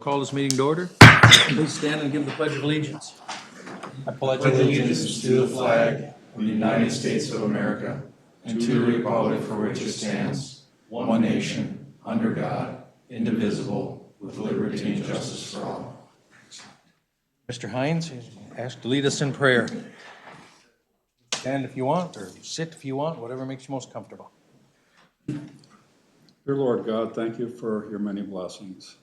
Call this meeting to order. Please stand and give the Pledge of Allegiance. I pledge allegiance to the flag of the United States of America and to the republic for which it stands, one nation, under God, indivisible, with liberty and justice for all. Mr. Hines, asked to lead us in prayer. Stand if you want, or sit if you want, whatever makes you most comfortable. Dear Lord God, thank you for your many blessings.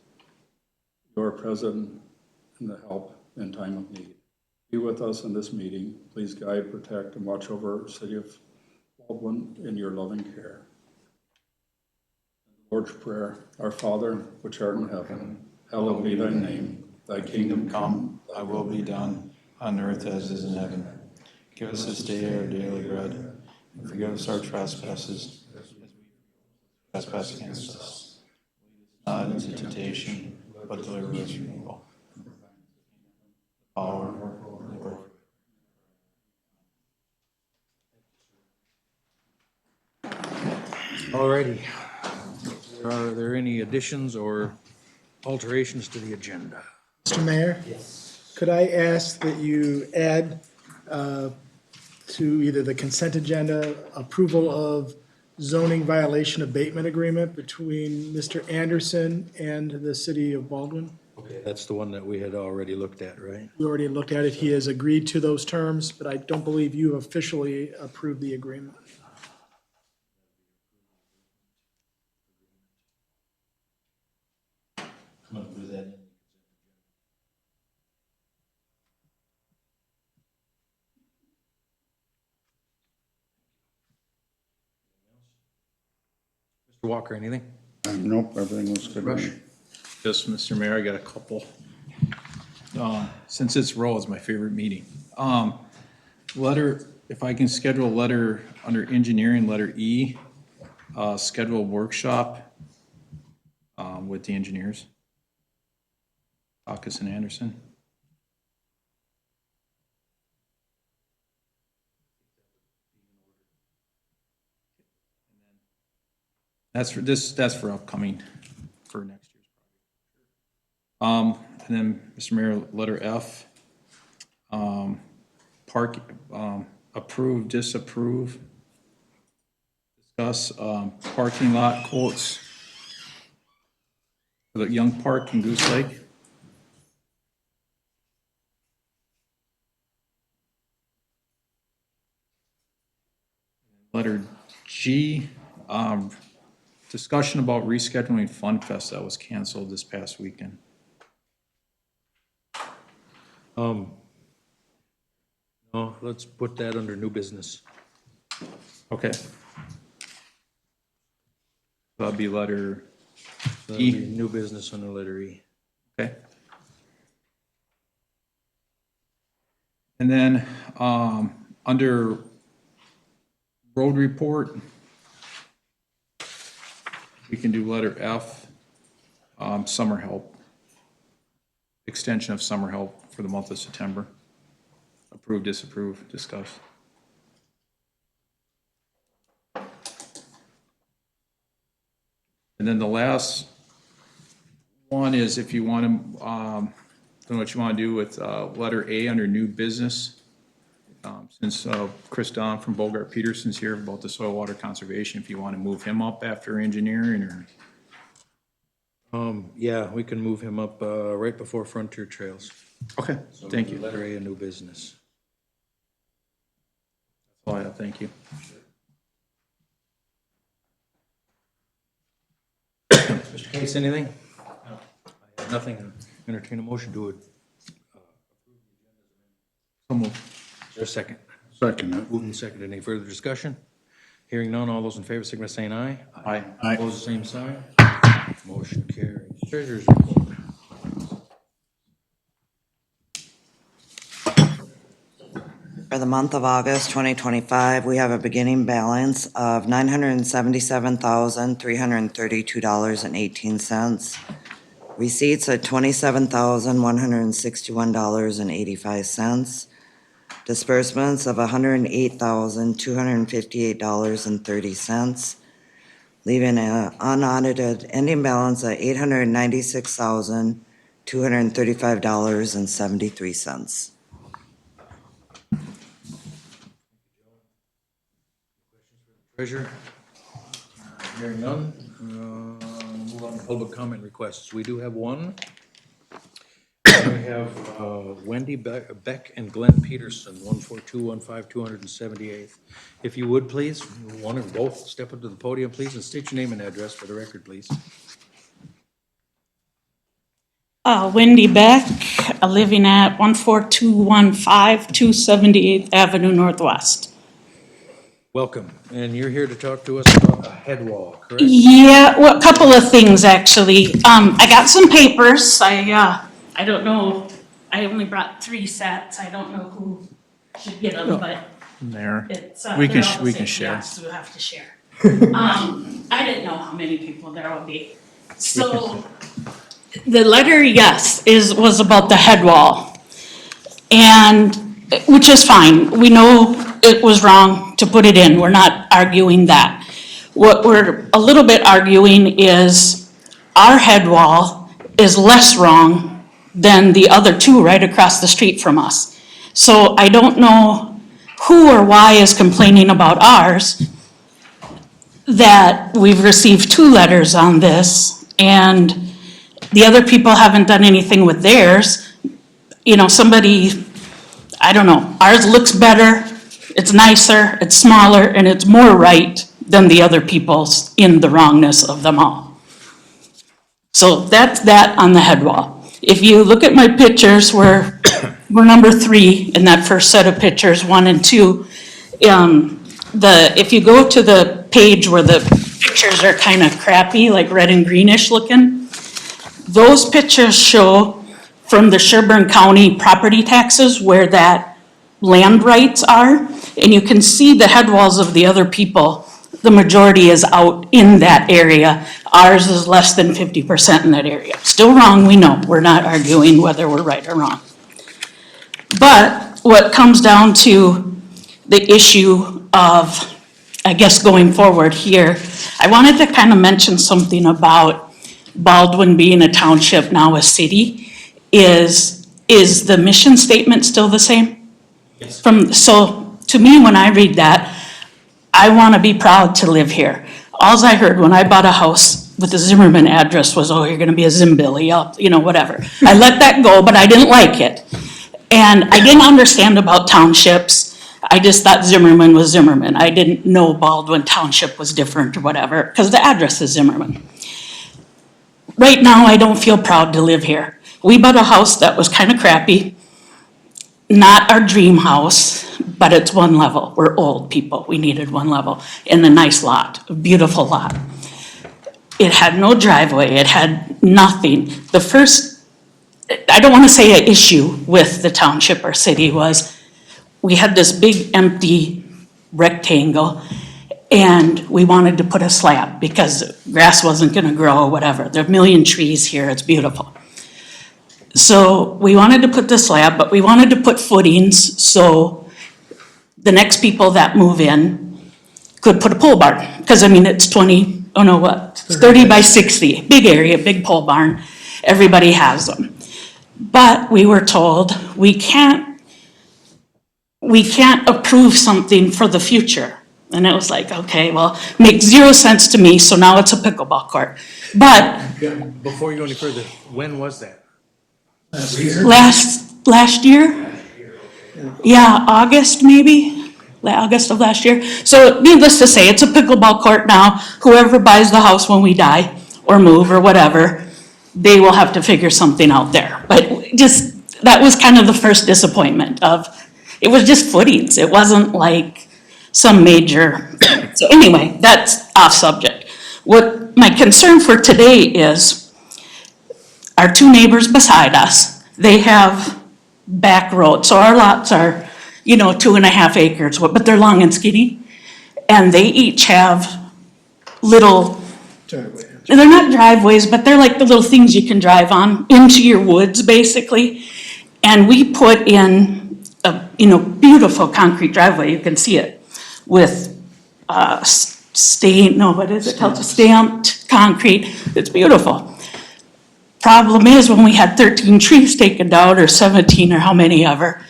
You are present in the help in time of need. Be with us in this meeting. Please guide, protect, and watch over the city of Baldwin in your loving care. Lord's Prayer, our Father, which art in heaven, hallowed be thy name. Thy kingdom come, Thy will be done, on earth as it is in heaven. Give us this day our daily bread, and forgive us our trespasses, as we trespass against us. Not into temptation, but deliver us from evil. Power, and glory. Alrighty. Are there any additions or alterations to the agenda? Mr. Mayor? Yes. Could I ask that you add to either the consent agenda approval of zoning violation abatement agreement between Mr. Anderson and the city of Baldwin? Okay, that's the one that we had already looked at, right? We already looked at it. He has agreed to those terms, but I don't believe you officially approved the agreement. Mr. Walker, anything? Nope, everything looks good. Rush? Just, Mr. Mayor, I got a couple. Since it's roll is my favorite meeting. If I can schedule a letter under engineering, letter E, schedule a workshop with the engineers. Baucus and Anderson. That's for upcoming, for next year's project. And then, Mr. Mayor, letter F, approve, disapprove, discuss, parking lot quotes for the Young Park in Goose Lake. Letter G, discussion about rescheduling Fun Fest that was canceled this past weekend. No, let's put that under new business. Okay. That'll be letter That'll be new business under letter E. Okay. And then, under road report, we can do letter F, summer help. Extension of summer help for the month of September. Approve, disapprove, discuss. And then the last one is if you want to, don't know what you want to do with letter A under new business. Since Chris Don from Bogart Peterson's here about the soil water conservation, if you want to move him up after engineering or. Yeah, we can move him up right before Frontier Trails. Okay, thank you. Letter A, a new business. That's all I have, thank you. Mr. Case, anything? No. I have nothing. Entertain a motion to it. So moved. Is there a second? Second it. Moved and seconded. Any further discussion? Hearing none, all those in favor, signify by saying aye. Aye. Opposed, the same sign. Motion carries. Treasurer's report. For the month of August 2025, we have a beginning balance of $977,332.18. Receipts at $27,161.85. Disbursements of $108,258.30. Leaving an unaudited ending balance at $896,000. $235.73. Treasurer? Hearing none, move on to public comment requests. We do have one. We have Wendy Beck and Glenn Peterson, 14215 278th. If you would, please, one or both, step up to the podium, please, and state your name and address for the record, please. Wendy Beck, living at 14215 278th Avenue Northwest. Welcome, and you're here to talk to us about a head wall, correct? Yeah, well, a couple of things, actually. I got some papers. I don't know, I only brought 3 sets. I don't know who should get them, but There. it's. We can they're all the we can same. share. Yes, we'll have to share. I didn't know how many people there will be. So, the letter, yes, was about the head wall. And, which is fine. We know it was wrong to put it in. We're not arguing that. What we're a little bit arguing is our head wall is less wrong than the other 2 right across the street from us. So I don't know who or why is complaining about ours, that we've received 2 letters on this, and the other people haven't done anything with theirs. You know, somebody, I don't know, ours looks better, it's nicer, it's smaller, and it's more right than the other people's in the wrongness of them all. So that's that on the head wall. If you look at my pictures, we're number 3 in that first set of pictures, 1 and 2. If you go to the page where the pictures are kind of crappy, like red and greenish looking, those pictures show from the Sherburne County property taxes where that land rights are, and you can see the head walls of the other people. The majority is out in that area. Ours is less than 50% in that area. Still wrong, we know. We're not arguing whether we're right or wrong. But what comes down to the issue of, I guess, going forward here, I wanted to kind of mention something about Baldwin being a township, now a city. Is the mission statement still the same? Yes. So to me, when I read that, I want to be proud to live here. Alls I heard when I bought a house with the Zimmerman address was, oh, you're going to be a Zimbilly, you know, whatever. I let that go, but I didn't like it. And I didn't understand about townships. I just thought Zimmerman was Zimmerman. I didn't know Baldwin Township was different or whatever, because the address is Zimmerman. Right now, I don't feel proud to live here. We bought a house that was kind of crappy, not our dream house, but it's 1 level. We're old people. We needed 1 level in a nice lot, a beautiful lot. It had no driveway. It had nothing. The first, I don't want to say an issue with the township or city was we had this big empty rectangle and we wanted to put a slab because grass wasn't going to grow or whatever. There are a million trees here. It's beautiful. So we wanted to put the slab, but we wanted to put footings so the next people that move in could put a pole barn. Because I mean, it's 30 by 60, big area, big pole barn. Everybody has them. But we were told we can't approve something for the future. And it was like, okay, well, makes 0 sense to me, so now it's a pickleball court. But Before you go any further, when was that? last year? Yeah, August maybe, August of last year. So needless to say, it's a pickleball court now. Whoever buys the house when we die or move or whatever, they will have to figure something out there. But just, that was kind of the first disappointment of, it was just footings. It wasn't like some major, so anyway, that's off subject. What my concern for today is our 2 neighbors beside us, they have back roads. So our lots are, 2.5 acres, but they're long and skinny. And they each have little, they're not driveways, but they're like the little things you can drive on into your woods, basically. And we put in a, beautiful concrete driveway, you can see it, with stamped concrete. It's beautiful. Problem is, when we had 13 trees taken down, or 17, or how many ever,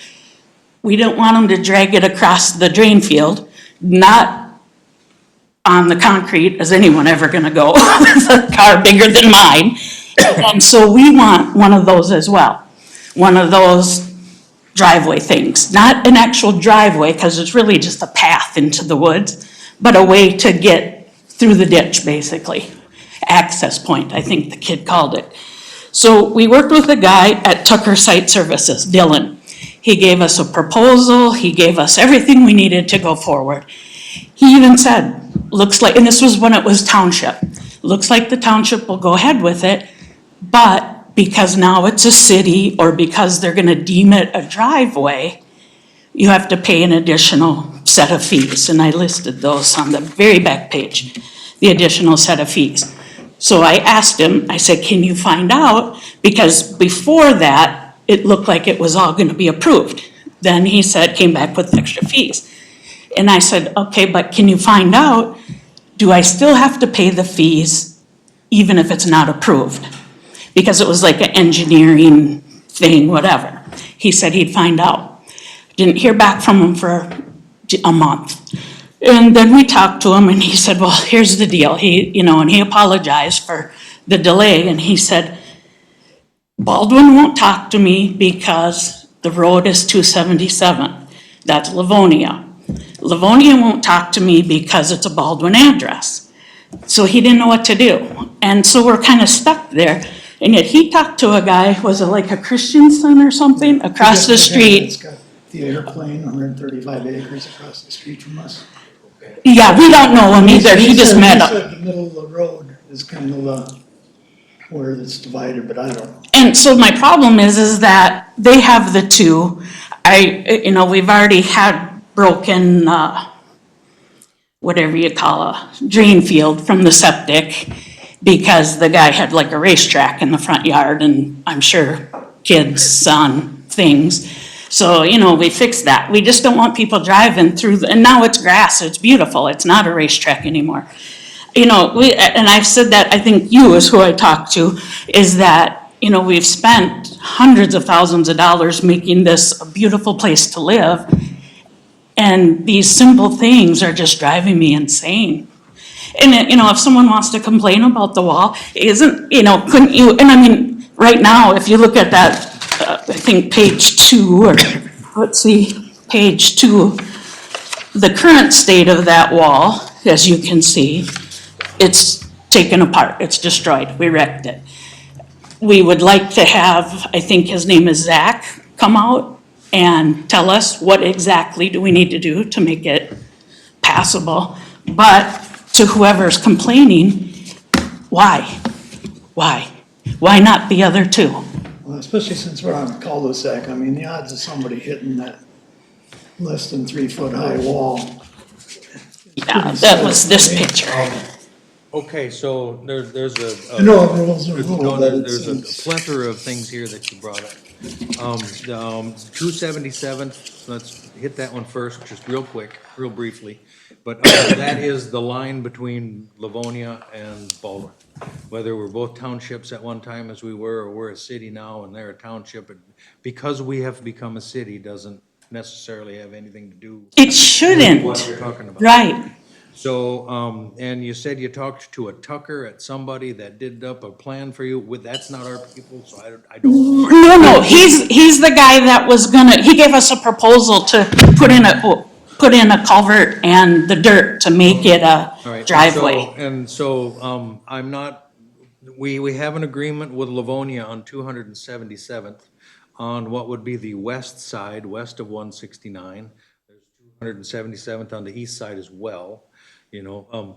we don't want them to drag it across the drain field, not on the concrete is anyone ever gonna go with a car bigger than mine. And so we want one of those as well, one of those driveway things, not an actual driveway, because it's really just a path into the woods, but a way to get through the ditch, basically. Access point, I think the kid called it. So we worked with a guy at Tucker Site Services, Dylan. He gave us a proposal, he gave us everything we needed to go forward. He even said, looks like, and this was when it was township, looks like the township will go ahead with it, but because now it's a city, or because they're gonna deem it a driveway, you have to pay an additional set of fees, and I listed those on the very back page, the additional set of fees. So I asked him, I said, can you find out, because before that, it looked like it was all gonna be approved. Then he said, came back with extra fees. And I said, okay, but can you find out, do I still have to pay the fees even if it's not approved? Because it was like an engineering thing, whatever. He said he'd find out. Didn't hear back from him for a month. And then we talked to him and he said, well, here's the deal. And he apologized for the delay, and he said, Baldwin won't talk to me because the road is 277. That's Livonia. Livonia won't talk to me because it's a Baldwin address. So he didn't know what to do. And so we're kind of stuck there. And yet he talked to a guy, was it like a Christensen or something, across the street? It's got the airplane, 135 acres across the street from us. Yeah, we don't know him either. He just met He him. said the middle of the road is kind of where it's divided, but I don't know. And so my problem is that they have the two. We've already had broken, whatever you call a drain field from the septic, because the guy had like a racetrack in the front yard, and I'm sure kids on things. So, we fixed that. We just don't want people driving through, and now it's grass, it's beautiful, it's not a racetrack anymore. And I've said that, I think you is who I talked to, is that, we've spent hundreds of thousands of dollars making this a beautiful place to live, and these simple things are just driving me insane. And, if someone wants to complain about the wall, couldn't you, and I mean, right now, if you look at that, I think page 2, or let's see, page 2, the current state of that wall, as you can see, it's taken apart, it's destroyed, we wrecked it. We would like to have, I think his name is Zach, come out and tell us what exactly do we need to do to make it passable. But to whoever's complaining, why? Why not the other two? Well, especially since we're on a cul-de-sac, I mean, the odds of somebody hitting that less than 3 foot high wall. Yeah, that was this picture. Okay, so there's a. No, rules are There's rules, no- but it there's a seems- plethora of things here that you brought up. 277, let's hit that one first, just real quick, real briefly. But that is the line between Livonia and Baldwin. Whether we're both townships at one time as we were, or we're a city now and they're a township, because we have become a city doesn't necessarily have anything to do It with shouldn't, what you're talking about. right. So, and you said you talked to a Tucker at somebody that did up a plan for you, that's not our people, so I don't. No, he's the guy that was he gave us a proposal to put in a culvert and the dirt to make it All a right, driveway. I'm not, we have an agreement with Livonia on 277th on what would be the west side, west of 169. There's 277th on the east side as well.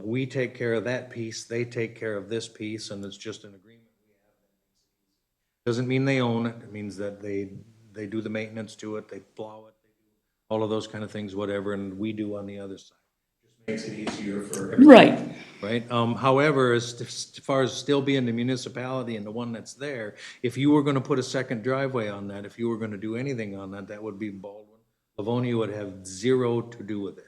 We take care of that piece, they take care of this piece, and it's just an agreement we have. Doesn't mean they own it, it means that they do the maintenance to it, they plow it, they do all of those kind of things, whatever, and we do on the other side. Just makes it easier for everybody. Right, Right, however, as far as still being the municipality and the one that's there, if you were gonna put a second driveway on that, if you were gonna do anything on that, that would be Baldwin. Livonia would have zero to do with it.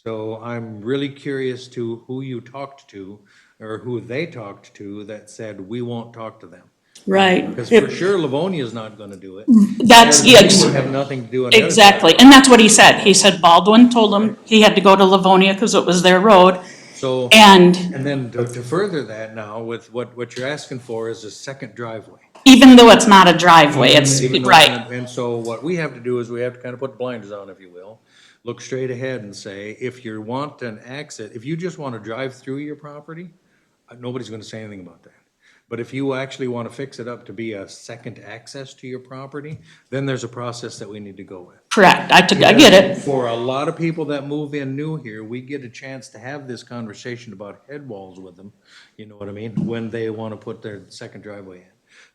So I'm really curious to who you talked to, or who they talked to that said, we won't talk to them. Right. Because for sure Livonia's not gonna do it. That's, yeah, We would have nothing to do on the other side. exactly. And that's what he said. He said Baldwin told him he had to go to Livonia because it was their road. So, And and then to further that now, with what you're asking for is a second driveway. even though it's not a driveway, it's, Even though- right. And so what we have to do is we have to kind of put blinders on, if you will, look straight ahead and say, if you want an exit, if you just want to drive through your property, nobody's going to say anything about that. But if you actually want to fix it up to be a second access to your property, then there's a process that we need to go with. Correct. I get it. For a lot of people that move in new here, we get a chance to have this conversation about head walls with them, you know what I mean, when they want to put their second driveway in.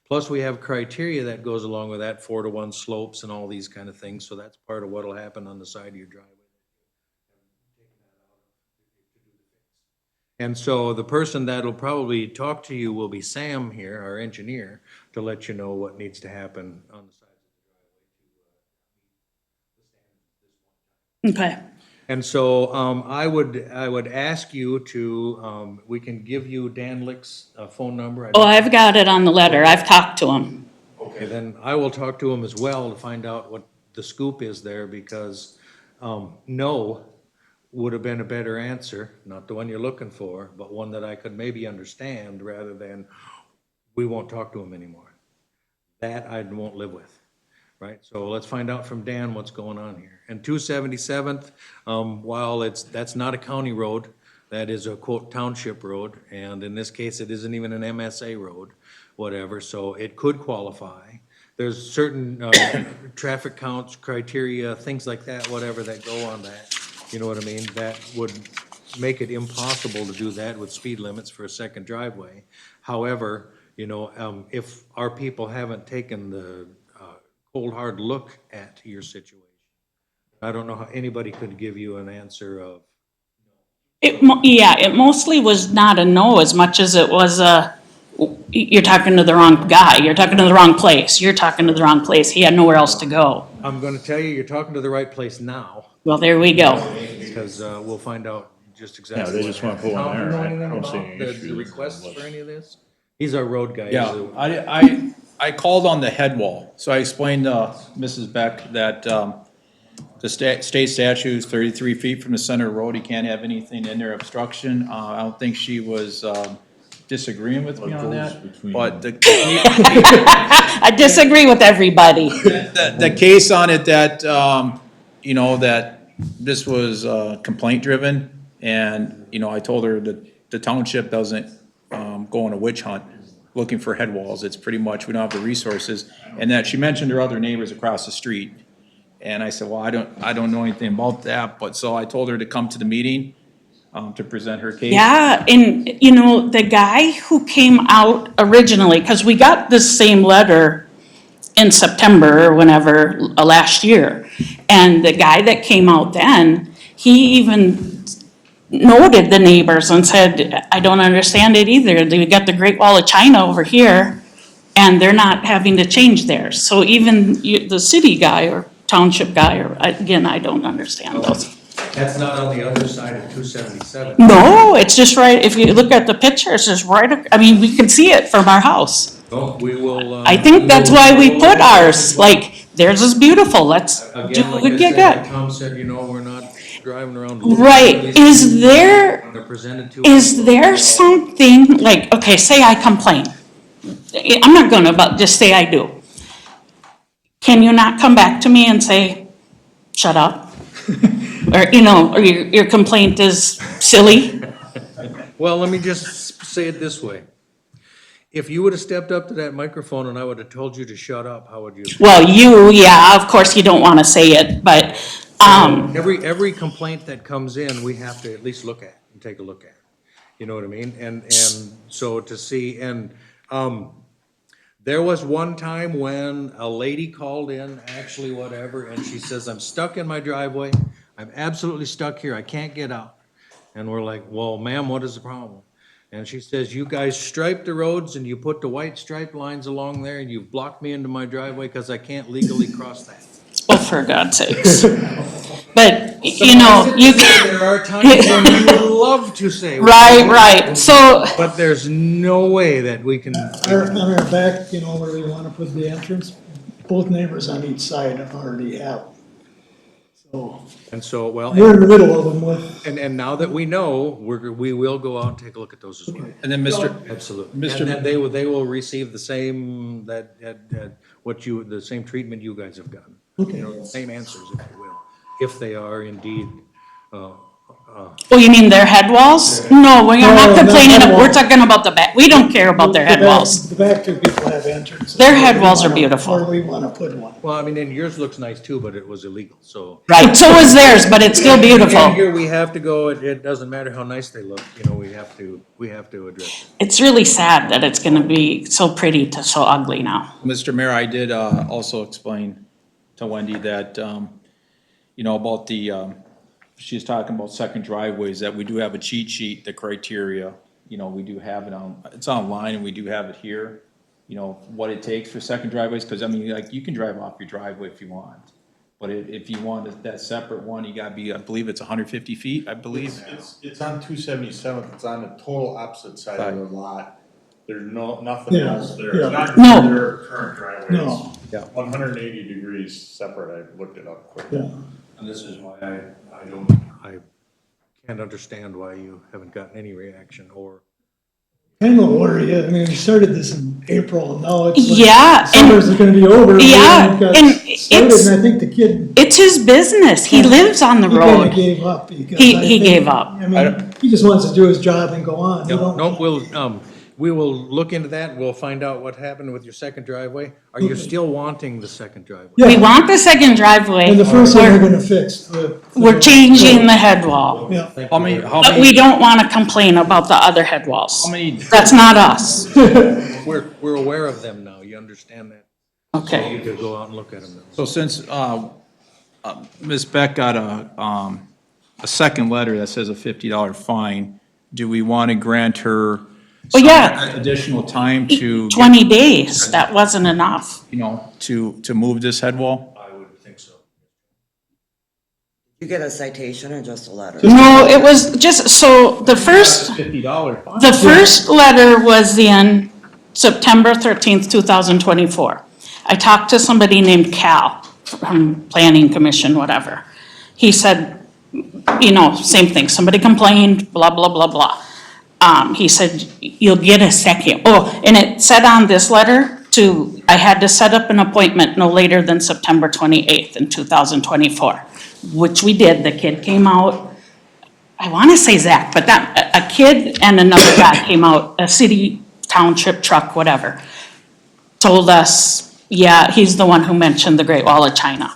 Plus, we have criteria that goes along with that, 4-to-1 slopes and all these kind of things, so that's part of what'll happen on the side of your driveway. And so the person that'll probably talk to you will be Sam here, our engineer, to let you know what needs to happen on the side. Okay. And so, I would ask you to, we can give you Dan Lick's phone number. Oh, I've got it on the letter. I've talked to him. Okay, then I will talk to him as well to find out what the scoop is there, because, no would have been a better answer, not the one you're looking for, but one that I could maybe understand rather than, we won't talk to him anymore. That I won't live with. Right, so let's find out from Dan what's going on here. And 277th, while that's not a county road, that is a quote township road, and in this case, it isn't even an MSA road, whatever, so it could qualify. There's certain traffic counts, criteria, things like that, whatever, that go on that, you know what I mean? That would make it impossible to do that with speed limits for a second driveway. However, you know, if our people haven't taken the cold, hard look at your situation, I don't know how anybody could give you an answer of. It mostly was not a no as much as it was you're talking to the wrong guy. You're talking to the wrong place. You're talking to the wrong place. He had nowhere else to go. I'm gonna tell you, you're talking to the right place now, Well, there we go. because we'll find out just exactly. Yeah, they what just wanna happened. put one Tom, you there. know I anything don't see about any the issues requests with for any of this? He's our road guy. Yeah, He's a- I called on the head wall, so I explained to Mrs. Beck that, the state statute is 33 feet from the center of the road, you can't have anything in there obstruction. I don't think she was, disagreeing with me on that, but I disagree with everybody. the case on it that, you know, that this was, complaint driven, and, you know, I told her that the township doesn't, go on a witch hunt looking for head walls, it's pretty much, we don't have the resources, and that she mentioned her other neighbors across the street. And I said, well, I don't know anything about that, but, so I told her to come to the meeting, to present her case. Yeah, and you know, the guy who came out originally, because we got this same letter in September or whenever, last year. And the guy that came out then, he even noted the neighbors and said, I don't understand it either. We got the Great Wall of China over here, and they're not having to change theirs. So even the city guy or township guy, or, again, I don't understand those. That's not on the other side of 277. No, it's just right, if you look at the picture, it's just right, I mean, we can see it from our house. No, we will. I think that's why we put ours, like, theirs is beautiful, let's do Again, what like we I get said, good. Tom said, you know, we're not driving around. Right, is there, They're presented to. is there something, like, okay, say I complain. I'm not gonna, but just say I do. Can you not come back to me and say, shut up? Or, you know, or your complaint is silly? Well, let me just say it this way. If you would have stepped up to that microphone and I would have told you to shut up, how would you? Well, yeah, of course you don't wanna say it, but, Every complaint that comes in, we have to at least look at and take a look at. You know what I mean? And so to see, and, there was one time when a lady called in, actually whatever, and she says, I'm stuck in my driveway. I'm absolutely stuck here. I can't get out. And we're like, well, ma'am, what is the problem? And she says, you guys stripe the roads and you put the white stripe lines along there and you've blocked me into my driveway because I can't legally cross that. well, for God's sakes. But, you know, you There are times when you would love to say. right, so, But there's no way that we can, On our back, you know, where we wanna put the entrance, both neighbors on each side already have. So, and so, well, we're in the middle of them with, and now that we know, we will go out and take a look at those as well. And then Mr. Absolutely. Mr. And then they will receive the same, the same treatment you guys have gotten. okay. You know, the same answers, if you will, if they are indeed, oh, you mean their head walls? No, we're No, not not complaining, head we're walls. talking about the back, we don't care about their head walls. The back two people have entrances. Their head walls are beautiful. Where we wanna put one. well, I mean, and yours looks nice too, but it was illegal, so. Right, so is theirs, but it's still And beautiful. here we have to go, it doesn't matter how nice they look, you know, we have to address it. It's really sad that it's gonna be so pretty to so ugly now. Mr. Mayor, I did also explain to Wendy that, you know, about the, she's talking about second driveways, that we do have a cheat sheet, the criteria. You know, we do have it it's online and we do have it here, you know, what it takes for second driveways. Cause I mean, like, you can drive off your driveway if you want. But if you want that separate one, you gotta be, I believe it's 150 feet, I believe. It's on 277th, it's on the total opposite side of the lot. There's nothing Yeah, else there. yeah. It's not No. their current driveway. No. Yeah. 180 degrees separate, I looked it up quickly. Yeah. And this is why I can't understand why you haven't gotten any reaction or. Kind of worry, I mean, we started this in April and now it's. like Yeah, and- Summer's gonna be over. We Yeah, haven't got and started, it's- And I think the kid. It's his business, he lives on the He kinda road. gave up because. He I think- gave up. I mean, he just wants to do his job and go on. We don't- No, we will look into that, we'll find out what happened with your second driveway. Are you still wanting the second driveway? We Yeah, want the second driveway. and the first one we're We're- gonna fix. We're changing the head wall, Yeah. How many, but we don't wanna complain about the other head walls. how many, That's not us, We're aware of them now, you understand that? okay. You could go out and look at them now. so since, Ms. Beck got a second letter that says a $50 fine, do we want to grant her Well, yeah. some additional time to, 20 days, that wasn't enough. you know, to move this head wall? I would think so. You get a citation or just a letter? No, it was just, so the first, $50 fine. the first letter was in September 13th, 2024. I talked to somebody named Cal from Planning Commission, whatever. He said, you know, same thing, somebody complained, blah, blah, blah, blah. He said, you'll get a second, oh, and it said on this letter I had to set up an appointment no later than September 28th in 2024, which we did, the kid came out, I wanna say Zach, but that, a kid and another guy came out, a city township truck, whatever, told us, yeah, he's the one who mentioned the Great Wall of China.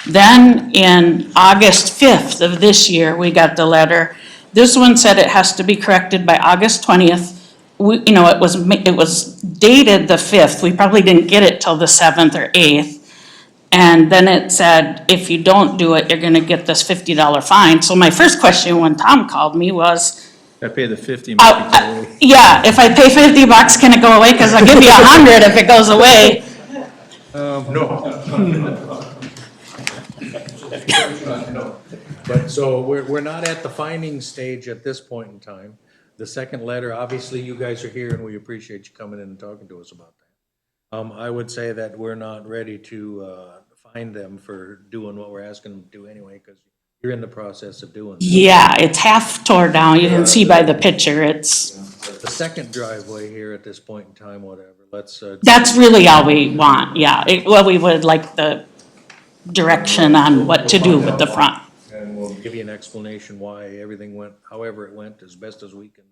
Then in August 5th of this year, we got the letter. This one said it has to be corrected by August 20th. You know, it was dated the 5th. We probably didn't get it till the 7th or 8th. And then it said, if you don't do it, you're gonna get this $50 fine. So my first question when Tom called me was, I pay the 50. might be too late. yeah, if I pay $50, can it go away? Cause I'll give you 100 if it goes away. But so we're not at the finding stage at this point in time. The second letter, obviously you guys are here and we appreciate you coming in and talking to us about that. I would say that we're not ready to, fine them for doing what we're asking them to do anyway, because you're in the process of doing. Yeah, it's half tore down. You can see by the picture, it's, The second driveway here at this point in time, whatever, let's, that's really all we want, yeah. Well, we would like the direction on what to do with the front. and we'll give you an explanation why everything went, however it went, as best as we can.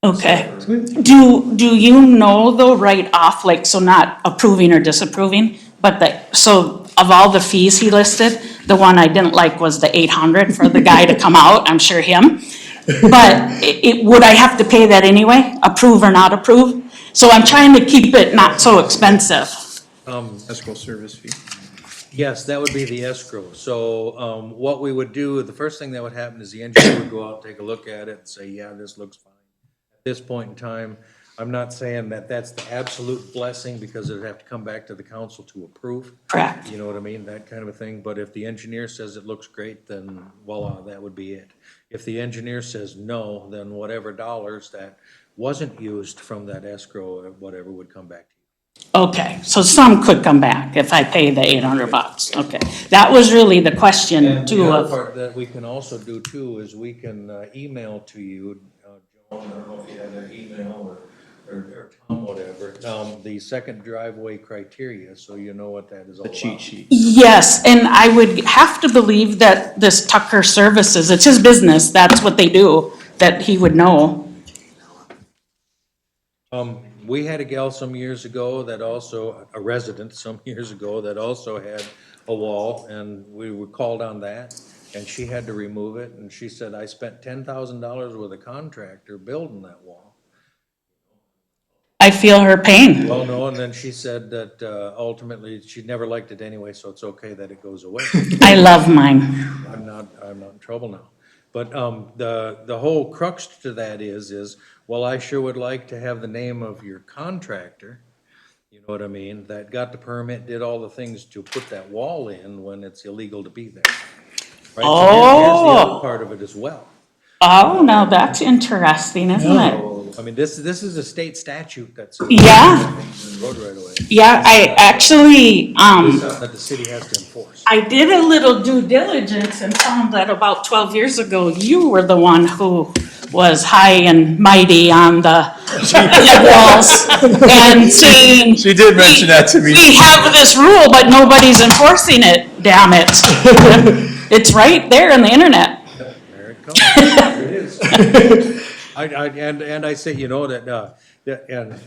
Okay. Do you know though, right off, like, so not approving or disapproving, but so of all the fees he listed, the one I didn't like was the 800 for the guy to come out, I'm sure him. But would I have to pay that anyway, approve or not approve? So I'm trying to keep it not so expensive. Escrow service fee. Yes, that would be the escrow. So, what we would do, the first thing that would happen is the engineer would go out, take a look at it and say, yeah, this looks fine. At this point in time, I'm not saying that that's the absolute blessing, because it'd have to come back to the council to approve. Correct. You know what I mean, that kind of a thing, but if the engineer says it looks great, then voila, that would be it. If the engineer says no, then whatever dollars that wasn't used from that escrow or whatever would come back to you. Okay, so some could come back if I pay the $800. Okay, that was really the question And too the other of, part that we can also do too is we can email to you, Joan, I don't know if you have their email or Tom, whatever, the second driveway criteria, so you know what that is all The about. cheat sheet. yes, and I would have to believe that this Tucker Services, it's his business, that's what they do, that he would know. We had a gal some years ago that also, a resident some years ago, that also had a wall, and we were called on that, and she had to remove it, and she said, I spent $10,000 with a contractor building that wall. I feel her pain. Well, no, and then she said that ultimately, she never liked it anyway, so it's okay that it goes away. I love mine. I'm not in trouble now. But the whole crux to that is, well, I sure would like to have the name of your contractor, you know what I mean, that got the permit, did all the things to put that wall in when it's illegal to be there. Right? So here's the other part of it as well. Oh, now that's interesting, isn't it? I mean, this is a state statute that's. Yeah. Road right away. Yeah, I actually, That the city has to enforce. I did a little due diligence and found that about 12 years ago, you were the one who was high and mighty on the walls and saying. She did mention that to me. We have this rule, but nobody's enforcing it, damn it. It's right there in the internet. There it comes. There it is. And I say, you know, and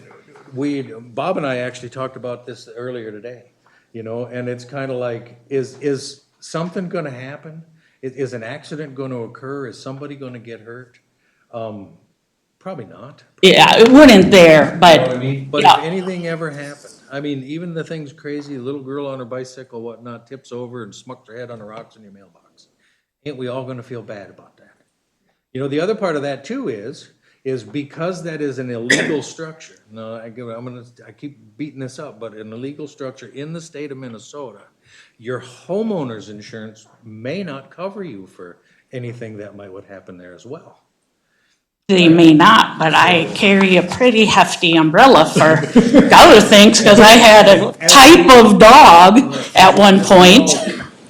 Bob and I actually talked about this earlier today, you know, and it's kind of like, is something gonna happen? Is an accident gonna occur? Is somebody gonna get hurt? Probably not. Yeah, it wouldn't there, You know what I but, mean? But if yeah. anything ever happened, I mean, even the things crazy, a little girl on her bicycle, whatnot, tips over and smucks her head on the rocks in your mailbox. Ain't we all gonna feel bad about that? You know, the other part of that too is because that is an illegal structure. No, I keep beating this up, but an illegal structure in the state of Minnesota, your homeowner's insurance may not cover you for anything that would happen there as well. They may not, but I carry a pretty hefty umbrella for other things, because I had a type of dog at one point.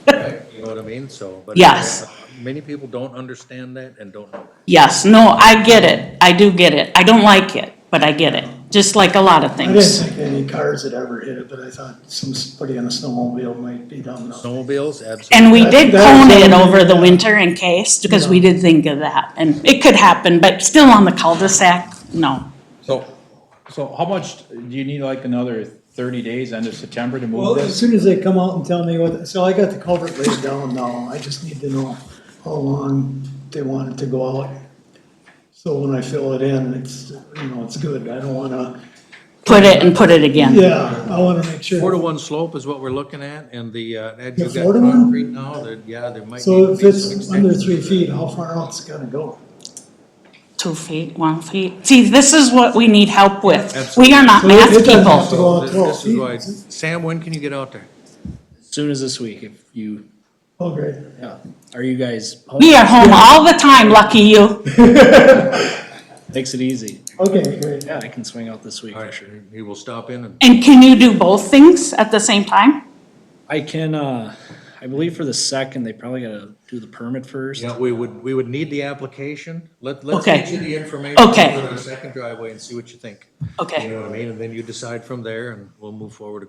Right? You know what I mean? So, but Yes. many people don't understand that and don't know that. Yes, no, I get it. I do get it. I don't like it, but I get it, just like a lot of I didn't things. think any cars had ever hit it, but I thought somebody on a snowmobile might be dumb enough. Snowmobiles, absolutely. And we did That- cone that's it all- over the winter in case, because we did think of that, and it could happen, but still on the cul-de-sac, no. So how much, do you need like another 30 days, end of September to Well, move as this? soon as they come out and tell me what, so I got the culvert laid down now, I just need to know how long they want it to go out. So when I fill it in, it's, you know, it's good, I don't wanna, Put it and put it again. yeah, I wanna make sure. 4-to-1 slope is what we're looking at, and as The you got 4-to-1? concrete now, there might So need to if be some it's under extensions. 3 feet, how far out's it gotta go? 2 feet, 1 feet. See, this is what we need help with. Absolutely. We are not So math it doesn't have to people. go out This 12 this is why, feet. Sam, when can you get out there? Soon as this week, if you, Oh, great. yeah, are you guys home? We are home all the time, lucky you. Makes it easy. Okay, great. Yeah, I can swing out this week All for right, sure. he will stop in and, And can you do both things at the same time? I can, I believe for the second, they probably gotta do the permit first. you know, we would need the application. Let's Okay. get you the information Okay. for the second driveway and see what you think. You Okay, know what I mean? And then you decide from there and we'll move forward.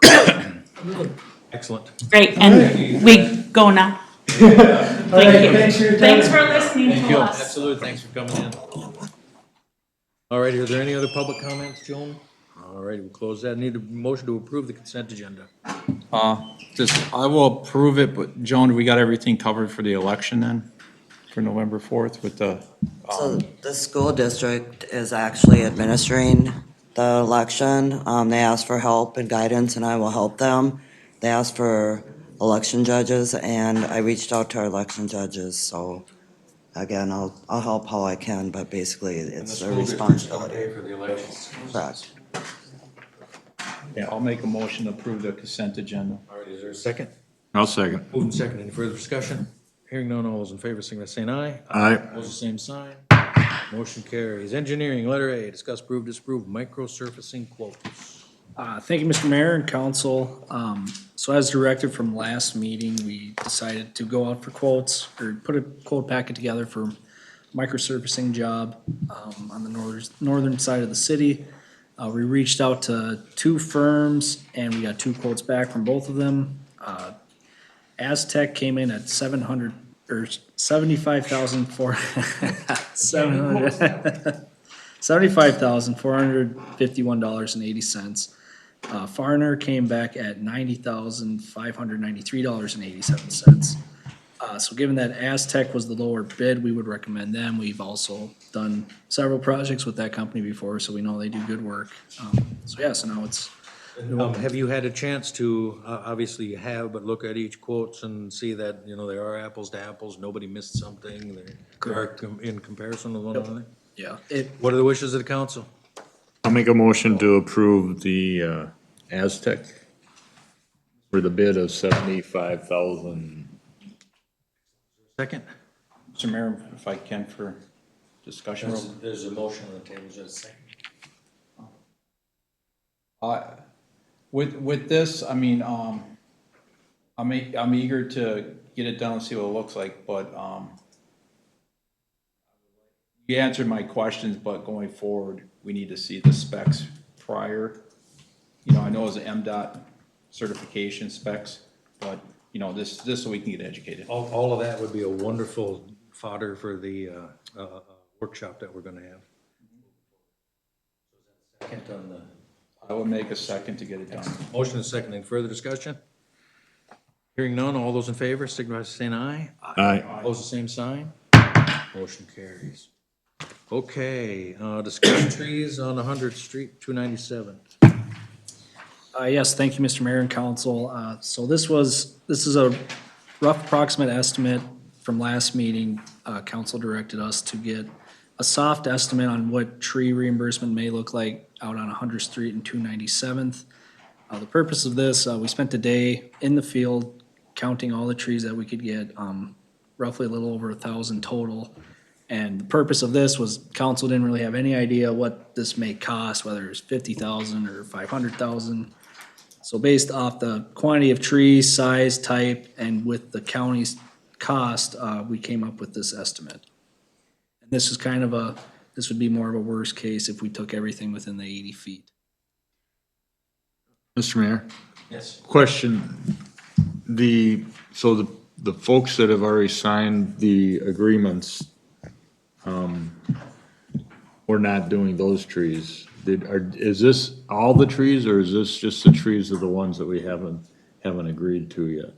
Excellent. great, and we go now. Thank you. Thanks for your time. Thanks for listening to us. Absolutely, thanks for coming in. All right, are there any other public comments, Joan? All right, we'll close that. Need a motion to approve the consent agenda. I will approve it, but Joan, we got everything covered for the election then? For November 4th with the, So the school district is actually administering the election. They asked for help and guidance, and I will help them. They asked for election judges, and I reached out to our election judges, so again, I'll help how I can, but basically And the it's school their district's gonna responsibility. pay for the elections. Correct. Yeah, I'll make a motion to approve the consent agenda. All right, is there a second? I'll second. Moving second, any further discussion? Hearing none, all those in favor, signify by saying aye. Aye. Opposed, the same sign. Motion carries. Engineering, letter A, discuss, approve, disapprove, micro-surfacing quotes. Thank you, Mr. Mayor and council. So as directed from last meeting, we decided to go out for quotes, or put a quote packet together for microsurfacing job, on the northern side of the city. We reached out to two firms and we got two quotes back from both of them. Aztec came in at 700, or 75,400, 75,451 $80. Farner came back at $90,593.87. So given that Aztec was the lower bid, we would recommend them. We've also done several projects with that company before, so we know they do good work. So now it's, Have you had a chance to, obviously you have, but look at each quotes and see that, you know, they are apples to apples, nobody missed something, they are in comparison to one another? yeah, What are the wishes of the council? I'll make a motion to approve the Aztec for the bid of 75,000. Second? Mr. Mayor, if I can for discussion. There's a motion on the table, is there a second? With this, I mean, I'm eager to get it done and see what it looks like, but, you answered my questions, but going forward, we need to see the specs prior. You know, I know it's an MDOT certification specs, but, you know, this so we can get educated. All of that would be a wonderful fodder for the workshop that we're gonna have. Second on the. I would make a second to get it done. Motion is second. Any further discussion? Hearing none, all those in favor, signify by saying aye. Aye. Opposed, the same sign. Motion carries. Okay, discuss trees on 100th Street, 297. yes, thank you, Mr. Mayor and council. So this is a rough approximate estimate from last meeting. Council directed us to get a soft estimate on what tree reimbursement may look like out on 100th Street and 297th. The purpose of this, we spent a day in the field counting all the trees that we could get, roughly a little over 1,000 total. And the purpose of this was council didn't really have any idea what this may cost, whether it's 50,000 or 500,000. So based off the quantity of trees, size, type, and with the county's cost, we came up with this estimate. And this is kind of this would be more of a worst case if we took everything within the 80 feet. Mr. Mayor, Yes. question, the folks that have already signed the agreements, we're not doing those trees. Is this all the trees, or is this just the trees of the ones that we haven't agreed to yet?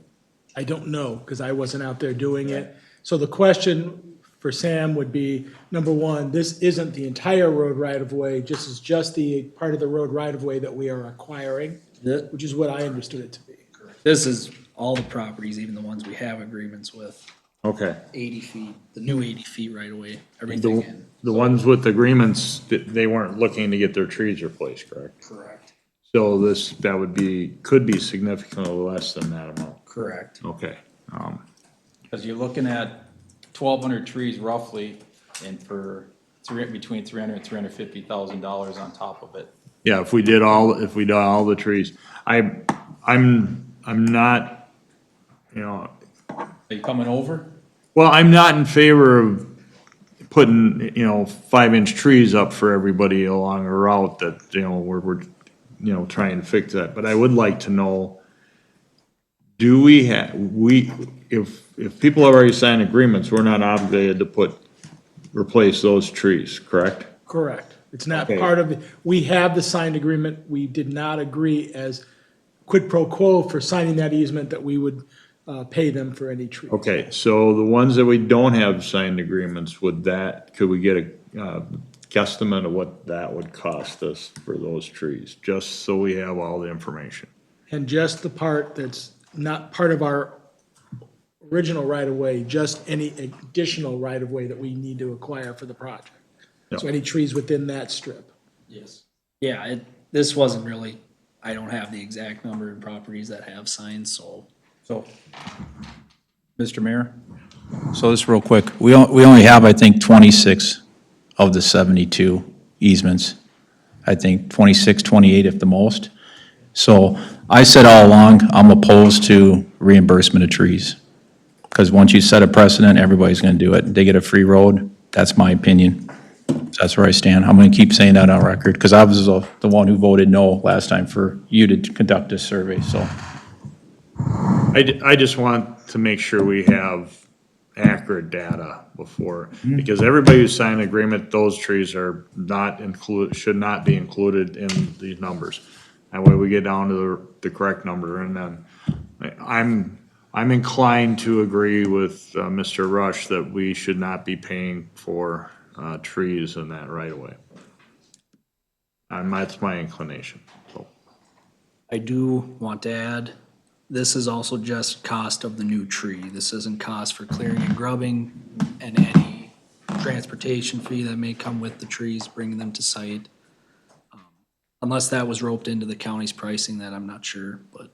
I don't know, because I wasn't out there doing it. So the question for Sam would be, number one, this isn't the entire road right-of-way, this is just the part of the road right-of-way that we are acquiring, which is what I understood it to be. This is all the properties, even the ones we have agreements with, Okay. 80 feet, the new 80 feet right away, everything in. The ones with agreements, they weren't looking to get their trees replaced, correct? Correct. So could be significantly less than that amount. Correct. Okay. Because you're looking at 1,200 trees roughly, and for between $300,000 and $350,000 on top of it. Yeah, if we did all the trees, I'm not, you know, Are you coming over? well, I'm not in favor of putting, 5-inch trees up for everybody along a route that, we're trying to fix that. But I would like to know, do if people have already signed agreements, we're not obligated to replace those trees, correct? Correct. It's not Okay. part of, we have the signed agreement, we did not agree as quid pro quo for signing that easement that we would pay them for any tree. Okay, so the ones that we don't have signed agreements, could we get a guesstimate of what that would cost us for those trees? Just so we have all the information. And just the part that's not part of our original right-of-way, just any additional right-of-way that we need to acquire for the project. So any trees within that strip. Yes. Yeah, this wasn't really, I don't have the exact number of properties that have signs, so. So, Mr. Mayor? So this real quick, we only have, I think, 26 of the 72 easements. I think 26, 28 if the most. So I said all along, I'm opposed to reimbursement of trees. Because once you set a precedent, everybody's gonna do it. They get a free road, that's my opinion. That's where I stand. I'm gonna keep saying that on record, because I was the one who voted no last time for you to conduct this survey, so. I just want to make sure we have accurate data before, because everybody who signed an agreement, those trees are not included, should not be included in these numbers. That way we get down to the correct number, and then I'm inclined to agree with Mr. Rush that we should not be paying for trees in that right of way. And that's my inclination, so. I do want to add, this is also just cost of the new tree. This isn't cost for clearing and grubbing and any transportation fee that may come with the trees, bringing them to site. Unless that was roped into the county's pricing, that I'm not sure, but.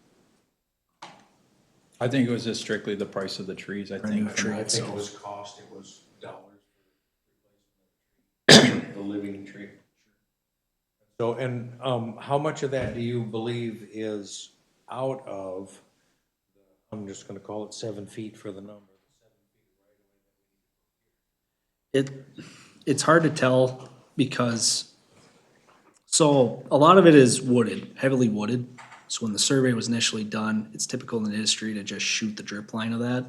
I think it was just strictly the price of the trees, I think. tree I think itself. it was cost, it was dollars for the living tree. So, and how much of that do you believe is out of, I'm just gonna call it 7 feet for the number? It's hard to tell because, so a lot of it is wooded, heavily wooded. So when the survey was initially done, it's typical in the industry to just shoot the drip line of that,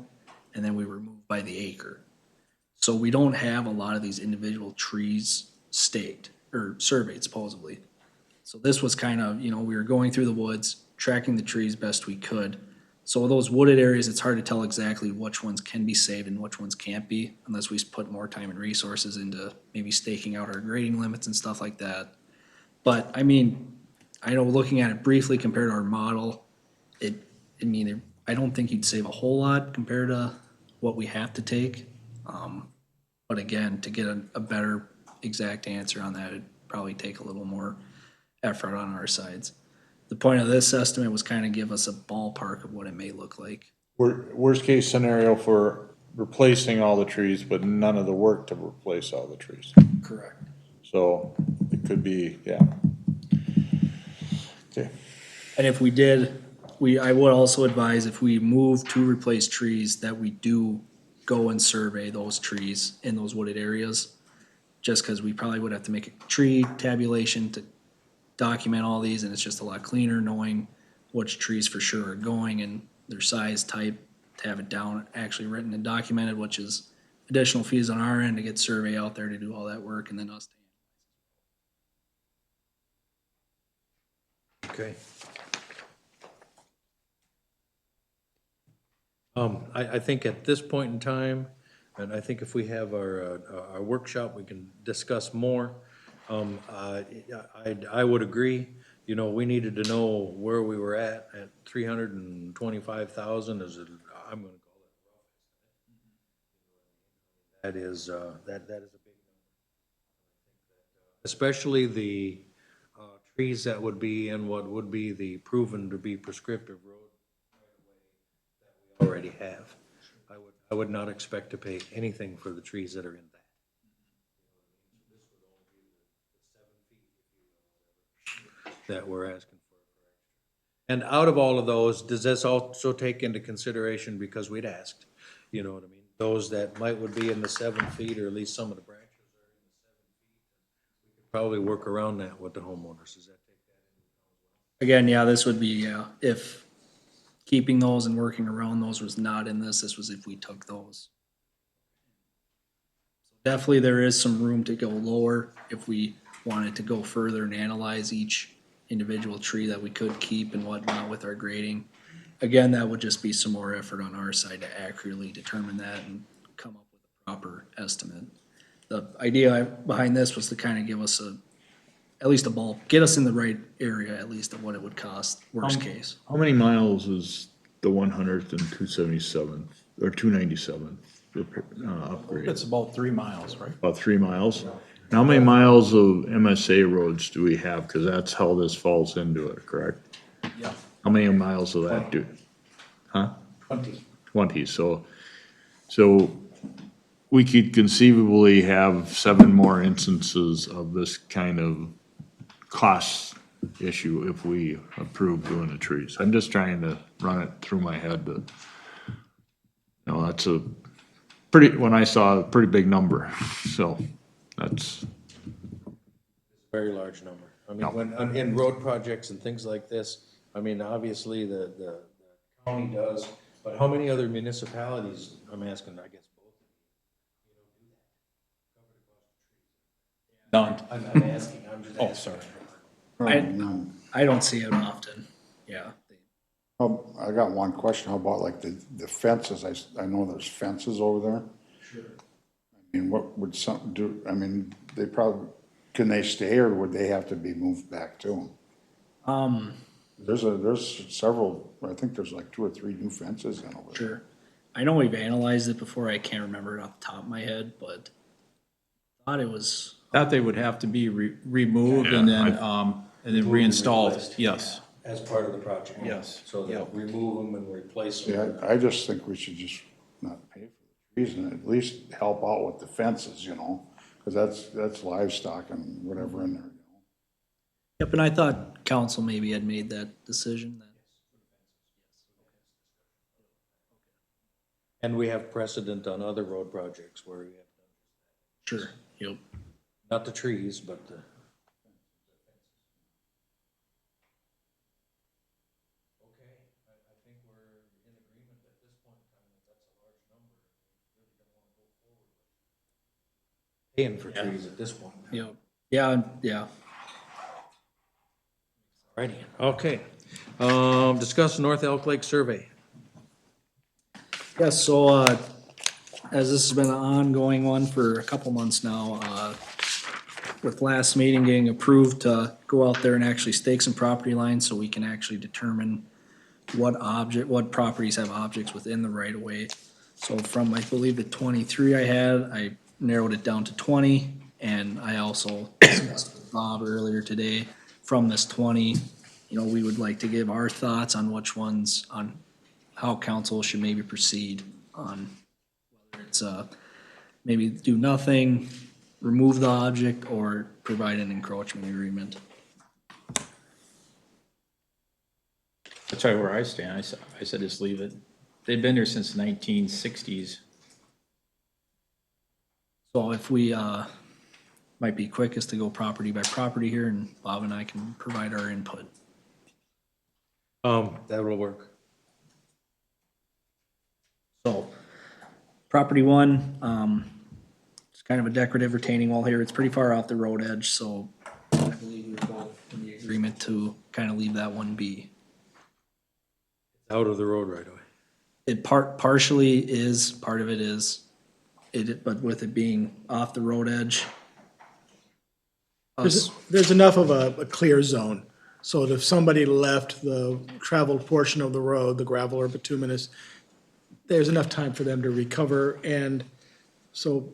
and then we remove by the acre. So we don't have a lot of these individual trees staked or surveyed supposedly. So this was kind of, we were going through the woods, tracking the trees best we could. So those wooded areas, it's hard to tell exactly which ones can be saved and which ones can't be, unless we put more time and resources into maybe staking out our grading limits and stuff like that. But I mean, I know looking at it briefly compared to our model, I don't think you'd save a whole lot compared to what we have to take. But again, to get a better exact answer on that, it'd probably take a little more effort on our sides. The point of this estimate was kind of give us a ballpark of what it may look like. Worst case scenario for replacing all the trees, but none of the work to replace all the trees. Correct. So it could be, yeah. Okay. And if we did, I would also advise if we move to replace trees, that we do go and survey those trees in those wooded areas. Just because we probably would have to make a tree tabulation to document all these, and it's just a lot cleaner knowing which trees for sure are going and their size, type, to have it down, actually written and documented, which is additional fees on our end to get survey out there to do all that work, and then us. Okay. I think at this point in time, and I think if we have our workshop, we can discuss more. I would agree, we needed to know where we were at 325,000 is, I'm gonna call it. That is a big number. Especially the trees that would be in what would be the proven to be prescriptive road that we already have. I would not expect to pay anything for the trees that are in that. That we're asking for. And out of all of those, does this also take into consideration, because we'd asked, you know what I mean? Those that would be in the 7 feet, or at least some of the branches are in the 7 feet. We could probably work around that with the homeowners. Does that take that into account? Again, yeah, this would be, if keeping those and working around those was not in this was if we took those. Definitely there is some room to go lower if we wanted to go further and analyze each individual tree that we could keep and whatnot with our grading. Again, that would just be some more effort on our side to accurately determine that and come up with a proper estimate. The idea behind this was to kind of give us at least a ball, get us in the right area at least of what it would cost, worst case. How many miles is the 100th and 277th, or 297th upgrade? It's about 3 miles, right? About 3 miles. How many miles of MSA roads do we have? Because that's how this falls into it, correct? Yeah. How many miles of that do? Huh? 20. 20, so we could conceivably have 7 more instances of this kind of cost issue if we approve doing the trees. I'm just trying to run it through my head that, that's a pretty, when I saw a pretty big number, so that's, Very large number. I mean, when, in road projects and things like this, I mean, obviously the county does, but how many other municipalities, I'm asking, I guess, None. I'm asking, I'm just asking. I don't see it often, yeah. I got one question. How about like the fences? I know there's fences over there. Sure. I mean, what would some do? I mean, they probably, can they stay or would they have to be moved back too? There's several, I think there's like 2 or 3 new fences in over there. Sure. I know we've analyzed it before, I can't remember it off the top of my head, but thought it was, That they would have to be removed and then reinstalled, yes. As part of the project. Yes. So they'll remove them and replace Yeah, them. I just think we should just not pay for the trees and at least help out with the fences, because that's livestock and whatever in there. yep, and I thought council maybe had made that decision then. And we have precedent on other road projects where we have, Sure, yep. not the trees, but the. Okay, I think we're in agreement at this point in time that that's a large number. Really don't want to go forward with paying for trees at this point. Yep. Yeah, yeah. Alrighty, okay. Discuss North Elk Lake survey. Yeah, so, as this has been an ongoing one for a couple months now, with last meeting getting approved to go out there and actually stake some property lines so we can actually determine what properties have objects within the right of way. So from, I believe, the 23 I had, I narrowed it down to 20, and I also discussed with Bob earlier today, from this 20, we would like to give our thoughts on which ones, on how council should maybe proceed on whether it's, maybe do nothing, remove the object, or provide an encroachment agreement. That's right where I stand. I said just leave it. They've been there since the 1960s. So if we, might be quickest to go property by property here, and Bob and I can provide our input. That will work. So, property one, it's kind of a decorative retaining wall here. It's pretty far off the road edge, so I believe we're both in the agreement to kind of leave that one be. Out of the road right away. It partially is, part of it is, but with it being off the road edge. There's enough of a clear zone, so that if somebody left the traveled portion of the road, the gravel or bituminous, there's enough time for them to recover, and so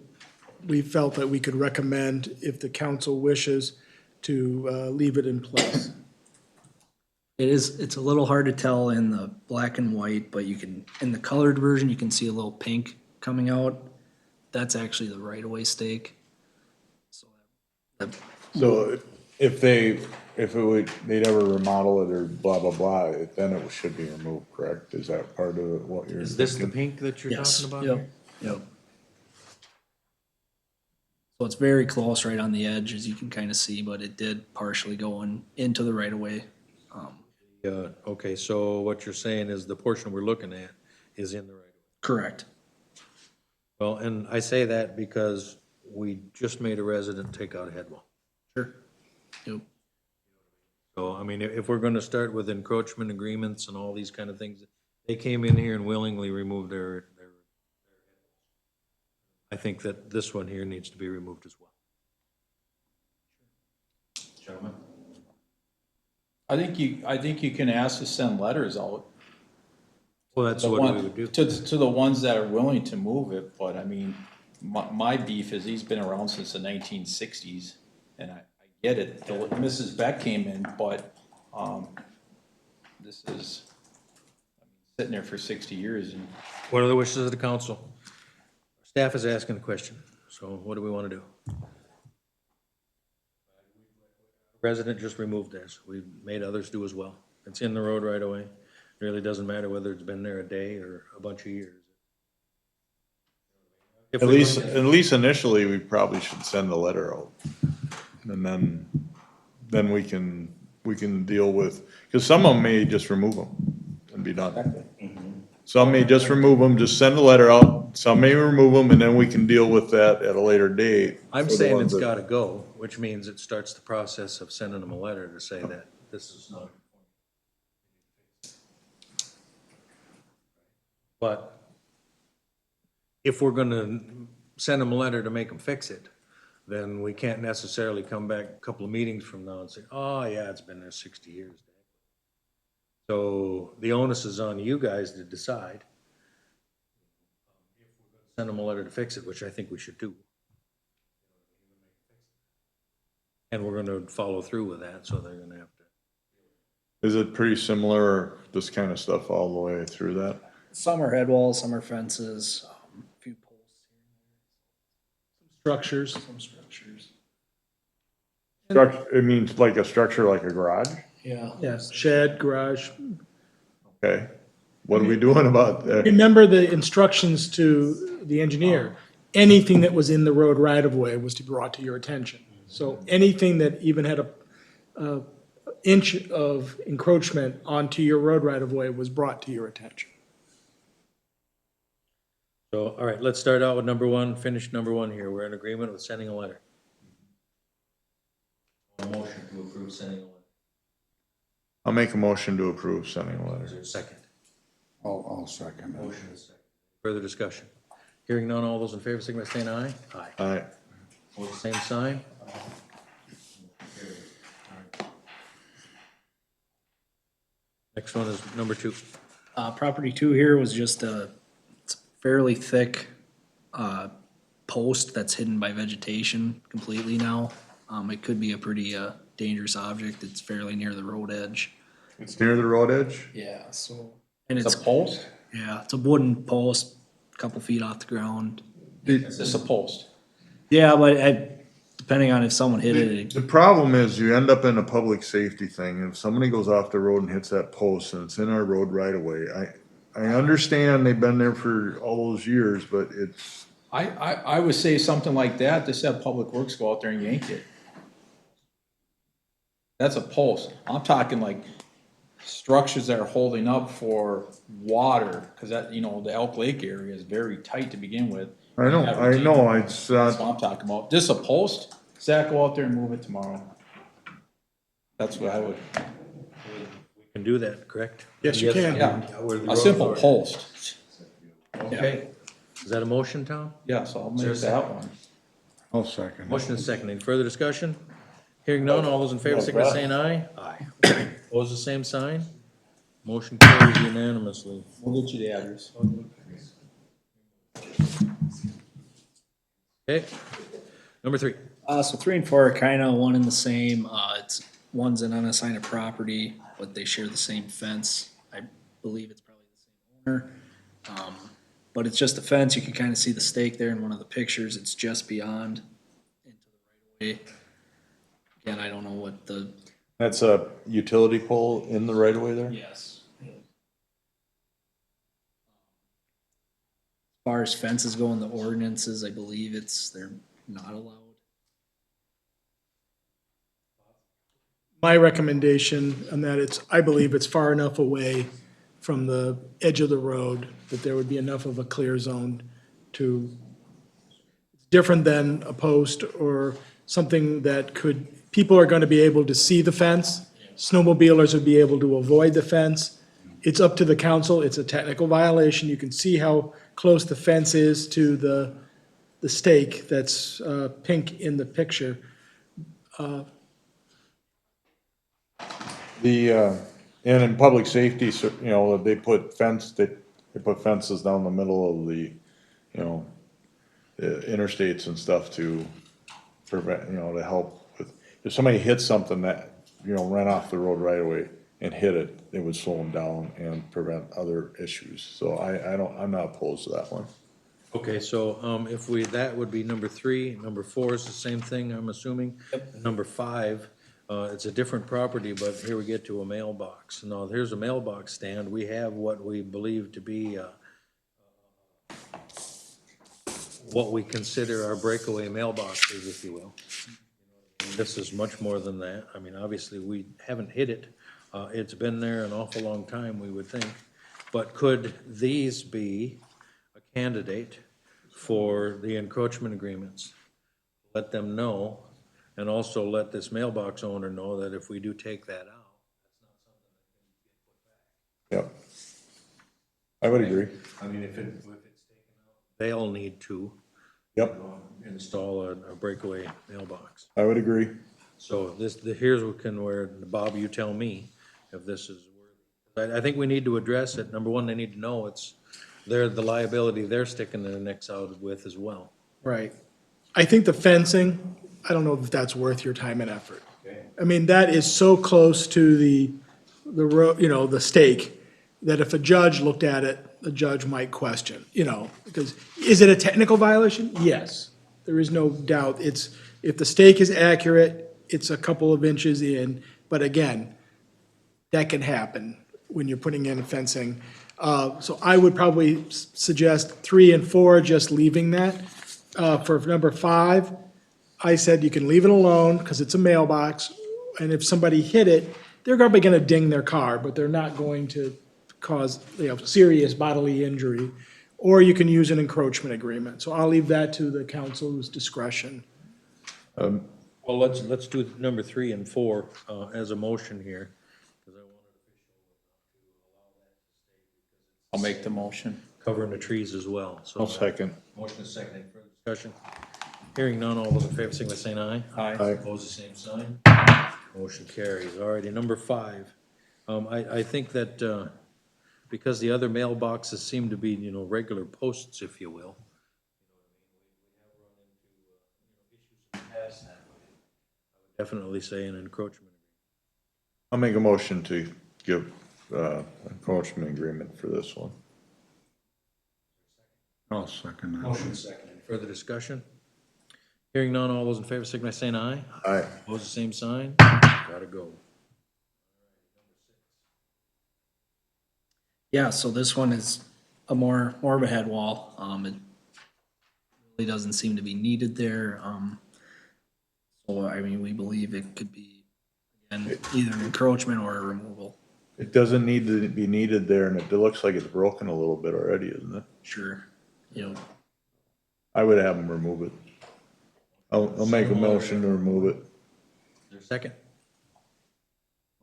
we felt that we could recommend, if the council wishes, to leave it in place. It's a little hard to tell in the black and white, but you can, in the colored version, you can see a little pink coming out. That's actually the right-of-way stake. so if they'd ever remodel it or blah, blah, blah, then it should be removed, correct? Is that part of what you're? Is this the pink that you're Yes, talking about yep, here? yep. So it's very close right on the edge, as you can kind of see, but it did partially go into the right-of-way. Okay, so what you're saying is the portion we're looking at is in the right of way. Correct. Well, and I say that because we just made a resident take out a head wall. Sure. Yep. So, I mean, if we're gonna start with encroachment agreements and all these kind of things, they came in here and willingly removed their I think that this one here needs to be removed as well. Gentlemen? I think you can ask to send letters out Well, that's The what we one, would do. to the ones that are willing to move it, but I mean, my beef is he's been around since the 1960s, and I get it. Mrs. Beck came in, but, this is sitting there for 60 years, and What are the wishes of the council? Staff is asking the question, so what do we want to do? Resident just removed this. We've made others do as well. It's in the road right away. It really doesn't matter whether it's been there a day or a bunch of years. If At we least, look at least initially, we probably should send a letter out. And then we can deal with, because some of them may just remove them and be done. Some may just remove them, just send a letter out, some may remove them, and then we can deal with that at a later date. I'm for the saying ones it's that- gotta go, which means it starts the process of sending them a letter to say that this is not. But if we're gonna send them a letter to make them fix it, then we can't necessarily come back a couple of meetings from now and say, oh, yeah, it's been there 60 years. So the onus is on you guys to decide. Send them a letter to fix it, which I think we should do. And we're gonna follow through with that, so they're gonna have to. Is it pretty similar, this kind of stuff all the way through that? Some are head walls, some are fences, a few posts, Structures. some structures. Structure, it means like a structure like a garage? Yeah. Yes, shed, garage. Okay, what are we doing about that? Remember the instructions to the engineer. Anything that was in the road right of way was to be brought to your attention. So anything that even had a inch of encroachment onto your road right of way was brought to your attention. So, all right, let's start out with number one, finish number one here. We're in agreement with sending a letter. A motion to approve sending a letter. I'll make a motion to approve sending a Is letter. there a second? I'll second it. Motion is second. Further discussion? Hearing none, all those in favor, signify by saying aye. Aye. Aye. Opposed, same sign. Next one is number two. Property two here was just it's a fairly thick, post that's hidden by vegetation completely now. It could be a pretty, dangerous object. It's fairly near the road edge. It's near the road edge? Yeah, so. And it's it's, a post? yeah, it's a wooden post, a couple feet off the ground. Is this a post? Yeah, but depending on if someone hit it, The problem is you end up in a public safety thing. If somebody goes off the road and hits that post and it's in our road right away, I understand they've been there for all those years, but it's, I would say something like that, just have Public Works go out there and yank it. That's a post. I'm talking like structures that are holding up for water, cause that, the Elk Lake area is very tight to begin with. I know, it's, That's what I'm talking about. Just a post, Zach, go out there and move it tomorrow. That's what I would, We can do that, correct? Yes, you can. yeah, a simple post. Okay. Is that a motion, Tom? Yeah, so I'll make there a that one. I'll second it. Motion is second. Any further discussion? Hearing none, all those in favor, signify by saying aye. Aye. Opposed, the same sign. Motion carries unanimously. We'll get you the address. Okay. Number three. so 3 and 4 are kinda one and the same. It's, one's an unassigned property, but they share the same fence. I believe it's probably the same owner. But it's just a fence. You can kinda see the stake there in one of the pictures. It's just beyond into the right of way. Again, I don't know what the, that's a utility pole in the right of way there? yes. As far as fences go in the ordinances, I believe they're not allowed. My recommendation on that, I believe it's far enough away from the edge of the road that there would be enough of a clear zone to, it's different than a post or something that people are gonna be able to see the fence. Snowmobilers would be able to avoid the fence. It's up to the council. It's a technical violation. You can see how close the fence is to the stake that's pink in the picture. And in public safety, so, you know, they put fences down the middle of the, you know, the interstates and stuff to prevent, you know, to help with, if somebody hits something that, you know, ran off the road right away and hit it, it would slow them down and prevent other issues. So I'm not opposed to that one. Okay, so, if we, that would be number 3. Number 4 is the same thing, I'm assuming. Number 5, it's a different property, but here we get to a mailbox. Now, here's a mailbox stand. We have what we believe to be, what we consider our breakaway mailboxes, if you will. This is much more than that. I mean, obviously, we haven't hit it. It's been there an awful long time, we would think. But could these be a candidate for the encroachment agreements? Let them know, and also let this mailbox owner know that if we do take that out, Yep. I would agree. I mean, if it's taken out, they'll need to Yep, install a breakaway mailbox. I would agree. So here's where, Bob, you tell me if this is worthy. I think we need to address it. Number one, they need to know it's, the liability they're sticking their necks out with as well. Right. I think the fencing, I don't know if that's worth your time and effort. Okay. I mean, that is so close to the road, you know, the stake, that if a judge looked at it, the judge might question, you know, because is it a technical violation? Yes. There is no doubt. It's, if the stake is accurate, it's a couple of inches in, but again, that can happen when you're putting in fencing. So I would probably suggest 3 and 4, just leaving that. For number 5, I said you can leave it alone because it's a mailbox, and if somebody hit it, they're probably gonna ding their car, but they're not going to cause, you know, serious bodily injury. Or you can use an encroachment agreement. So I'll leave that to the council's discretion. Well, let's do number 3 and 4 as a motion here. I'll make the motion. Covering the trees as well, so. I'll second. Motion is second, any further discussion? Hearing none, all those in favor, signify by saying aye. Aye. Opposed, the same sign. Motion carries. All righty, number 5. I think that, because the other mailboxes seem to be, you know, regular posts, if you will. Definitely say an encroachment. I'll make a motion to give, encroachment agreement for this one. I'll second that. Motion second. Any further discussion? Hearing none, all those in favor, signify by saying aye. Aye. Opposed, the same sign. Gotta go. Yeah, so this one is a more of a head wall. It really doesn't seem to be needed there. So I mean, we believe it could be, again, either an encroachment or a removal. It doesn't need to be needed there, and it looks like it's broken a little bit already, isn't it? Sure, you know, I would have them remove it. I'll make a motion to remove it. Is there a second?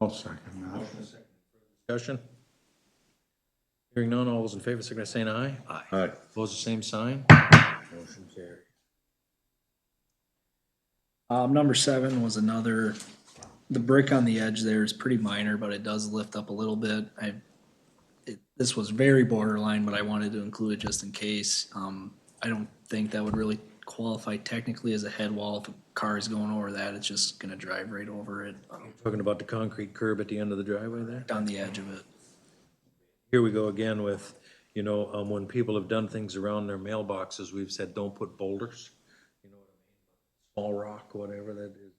I'll second that. Discussion? Hearing none, all those in favor, signify by saying aye. Aye. Opposed, the same sign. Motion carries. number 7 was another, the brick on the edge there is pretty minor, but it does lift up a little bit. This was very borderline, but I wanted to include it just in case. I don't think that would really qualify technically as a head wall. If a car is going over that, it's just gonna drive right over it, Talking about the concrete curb at the end of the driveway there? on the edge of it. Here we go again with, you know, when people have done things around their mailboxes, we've said, don't put boulders. You know what I mean? Small rock, whatever that is.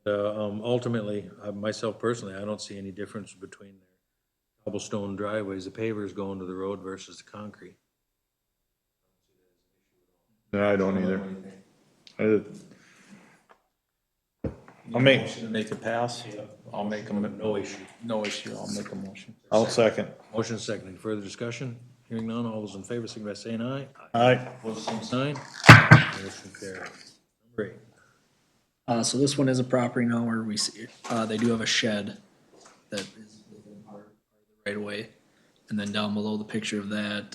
Ultimately, myself personally, I don't see any difference between their cobblestone driveways, the pavers going to the road versus the concrete. No, I don't either. I'll make, To make it pass, I'll make them, No issue. no issue, I'll make a motion. I'll second. Motion second. Any further discussion? Hearing none, all those in favor, signify by saying aye. Aye. Opposed, same sign. Motion carries. Number 8. So this one is a property now where we see, they do have a shed that is within part of the right of way. And then down below the picture of that,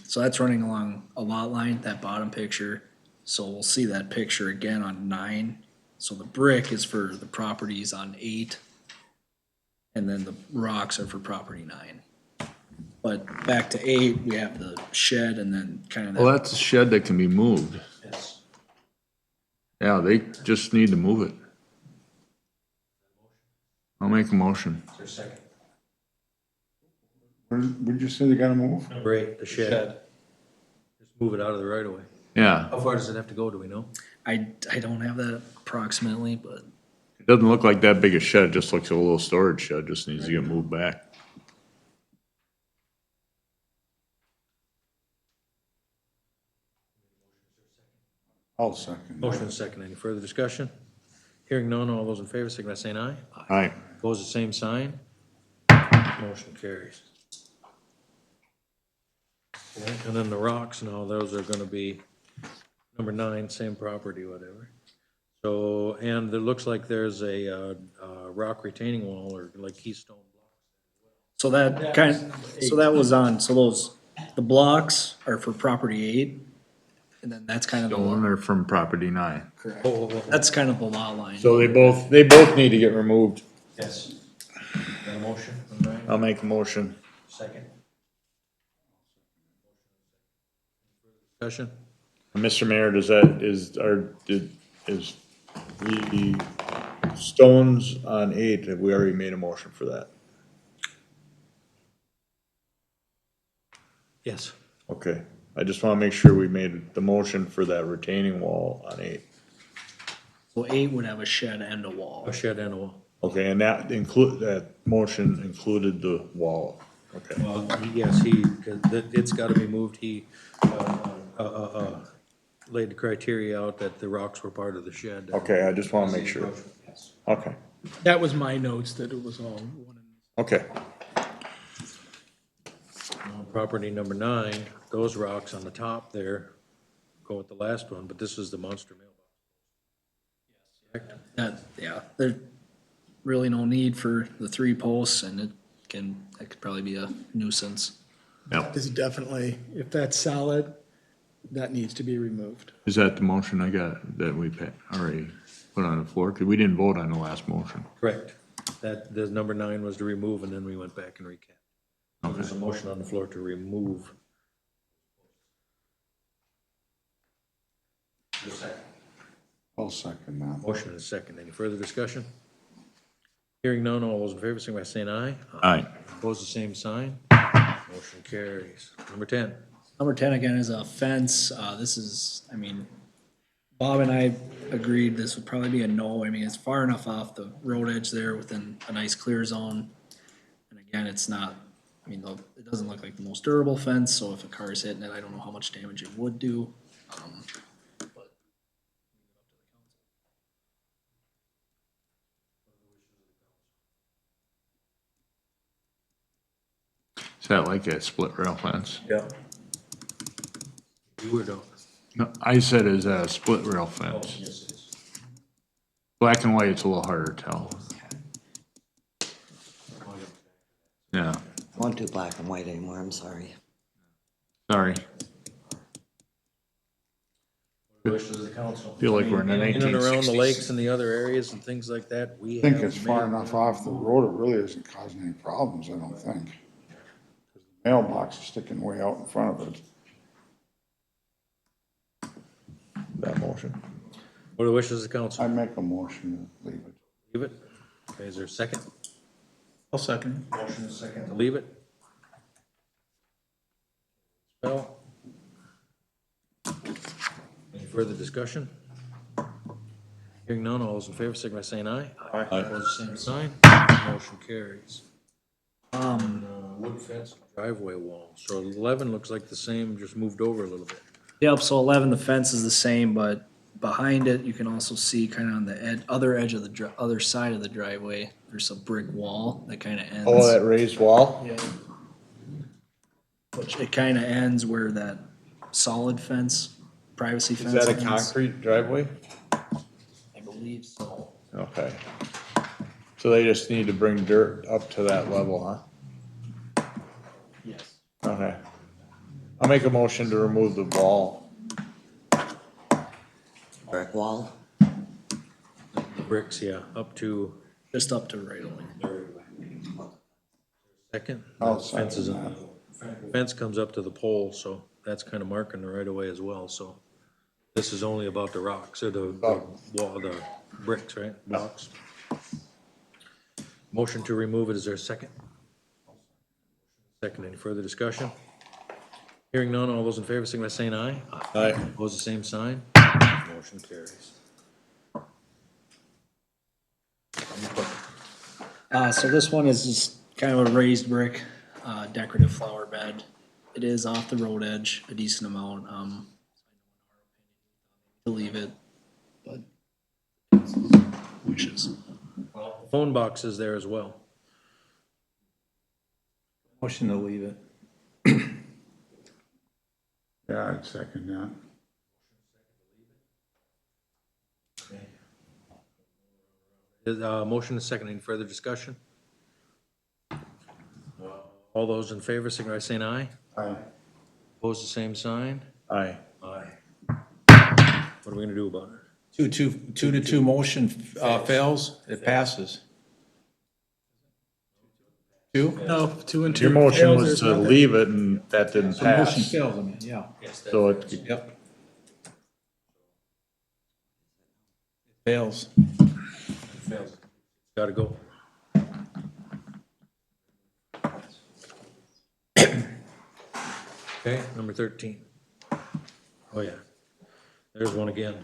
so that's running along a lot line, that bottom picture. So we'll see that picture again on 9. So the brick is for the properties on 8, and then the rocks are for property 9. But back to 8, we have the shed and then kind of Well, that. that's a shed that can be moved. Yes. Yeah, they just need to move it. I'll make a motion. Is there a second? Where'd you say they gotta move? Number 8, the shed. Just move it out of the right of way. Yeah, How far does it have to go, do we know? I don't have that approximately, but it doesn't look like that big a shed, it just looks like a little storage shed, just needs to get moved back. I'll second. Motion is second. Any further discussion? Hearing none, all those in favor, signify by saying aye. Aye. Opposed, the same sign. Motion carries. Okay, and then the rocks now, those are gonna be number 9, same property, whatever. So, and it looks like there's a rock retaining wall or like keystone block. so that was on, so the blocks are for property 8, and then that's kind of the, Stolen or from property 9. that's kind of the lot line. So they both need to get removed. Yes. Got a motion from Ryan? I'll make a motion. Second. Discussion? Mr. Mayor, is the stones on 8, have we already made a motion for that? Yes. Okay, I just wanna make sure we made the motion for that retaining wall on 8. So 8 would have a shed and a wall. A shed and a wall. Okay, and that motion included the wall, okay. Well, yes, it's gotta be moved. He, laid the criteria out that the rocks were part of the shed. Okay, I just wanna make sure. Yes. Okay, That was my notes, that it was all one. okay. Property number 9, those rocks on the top there go with the last one, but this is the monster mailbox. Correct? Yeah, there's really no need for the 3 posts, and that could probably be a nuisance. Yep. Is definitely, if that's solid, that needs to be removed. Is that the motion I got, that we already put on the floor? Cause we didn't vote on the last motion. Correct. That, the number 9 was to remove, and then we went back and recapped. So there's a motion on the floor to remove. I'll second that. Motion and a second. Any further discussion? Hearing none, all those in favor, signify by saying aye. Aye. Opposed, the same sign. Motion carries. Number 10. Number 10 again is a fence. This is, I mean, Bob and I agreed this would probably be a no. I mean, it's far enough off the road edge there within a nice clear zone. And again, it's not, I mean, it doesn't look like the most durable fence, so if a car is hitting it, I don't know how much damage it would do. But Is that like a split rail fence? Yeah. You were don't. No, I said is that a split rail fence? Yes, it is. Black and white, it's a little harder to tell. Yeah, I won't do black and white anymore, I'm sorry. sorry. Wishes of the council. Feel like we're in the In and around the 1960s. lakes and the other areas and things like that, we I think have it's far made- enough off the road, it really isn't causing any problems, I don't think. 'Cause the mailbox is sticking way out in front of it. That motion. What are the wishes of the council? I make a motion to leave it. Leave it? Okay, is there a second? I'll second. Motion is second to leave it. Spell. Any further discussion? Hearing none, all those in favor, signify by saying aye. Aye. Opposed, same sign. Motion carries. Wood fence, driveway wall. So 11 looks like the same, just moved over a little bit. Yep, so 11, the fence is the same, but behind it, you can also see kind of on the other edge of the other side of the driveway, there's a brick wall that kind of ends. Oh, that raised wall? Yeah. Which it kind of ends where that solid fence, privacy Is fence that a ends. concrete driveway? I believe so. Okay. So they just need to bring dirt up to that level, huh? Yes. Okay. I'll make a motion to remove the wall. Brick wall? bricks, yeah, up to just up to right away. second. I'll The fence is second Fence comes up to the pole, so that's kind of marking the right of way as well, so. This is only about the rocks, or the wall, the bricks, right, blocks. Motion to remove it, is there a second? Second, any further discussion? Hearing none, all those in favor, signify by saying aye. Aye. Opposed, the same sign. Motion carries. So this one is just kind of a raised brick, decorative flower bed. It is off the road edge, a decent amount, to leave it, but wishes. Phone box is there as well. Motion to leave it. Yeah, I'd second that. Motion is second, any further discussion? All those in favor, signify by saying aye. Aye. Opposed, the same sign. Aye. Aye. What are we gonna do about it? 2-2 motion fails, it passes. 2? No, 2 and 2. Your motion fails, was there's to nothing. leave it and that didn't So motion pass. fails, I mean, yeah. So it, Yep. Fails. Gotta go. Okay, number 13. Oh, yeah. There's one again.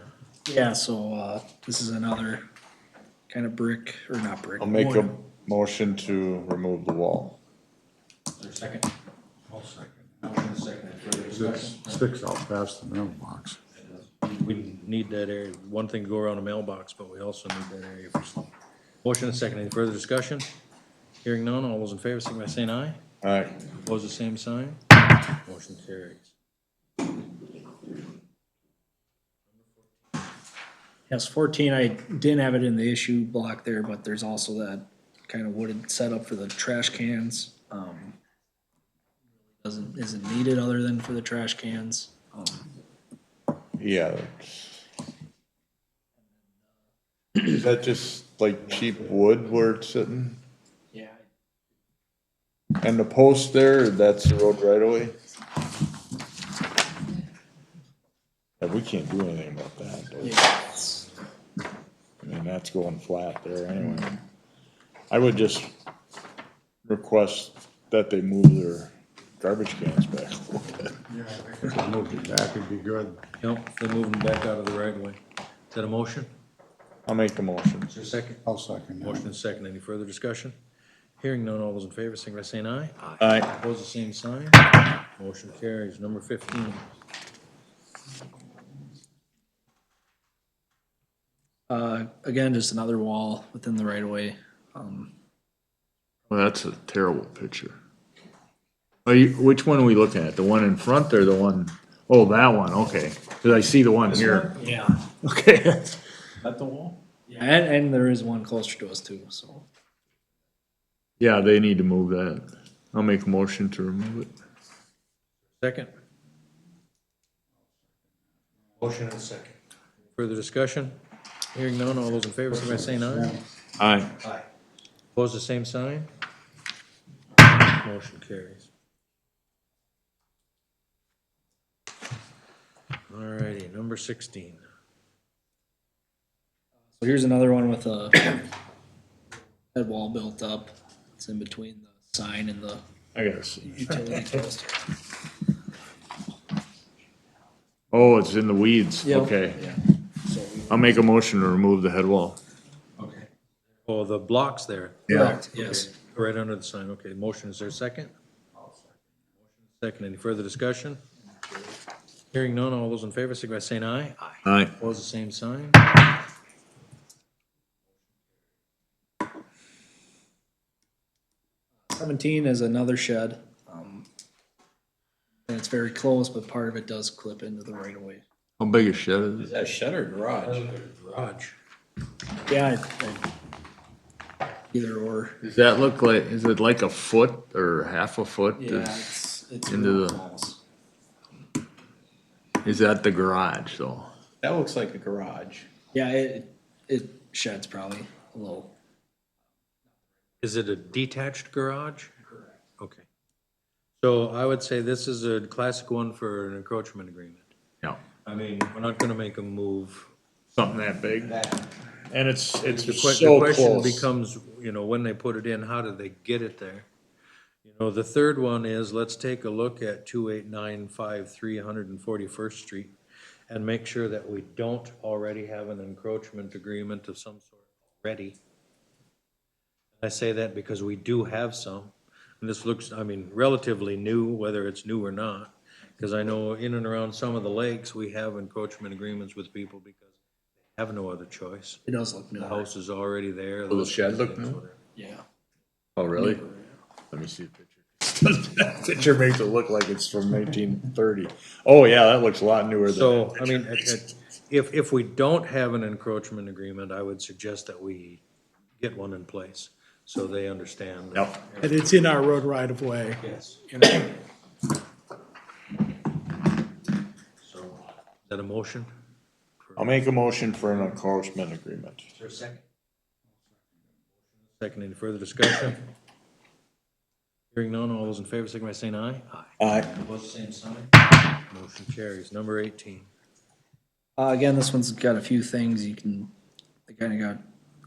Yeah, so, this is another kind of brick, or not brick. I'll make a motion to remove the wall. Second. I'll second. Sticks out past the mailbox. We need that area, one thing to go around the mailbox, but we also need that area for some. Motion and second, any further discussion? Hearing none, all those in favor, signify by saying aye. Aye. Opposed, the same sign. Motion carries. Yes, 14, I didn't have it in the issue block there, but there's also that kind of wooded setup for the trash cans. Isn't needed other than for the trash cans. Yeah. Is that just like cheap wood where it's sitting? Yeah. And the post there, that's the road right away? Yeah, we can't do anything about that, though. I mean, that's going flat there anyway. I would just request that they move their garbage cans back a little bit. If they moved it back, it'd be good. Nope, they're moving back out of the right of way. Is that a motion? I'll make the motion. Is there a second? I'll second Motion that. and second, any further discussion? Hearing none, all those in favor, signify by saying aye. Aye. Opposed, the same sign. Motion carries. Number 15. Again, just another wall within the right of way. Well, that's a terrible picture. Are you, which one are we looking at? The one in front or the one? Oh, that one, okay. Cause I see the one here. Yeah. Okay. At the wall? Yeah, and there is one closer to us too, so. Yeah, they need to move that. I'll make a motion to remove it. Second. Motion and second. Further discussion? Hearing none, all those in favor, signify by saying aye. Aye. Aye. Opposed, the same sign. Motion carries. All righty, number 16. So here's another one with a head wall built up. It's in between the sign and the I gotta see. utility post. Oh, it's in the weeds. Yep. Okay. Yeah. So we- I'll make a motion to remove the head wall. Okay. Oh, the blocks there, Correct, yes. right under the sign. Okay, motion, is there a second? Second, any further discussion? Hearing none, all those in favor, signify by saying aye. Aye. Opposed, the same sign. 17 is another shed. And it's very close, but part of it does clip into the right of way. How big a shed is Is it? that shed or garage? Garage. Yeah, either or. Does that look like, is it like a foot or half a foot? Yeah, it's Into real the- close. Is that the garage though? That looks like a garage. Yeah, it shed's probably a little. Is it a detached garage? Correct. Okay. So I would say this is a classic one for an encroachment agreement. Yeah, I mean, we're not gonna make them move. something that big. And it's The so question close. becomes, you know, when they put it in, how did they get it there? You know, the third one is, let's take a look at 28953 141st Street and make sure that we don't already have an encroachment agreement of some sort already. I say that because we do have some, and this looks, I mean, relatively new, whether it's new or not. Because I know in and around some of the lakes, we have encroachment agreements with people because they have no other choice. It does look new. The house is already there. Will the shed look new? Yeah. Oh, really? Let me see the picture. That picture makes it look like it's from 1930. Oh, yeah, that looks a lot newer than. So, that I mean, picture. if we don't have an encroachment agreement, I would suggest that we get one in place, so they understand. that- Yep. And it's in our road right of way. Yes. You know? So, is that a motion? I'll make a motion for an encroachment agreement. Is there a second? Second, any further discussion? Hearing none, all those in favor, signify by saying aye. Aye. Aye. Opposed, same sign. Motion carries. Number 18. Again, this one's got a few things you can, they kind of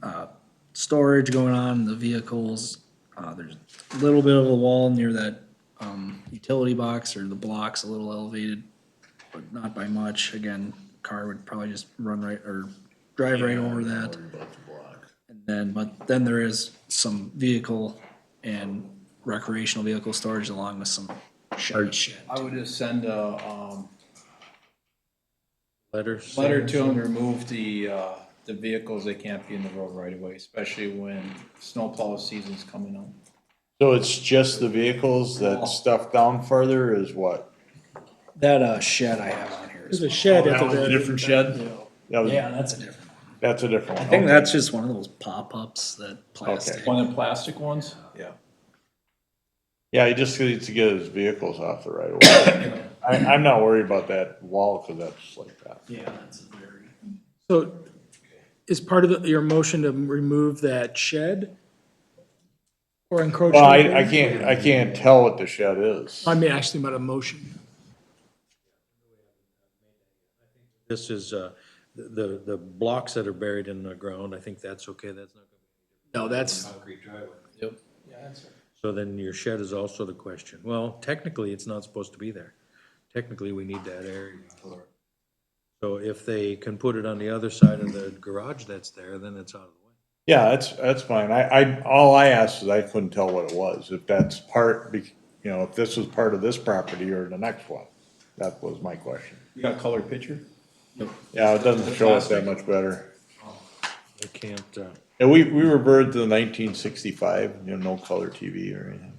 got, storage going on in the vehicles. There's a little bit of a wall near that, utility box or the blocks a little elevated, but not by much. Again, car would probably just run right or drive right over that. And then, but then there is some vehicle and recreational vehicle storage along with some shed. I would just send a, Letters. letter to them to remove the vehicles, they can't be in the road right away, especially when snowplow season's coming up. So it's just the vehicles, that stuff down further is what? That, shed I have on here. There's a shed at That the was a very. different shed? That was- Yeah, that's a different one. That's a different one. I think Okay. that's just one of those pop-ups that plastic. One of the plastic ones? Yeah. Yeah, he just needs to get his vehicles off the right of way. I'm not worried about that wall, cause that's like that. Yeah, that's a very. So is part of your motion to remove that shed? Or encroachment? Well, I can't tell what the shed is. I mean, actually, about a motion. This is, the blocks that are buried in the ground, I think that's okay, that's not No, that's, gonna be concrete driveway. Yep. So then your shed is also the question. Well, technically, it's not supposed to be there. Technically, we need that area. So if they can put it on the other side of the garage that's there, then it's out of the way. Yeah, that's fine. All I asked is I couldn't tell what it was, if that's if this was part of this property or the next one. That was my question. You got a colored picture? Yeah, it doesn't show us that much better. They can't, And we reverted to the 1965, no color TV or anything.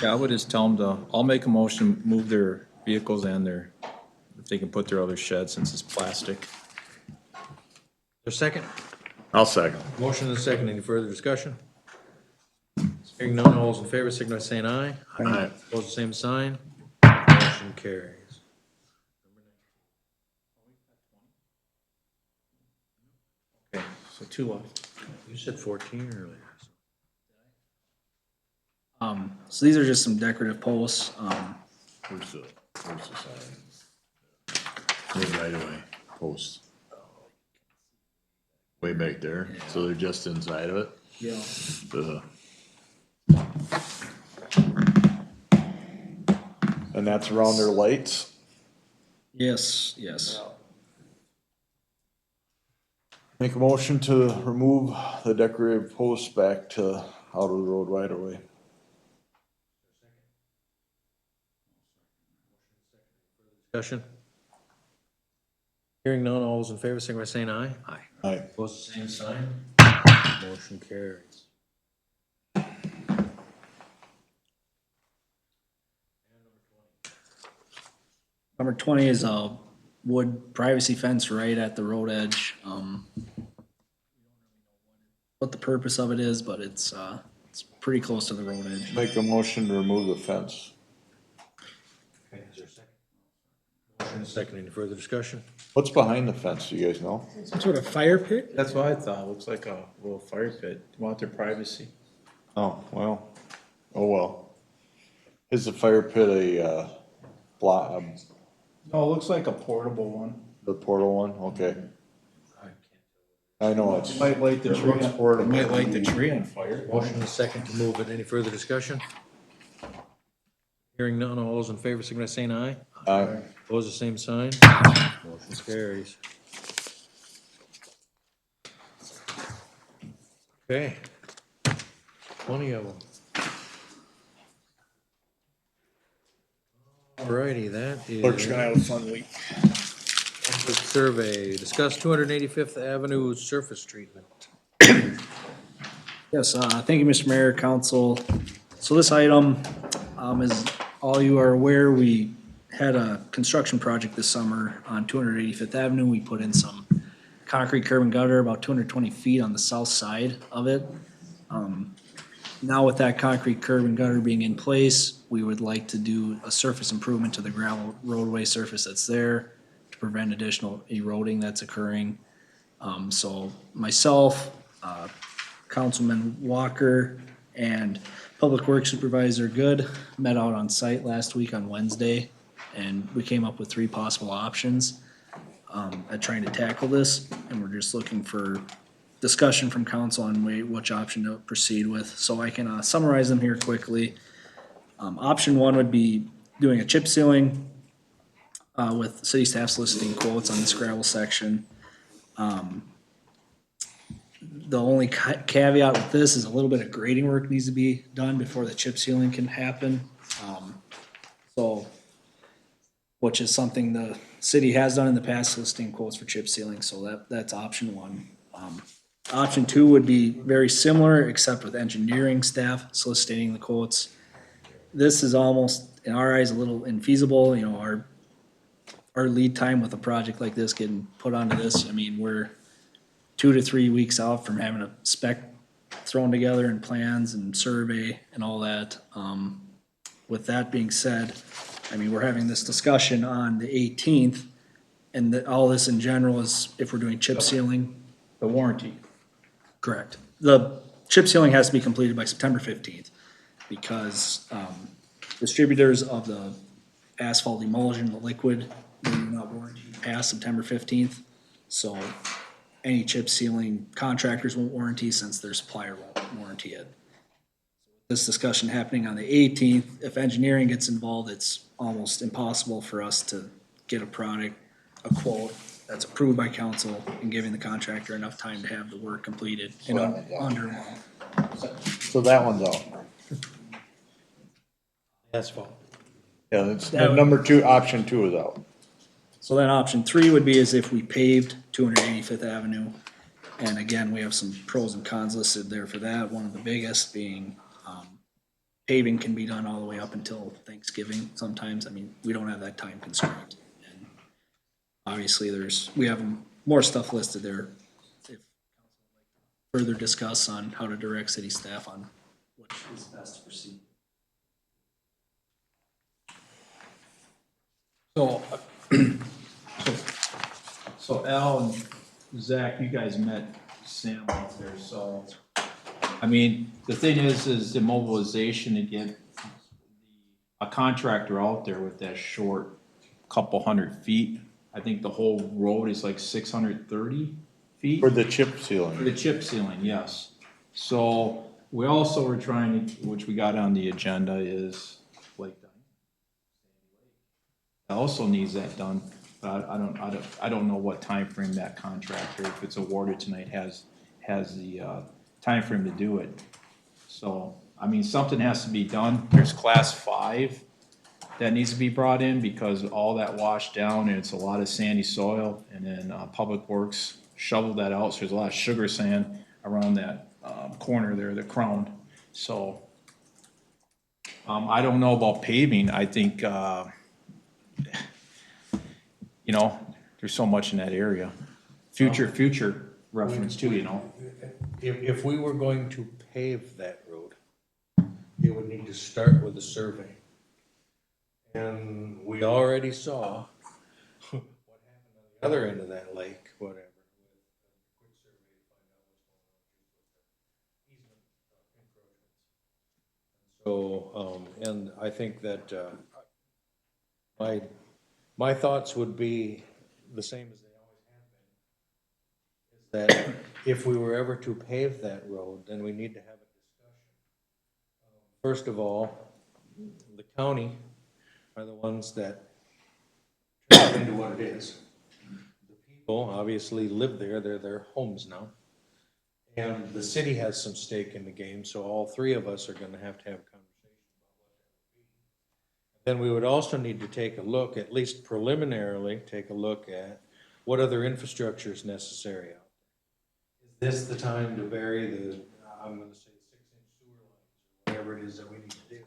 Yeah, I would just tell them I'll make a motion, move their vehicles and if they can put their other shed since it's plastic. a second? I'll second. Motion and a second, any further discussion? Hearing none, all those in favor, signify by saying aye. Aye. Opposed, same sign. Motion carries. Okay, so 2 left. You said 14 earlier. So these are just some decorative posts. Where's the sign? Right away, post. Way back there, so they're just inside of it? Yeah. And that's around their lights? Yes, yes. Make a motion to remove the decorative posts back to out of the road right away. Discussion? Hearing none, all those in favor, signify by saying aye. Aye. Aye. Opposed, same sign. Motion carries. Number 20 is a wood privacy fence right at the road edge. What the purpose of it is, but it's pretty close to the road edge. Make a motion to remove the fence. And a second, any further discussion? What's behind the fence, do you guys know? Some sort of fire pit? That's what I thought, looks like a little fire pit, want their privacy. Oh, well, oh well. Is the fire pit a, block, No, it looks like a portable one. the portal one? Okay. I know it's. Might light the it tree, looks on- portable. might light the tree on fire. Motion and a second to move it. Any further discussion? Hearing none, all those in favor, signify by saying aye. Aye. Opposed, the same sign. Motion carries. Okay. Plenty of them. Alrighty, that is. Clerk's gonna have a fun week. Survey, discuss 285th Avenue surface treatment. Yes, thank you, Mr. Mayor, Council. So this item, as all you are aware, we had a construction project this summer on 285th Avenue. We put in some concrete curb and gutter, about 220 feet on the south side of it. Now with that concrete curb and gutter being in place, we would like to do a surface improvement to the gravel roadway surface that's there to prevent additional eroding that's occurring. So myself, Councilman Walker, and Public Works Supervisor Good met out on site last week on Wednesday, and we came up with 3 possible options at trying to tackle this, and we're just looking for discussion from council on which option to proceed with. So I can summarize them here quickly. Option 1 would be doing a chip sealing with city staff soliciting quotes on this gravel section. The only caveat with this is a little bit of grading work needs to be done before the chip sealing can happen. Which is something the city has done in the past, soliciting quotes for chip sealing, so that's option 1. Option 2 would be very similar, except with engineering staff soliciting the quotes. This is almost, in our eyes, a little infeasible, you know, our lead time with a project like this getting put onto this, I mean, we're 2 to 3 weeks out from having a spec thrown together and plans and survey and all that. With that being said, I mean, we're having this discussion on the 18th, and all this in general is if we're doing chip sealing. The warranty. Correct. The chip sealing has to be completed by September 15th because distributors of the asphalt emulsion, the liquid, they do not warranty past September 15th. So any chip sealing contractors won't warranty since their supplier won't warranty it. This discussion happening on the 18th, if engineering gets involved, it's almost impossible for us to get a product, a quote that's approved by council and giving the contractor enough time to have the work completed in under a month. So that one's out. Asphalt. Yeah, that's, number 2, option 2 is out. So then option 3 would be as if we paved 285th Avenue. And again, we have some pros and cons listed there for that. One of the biggest being paving can be done all the way up until Thanksgiving sometimes. I mean, we don't have that time constraint. And obviously, we have more stuff listed there. If further discuss on how to direct city staff on what is best to proceed. So Al and Zach, you guys met Sam out there, so, I mean, the thing is the mobilization to get a contractor out there with that short couple hundred feet. I think the whole road is like 630 feet. For the chip For sealing. the chip sealing, yes. So we also were trying to, which we got on the agenda, is Lake Diamond. Also needs that done, but I don't know what time frame that contractor, if it's awarded tonight, has the time frame to do it. So, I mean, something has to be done. There's class 5 that needs to be brought in because all that washed down and it's a lot of sandy soil. And then Public Works shoveled that out, so there's a lot of sugar sand around that corner there, the crown. So, I don't know about paving. I think, you know, there's so much in that area. Future reference too, you know. If we were going to pave that road, it would need to start with a survey. And we already saw the other end of that lake, whatever. So, and I think that, my thoughts would be the same as they always have been. Is that if we were ever to pave that road, then we need to have a discussion. First of all, the county are the ones that turn it into what it is. The people obviously live there, they're their homes now. And the city has some stake in the game, so all three of us are gonna have a conversation about what that would be. Then we would also need to take a look, at least preliminarily, take a look at what other infrastructure is necessary out there. Is this the time to bury the, I'm gonna say 6-inch sewer lines, or whatever it is that we need to do?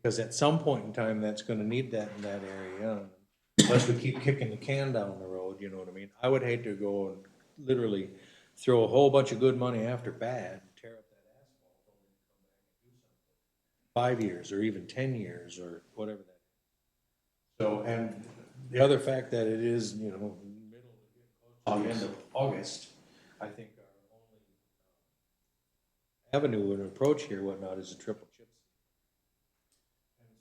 Because at some point in time, that's gonna need that in that area, unless we keep kicking the can down the road, you know what I mean? I would hate to go and literally throw a whole bunch of good money after bad, tear up that asphalt, only to come back and do something. 5 years, or even 10 years, or whatever that is. So, and the other fact that it is, you know, middle to the end of August, I think our only avenue and approach here, whatnot, is a triple chip.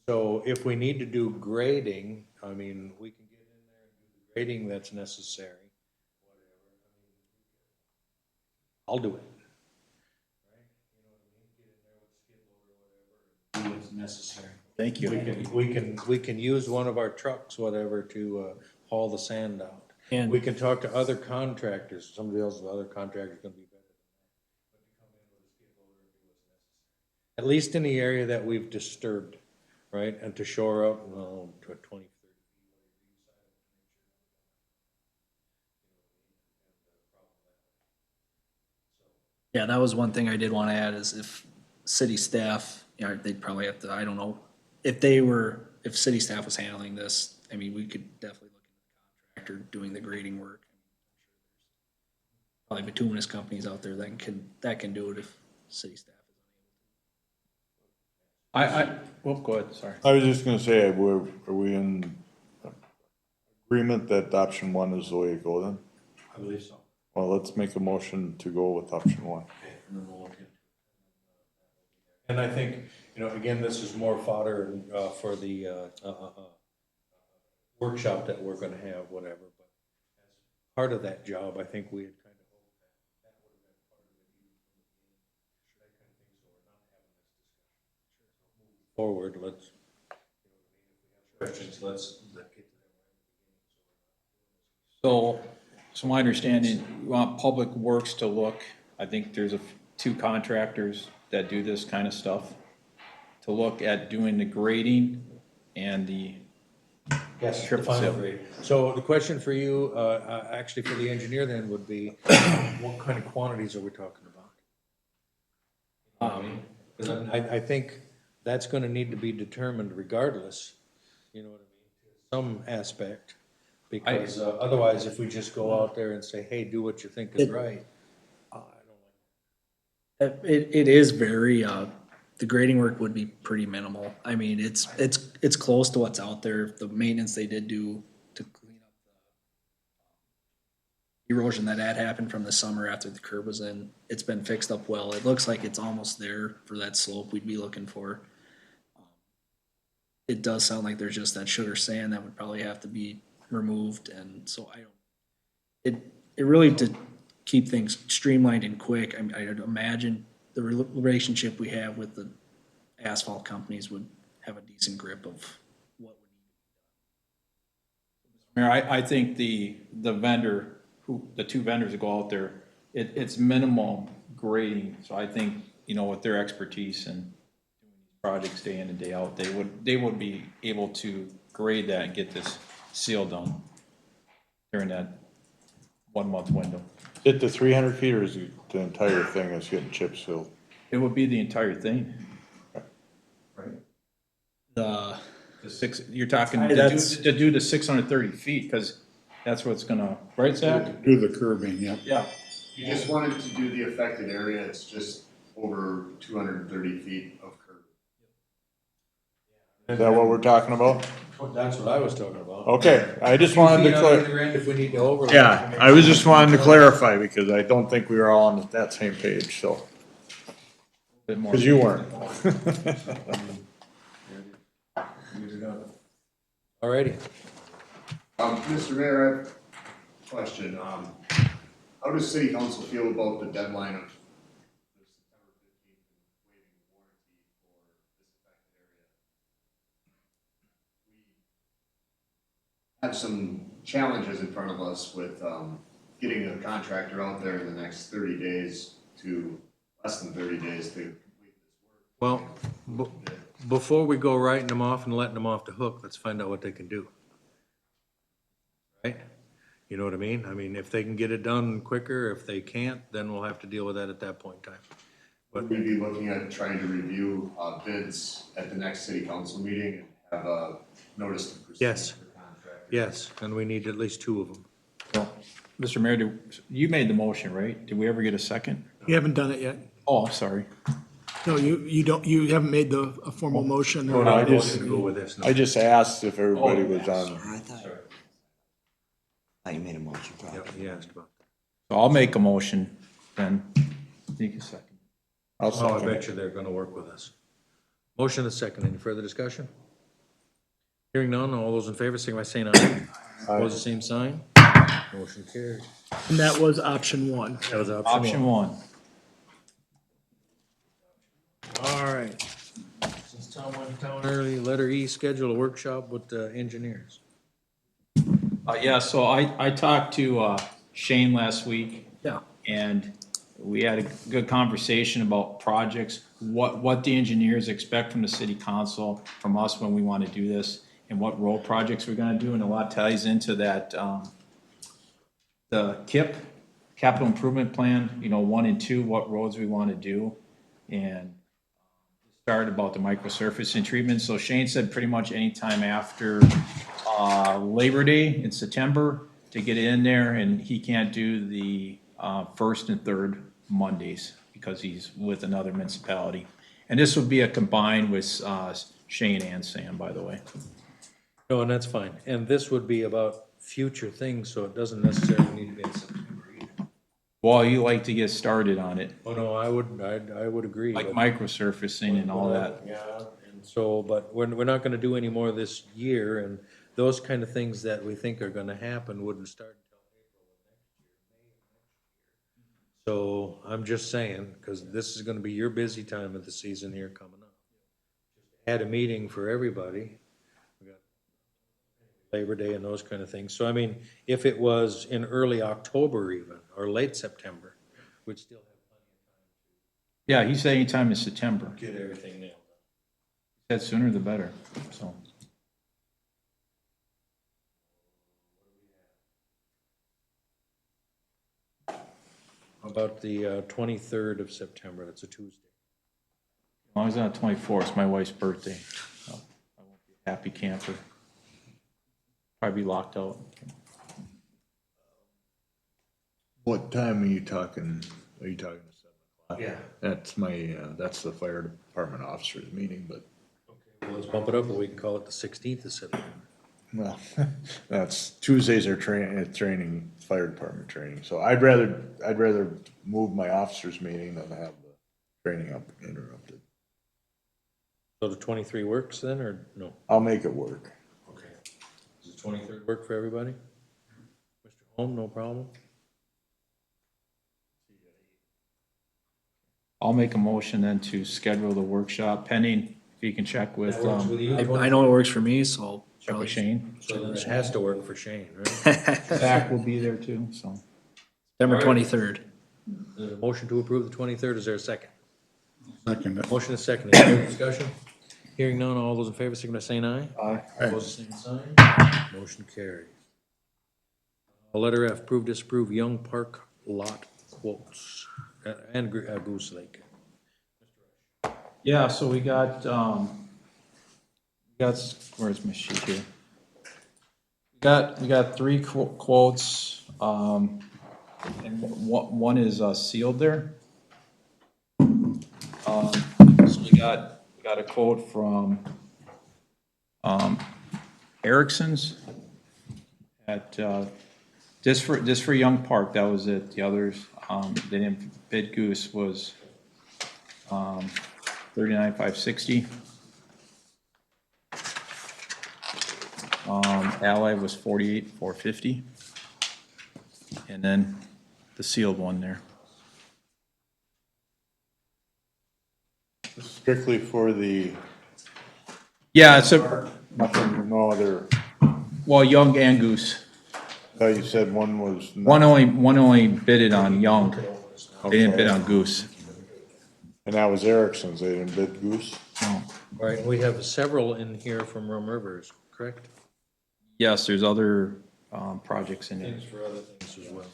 So if we need to do grading, I mean, we can get in there and do the grading that's necessary, whatever. I mean, I'll do it. Right? You know what I mean? Get in there with a skid loader or whatever, and do what's necessary. Thank you. We can use one of our trucks, whatever, to haul the sand out. And- we can talk to other contractors. Somebody else, the other contractor's gonna be better than that. But to come in with a skid loader and do what's necessary. At least in the area that we've disturbed, right? And to shore up, well, to 20, 30 feet. Yeah, that was one thing I did want to add is if city staff, you know, they'd probably have to, I don't know, if city staff was handling this, I mean, we could definitely look into the contractor doing the grading work. Probably bituminous companies out there that can do it if city staff is Well, go ahead, sorry. I was just gonna say, are we in agreement that option one is the way to go then? I believe so. Well, let's make a motion to go with option one. Okay, and then we'll look into it. And I think, you know, again, this is more fodder for the workshop that we're gonna have, whatever, but as part of that job, I think we had kind of hoped that that would have been part of the view from the beginning. That kind of thing, so we're not having this discussion. Moving forward, let's, you know, if we have questions, let's get to them right at the beginning, So my understanding, we want Public Works to look, I think there's two contractors that do this kind of stuff, to look at doing the grading and the Yes, the triple final seal. grade. So the question for you, actually for the engineer then would be, what kind of quantities are we talking about? Because I think that's gonna need to be determined regardless, you know what I mean, to some aspect. Because otherwise, if we just go out there and say, hey, do what you think is right, I don't like It is very, the grading work would be pretty minimal. I mean, it's close to what's out there. The maintenance they did do to clean up the erosion that had happened from the summer after the curb was in, it's been fixed up well. It looks like it's almost there for that slope we'd be looking for. It does sound like there's just that sugar sand that would probably have to be removed, and so it really, to keep things streamlined and quick, I'd imagine the relationship we have with the asphalt companies would have a decent grip of what would need. Mayor, I think the vendor, the two vendors that go out there, it's minimal grading, so I think, you know, with their expertise and doing these projects day in and day out, they would be able to grade that and get this seal done during that 1 month window. Is it the 300 feet or is it the entire thing that's getting chip sealed? It would be the entire thing. The You're talking That's- to do the 630 feet, because that's what's gonna, right, Zach? Do the curbing, yep. Yeah. You just wanted to do the affected area, it's just over 230 feet of curb. Is that what we're talking about? That's what I was talking about. Okay, I just wanted to Feet on clear, either end if we need to overlap. yeah, I was just wanting to clarify because I don't think we were all on that same page, so, Bit more. because you weren't. Alrighty. Mr. Mayor, I have a question. How does city council feel about the deadline of the September 15th and waiving the warranty for this affected area? We have some challenges in front of us with, getting a contractor out there in the next 30 days to, less than 30 days to complete this work. Well, before we go writing them off and letting them off the hook, let's find out what they can do. Right? You know what I mean? I mean, if they can get it done quicker, if they can't, then we'll have to deal with that at that point in time. Would we be looking at trying to review, bids at the next city council meeting and have a notice to proceed? Yes. for contractors? Yes, and we need at least 2 of them. Mr. Mayor, you made the motion, right? Did we ever get a second? You haven't done it yet. Oh, I'm sorry. No, you don't, you haven't made a formal motion. No, I just, Go with this. I just asked if everybody was on. I thought you made a motion, Yep, probably. he asked about So I'll make a motion then. Take a second. I'll that. Oh, I second it. bet you they're gonna work with us. Motion and second. Any further discussion? Hearing none, all those in favor, signify by saying aye. Opposed, the same sign. Motion carried. And that was option 1. That was Option one. All right. Since Tom went to town early, letter E, schedule a workshop with the engineers. Yeah, so I talked to Shane last week. Yeah. And we had a good conversation about projects, what the engineers expect from the city council, from us when we want to do this, and what road projects we're gonna do, and a lot ties into that, the KIP, capital improvement plan, 1 and 2, what roads we want to do, and started about the microsurfacing treatment. So Shane said pretty much anytime after Labor Day in September to get it in there, and he can't do the first and third Mondays because he's with another municipality. And this would be a combined with Shane and Sam, by the way. No, and that's fine. And this would be about future things, so it doesn't necessarily need to be in September either. Well, you like to get started on it, Oh, no, I would agree. like but- microsurfacing and all that. Yeah, and so, but we're not gonna do any more this year, and those kind of things that we think are gonna happen wouldn't start until April of next year, May of next year. So I'm just saying, because this is gonna be your busy time of the season here coming up. Had a meeting for everybody. We got Labor Day and those kind of things. So I mean, if it was in early October even, or late September, we'd still have Yeah, he said anytime in September. plenty of time to get everything nailed down. Said sooner the better, so. How about the 23rd of September? That's a Tuesday. As long as it's not 24th, it's my wife's birthday. So I won't be a happy camper. Probably be locked out. What time are you talking? Are you talking 7 o'clock? Yeah. That's my, that's the fire department officers meeting, but, Well, let's bump it up, and we can call it the 16th of September. well, that's, Tuesdays are training, fire department training. So I'd rather move my officers meeting than have the training up interrupted. So the 23 works then, or no? I'll make it work. Okay. Does the 23rd work for everybody? Mr. Holm, no problem? I'll make a motion then to schedule the workshop pending, if you can check with, you? I know it works for me, so check with Shane. So then it has to work for Shane, right? Zach will be there too, so. September 23rd. There's a motion to approve the 23rd. Is there a second? Second. Motion is second. Any further discussion? Hearing none, all those in favor, signify by saying aye. Aye. Opposed, same sign. Motion carries. Letter F, approve, disapprove Young Park lot quotes and Goose Lake. Yeah, so we got, where's my sheet here? We got 3 quotes, and one is sealed there. So we got a quote from, Erickson's at, just for Young Park, that was it. The others, they didn't bid. Goose was, 39,560. Allied was 48,450. And then the sealed one there. Strictly for the, Yeah, it's a, nothing, no other, well, Young and Goose. I thought you said one was. One only bidded on Young. They didn't bid on Goose. And that was Erickson's, they didn't bid Goose? No. All right, we have several in here from Rum Rivers, correct? Yes, there's other, projects in there. Things for other things as well.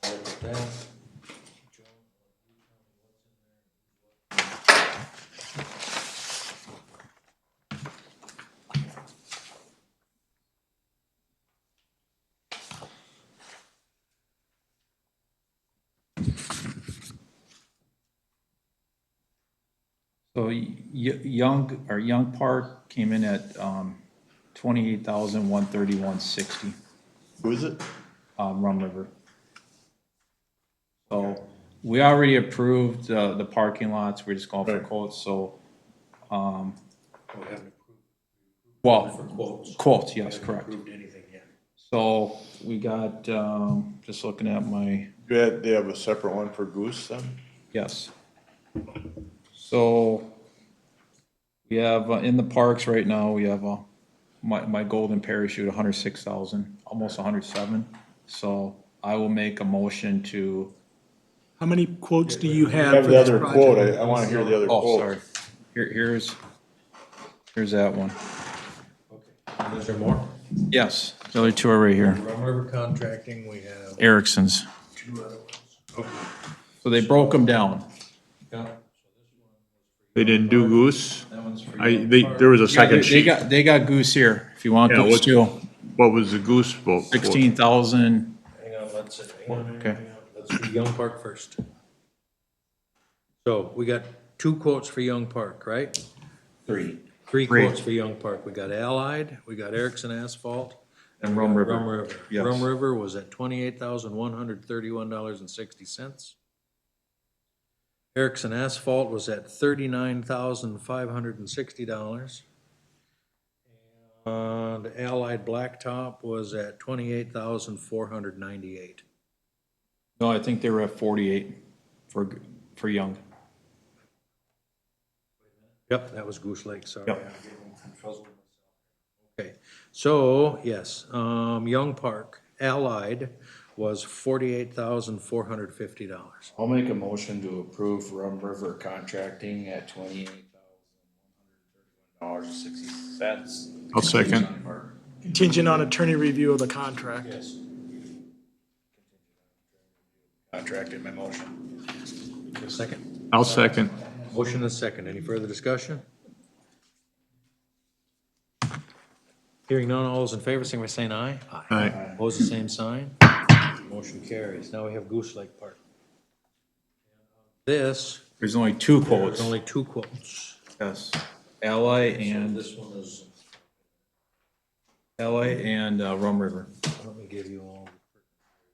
I'll look at that. So Young Park came in at, 28,131.60, Who is it? Rum River. So we already approved, the parking lots, we're just going for Right. quotes, so, We haven't approved well, for quotes. quotes, We yes, haven't correct. approved anything yet. So we got, just looking at my, They have a separate one for Goose then? yes. So we have, in the parks right now, we have, my golden parachute, 106,000, almost 107. So I will make a motion to, How many quotes do you I have have for the this other project? quote, I wanna hear the other oh, quote. sorry. Here's that one. Okay. Is there more? Yes, the other two are right here. Rum River Contracting, we have Erickson's. two other ones. Okay. So they broke them down. Yeah. They didn't do Goose? That one's for I, there was a second They sheet. got Goose here, if you want Yeah, Goose what- too. What was the Goose vote? 16,000. Hang on, let's, hang on, Okay. hang on. Let's do Young Park first. So we got two quotes for Young Park, right? Three Three. quotes for Young Park. We got Allied, we got Erickson Asphalt. And we Rum got River. Rum River. Yes. Rum River was at $28,131.60. Erickson Asphalt was at $39,560. And Allied Blacktop was at $28,498. No, I think they were at 48 for Young. Yep, that was Goose Lake, sorry. Yep. I'm getting confused with myself. Okay, so, yes, Young Park, Allied was $48,450. I'll make a motion to approve Rum River Contracting at $28,131.60. I'll second. Contingent on attorney review of the contract. Yes. Contract in my motion. Second. I'll second. Motion and second. Any further discussion? Hearing none, all those in favor, signify by saying aye. Aye. Opposed, the same sign. Motion carries. Now we have Goose Lake Park. This, There's only two there's quotes. only two quotes. Yes. Ally and This one is, Rum River. let me give you all.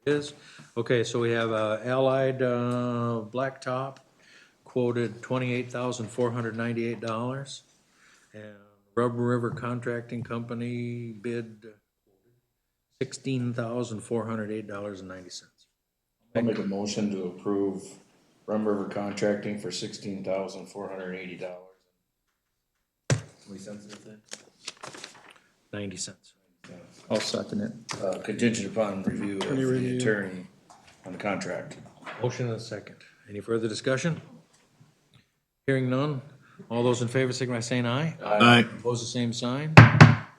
It is, okay, so we have Allied Blacktop quoted $28,498. And Rum River Contracting Company bid $16,408.90. I'll make a motion to approve Rum River Contracting for $16,480. $0.90. I'll second it. Contingent upon review of Attorney the review. attorney on the contract. Motion and a second. Any further discussion? Hearing none. All those in favor, signify by saying aye. Aye. Opposed, the same sign.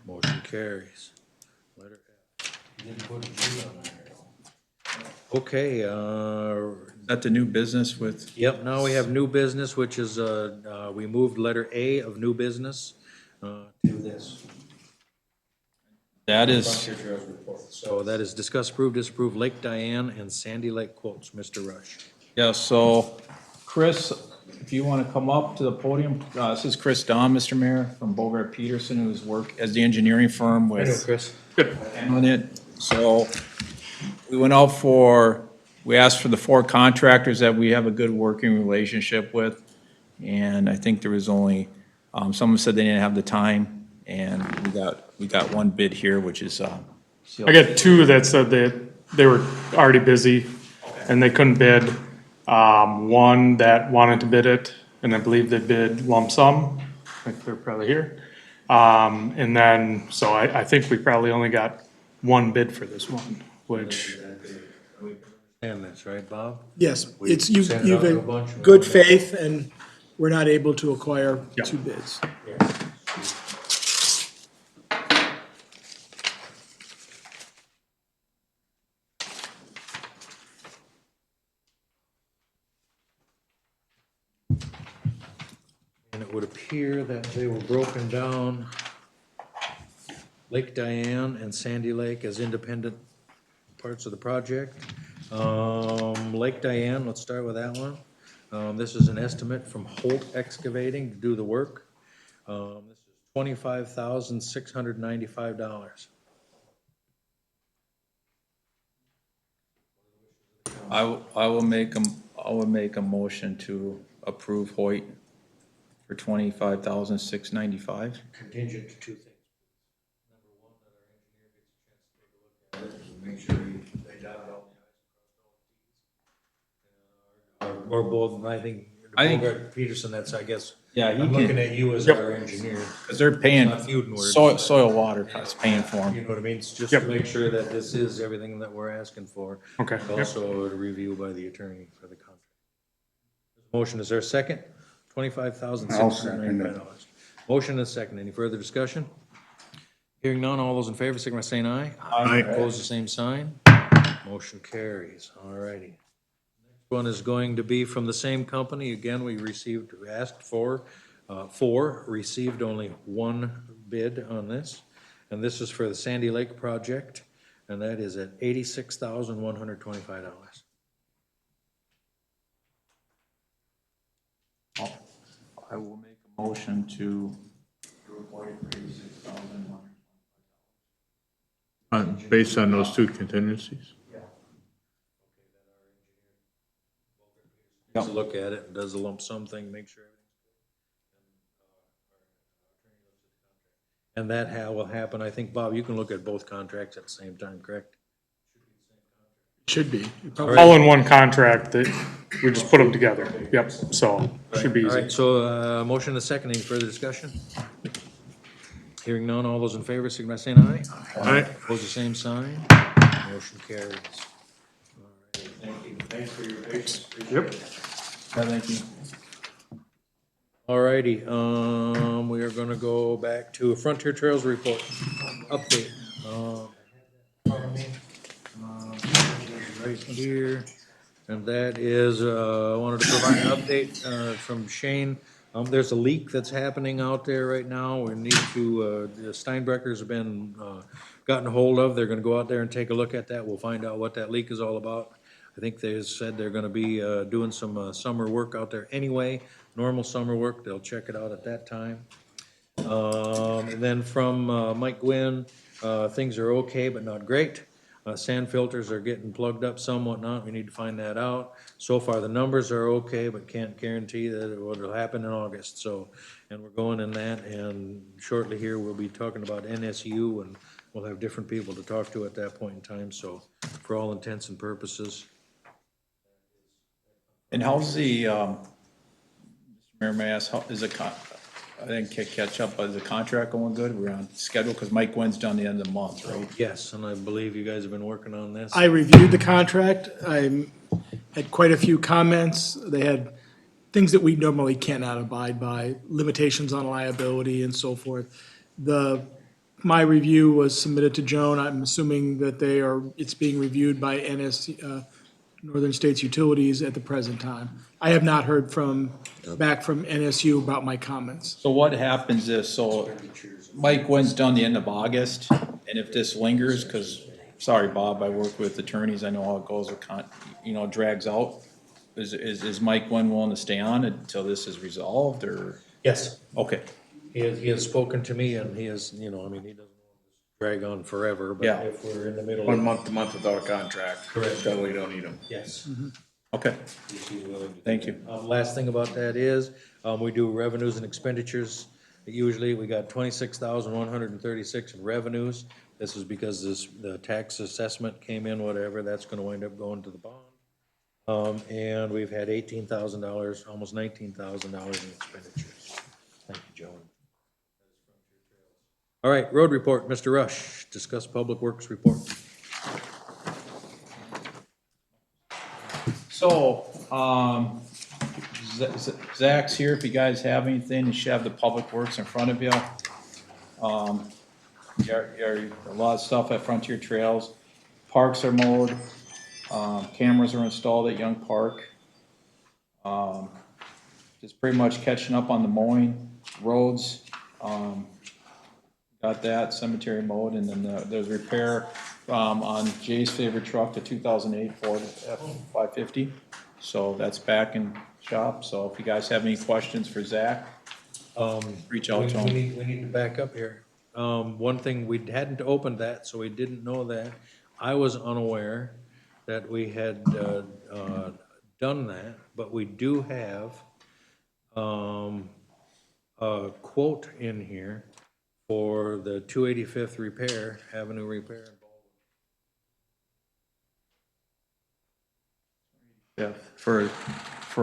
Motion carries. Letter F. You didn't put a G on there. Okay, That's the new business with, yep, now we have new business, which is, we moved letter A of new business to this. that is, So that is discuss, approve, disapprove Lake Diane and Sandy Lake quotes, Mr. Rush. yeah, so Chris if you want to come up to the podium, this is Chris Don, Mr. Mayor, from Bogart Peterson, who's worked as the engineering firm with. I know, Chris. Handling it. So we went out we asked for the 4 contractors that we have a good working relationship with. And I think there was only, someone said they didn't have the time, and we got one bid here, which is, I got 2 that said that they were already busy and they couldn't bid. One that wanted to bid it, and I believe they bid lump sum. I think they're probably here. And then, so I think we probably only got 1 bid for this one, which, And that's right, Bob? Yes, We it's, you've, sent it out to a bunch you've of- good faith, and we're not able to acquire 2 bids. And it would appear that they were broken down, Lake Diane and Sandy Lake as independent parts of the project. Lake Diane, let's start with that one. This is an estimate from Holt Excavating to do the work. This is $25,695. I will make a motion to approve Hoyt for $25,695. Contingent to 2 things. Number one, that our engineer gets a chance to take a look at it and make sure they dotted all the i's and crossed all the t's. Or both, I think, Bogart Peterson, that's, I guess, Yeah, he I'm can- looking at you as our engineer. Because they're paying, Not feuding words. soil water is paying for them. You know what I mean? It's just Yep. to make sure that this is everything that we're asking for. Okay, And yep. also a review by the attorney for the contract. Motion, is there a second? $25,695. Motion and a second. Any further discussion? Hearing none, all those in favor, signify by saying aye. Aye. Opposed, the same sign. Motion carries. All righty. Next one is going to be from the same company. Again, we asked for 4, received only 1 bid on this. And this is for the Sandy Lake project, and that is at $86,125. I will make a motion to approve Hoyt for $86,100. Based on those 2 contingencies? Takes a look at it, and does a lump sum thing, make sure everything's good. And that will happen, I think, Bob, you can look at both contracts at the same time, correct? Should be. all in one contract, that we just put them together. Yep, so should be All easy. right, so, motion and a second, any further discussion? Hearing none, all those in favor, signify by saying aye. Aye. Opposed, the same sign. Motion carries. All right, thank you. Thanks for your patience. Yep. Thank you. All righty, we are gonna go back to a Frontier Trails report, update. Right here, and that is, I wanted to provide an update, from Shane. There's a leak that's happening out there right now. We need to, the Steinbreckers have been, gotten a hold of. They're gonna go out there and take a look at that. We'll find out what that leak is all about. I think they said they're gonna be, doing some, summer work out there anyway, normal summer work. They'll check it out at that time. And then from, Mike Gwynn, things are okay, but not great. Sand filters are getting plugged up some, whatnot, we need to find that out. So far, the numbers are okay, but can't guarantee that it will happen in August, so, and we're going in that, and shortly here, we'll be talking about NSU, and we'll have different people to talk to at that point in time, so, for all intents and purposes. And how's the, Mr. Mayor, may I ask, how, is it, I didn't catch up, but is the contract going good? We're on schedule, because Mike Wynn's done the end of the month, right? Yes, and I believe you guys have been working on this. I reviewed the contract. I had quite a few comments. They had things that we normally cannot abide by, limitations on liability and so forth. My review was submitted to Joan. I'm assuming that it's being reviewed by Northern States Utilities at the present time. I have not heard back from NSU about my comments. So what happens is, so Mike Wynn's done the end of August, and if this lingers, because, sorry, Bob, I work with attorneys, I know how it goes, drags out. is Mike Gwen willing to stay on until this is resolved, or? Yes. Okay, He has spoken to me and he has, you know, I mean, he doesn't want this to drag on forever, but Yeah. if we're in the middle. 1 month to month without a contract. Correct. Then we don't need them. Yes. okay, He's willing to. thank you. Last thing about that is, we do revenues and expenditures. Usually, we got 26,136 in revenues. This is because the tax assessment came in, whatever, that's gonna wind up going to the bond. And we've had $18,000, almost $19,000 in expenditures. Thank you, Joan. All right, road report, Mr. Rush, discuss public works report. So, Zach's here, if you guys have anything, you should have the public works in front of you. A lot of stuff at Frontier Trails, parks are mowed, cameras are installed at Young Park. Just pretty much catching up on the mowing, roads, got that, cemetery mowed, and then there's repair, on Jay's favorite truck, the 2008 Ford F-550. So that's back in shop, so if you guys have any questions for Zach, reach out to him. We need to back up here. One thing, we hadn't opened that, so we didn't know that. I was unaware that we had, done that, but we do have, a quote in here for the 285th repair, Avenue repair. Yeah, for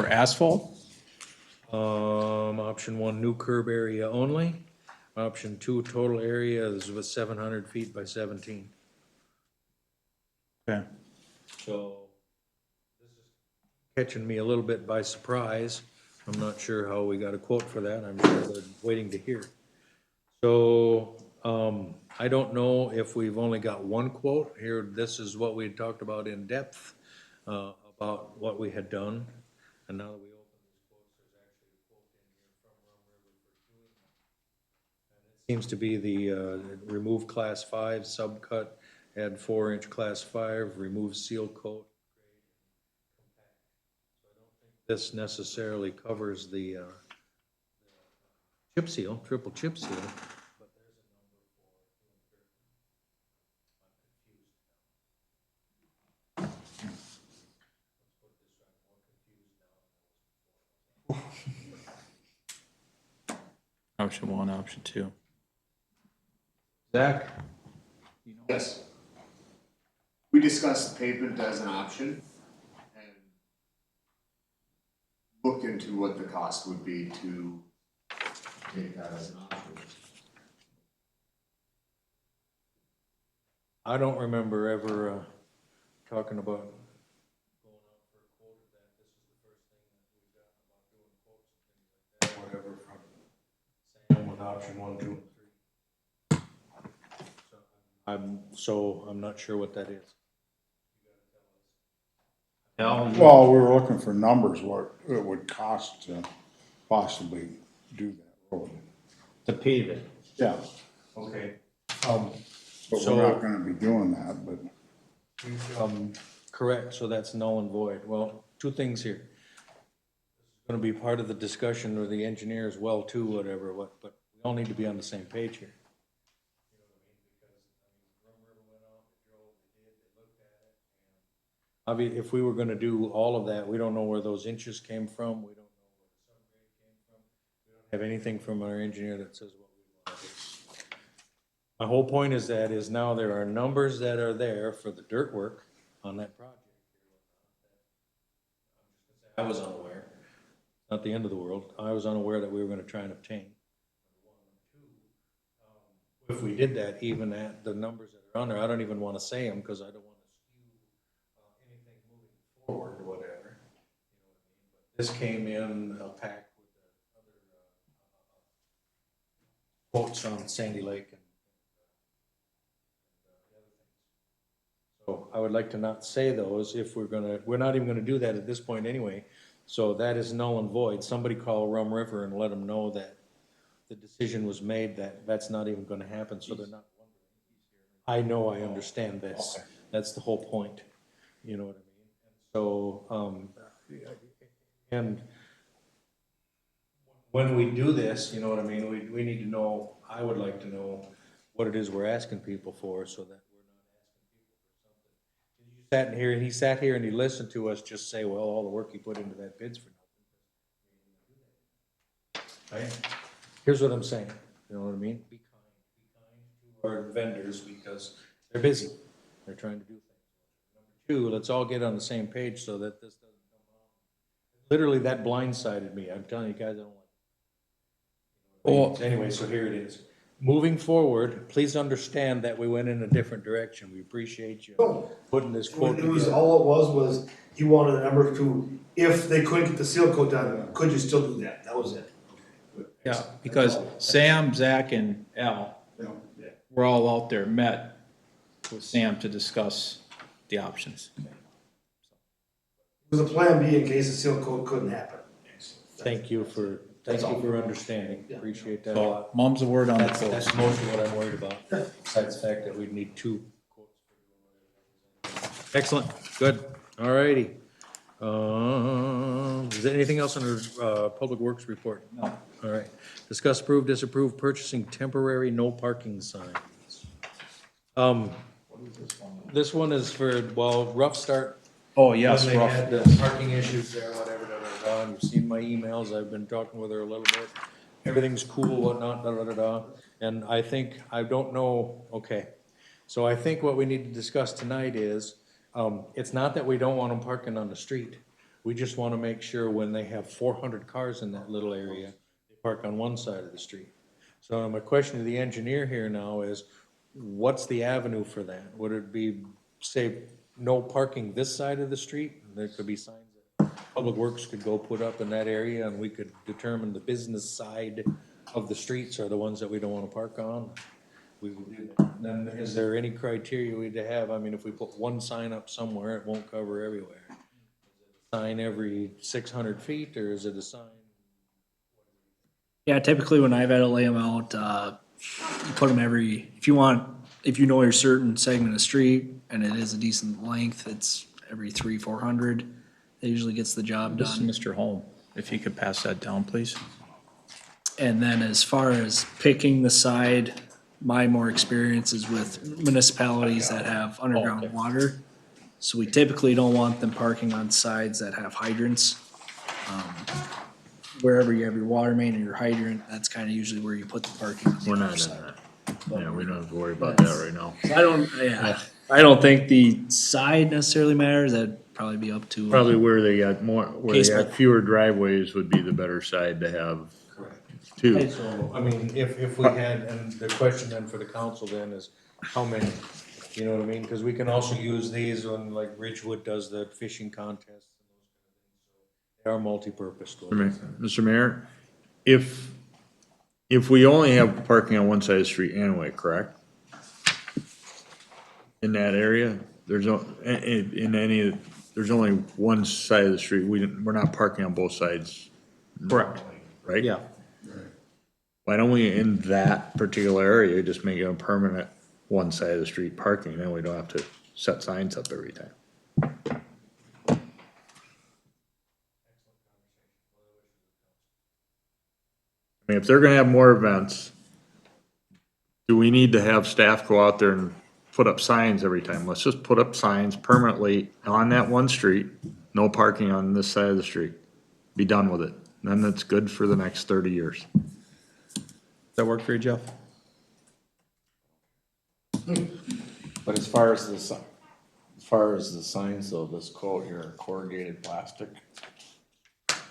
asphalt? Option 1, new curb area only. Option 2, total area is with 700 feet by 17. Okay. So this is catching me a little bit by surprise. I'm not sure how we got a quote for that. I'm sure they're waiting to hear. So, I don't know if we've only got one quote here. This is what we had talked about in depth, about what we had done. And now that we open these quotes, there's actually a quote in here from Rum River for doing that. And it seems to be the, remove class 5 subcut, add 4-inch class 5, remove seal coat, grade, and compact. So I don't think this necessarily covers the, chip seal, triple chip seal, but there's a number for doing dirt. I'm confused now. Let's put this right, more confused now. Option 1, option 2. Zach? Yes. We discussed pavement as an option and looked into what the cost would be to take that as an option. I don't remember ever, talking about going out for a quote of that. This is the first thing that we've gotten about doing quotes and things like that, whatever, from Sam with option 1, 2, and 3. So I'm not sure what that is. Well, we were looking for numbers, what it would cost to possibly do that road. To pave it. Yeah, Okay. but we're not gonna be doing that, but. Correct, so that's null and void. Well, two things here. This is gonna be part of the discussion with the engineer as well too, whatever, but we all need to be on the same page here. You know what I mean? Because, Rum River went out, they drove, they did, they looked at it, and obviously, if we were gonna do all of that, we don't know where those inches came from, we don't know where the subgrade came from. We don't have anything from our engineer that says what we want to do. My whole point is now there are numbers that are there for the dirt work on that project. I was unaware, not the end of the world, I was unaware that we were gonna try and obtain. If we did that, even at the numbers that are on there, I don't even wanna say them, cause I don't wanna skew, anything moving forward or whatever. You know what I mean? But this came in a pack with the other, quotes on Sandy Lake and so I would like to not say those if we're not even gonna do that at this point anyway. So that is null and void. Somebody call Rum River and let them know that the decision was made that that's not even gonna happen, so they're not wondering. I know, I understand this. That's the whole point. You know what I mean? And so, And when we do this, you know what I mean, we need to know, I would like to know what it is we're asking people for, so that we're not asking people for something. He sat here and he listened to us just say, well, all the work he put into that bid's for nothing. Right? Here's what I'm saying, you know what I mean? Be kind to our vendors, because they're busy, they're trying to do things. Number two, let's all get on the same page so that this doesn't come out. Literally, that blindsided me, I'm telling you guys, I don't like it. Anyway, so here it is. Moving forward, please understand that we went in a different direction. We appreciate you putting this quote It was, together. all it was you wanted a number to, if they couldn't get the seal coat done, could you still do that? That was it. Yeah, because Sam, Zach, and Al, we're all out there, met with Sam to discuss the options. It was a plan B in case the seal coat couldn't happen. Thank you for understanding. Appreciate that a So, lot. mom's the word on the That's quotes. most of what I'm worried about, besides the fact that we'd need two quotes. Excellent, good, all righty. Is there anything else under, Public Works report? No. All right, discuss, approve, disapprove purchasing temporary no parking signs. This one is for, well, Rough Start. Oh, yes, When they Rough. had the parking issues there, whatever, and you've seen my emails, I've been talking with her a little bit. Everything's cool, whatnot, and I think, I don't know, okay. So I think what we need to discuss tonight is, it's not that we don't want them parking on the street. We just wanna make sure when they have 400 cars in that little area, they park on one side of the street. So my question to the engineer here now is, what's the avenue for that? Would it be, say, no parking this side of the street? There could be signs that Public Works could go put up in that area, and we could determine the business side of the streets are the ones that we don't wanna park on. We would do that. Then is there any criteria we'd have? I mean, if we put one sign up somewhere, it won't cover everywhere. Is it a sign every 600 feet, or is it a sign? Yeah, typically when I've had to lay them out, you put them every, if you know your certain segment of street and it is a decent length, it's every 300-400. That usually gets the job This is done. Mr. Holm, if you could pass that down, please. And then as far as picking the side, my more experience is with municipalities that have underground water. So we typically don't want them parking on sides that have hydrants. Wherever you have your water main or your hydrant, that's kind of usually where you put the parking on the We're other not in side. that. Yeah, we don't have to worry about that right now. I don't think the side necessarily matters, that'd probably be up to. Probably where they got more, where they Case got by- fewer driveways would be the better side to have too. So, I mean, if we had, and the question then for the council then is, how many? You know what I mean? Because we can also use these when, like, Ridgewood does the fishing contests. They are multi-purpose. Mr. Mayor, if we only have parking on one side of the street anyway, correct? In that area, there's no, there's only one side of the street, we're not parking on both sides. Correct. Right? Yeah. Why don't we, in that particular area, just make it a permanent one side of the street parking, then we don't have to set signs up every time. I mean, if they're gonna have more events, do we need to have staff go out there and put up signs every time? Let's just put up signs permanently on that one street, no parking on this side of the street. Be done with it. Then that's good for the next 30 years. Does that work for you, Jeff? But as far as the signs though, this quote here, corrugated plastic,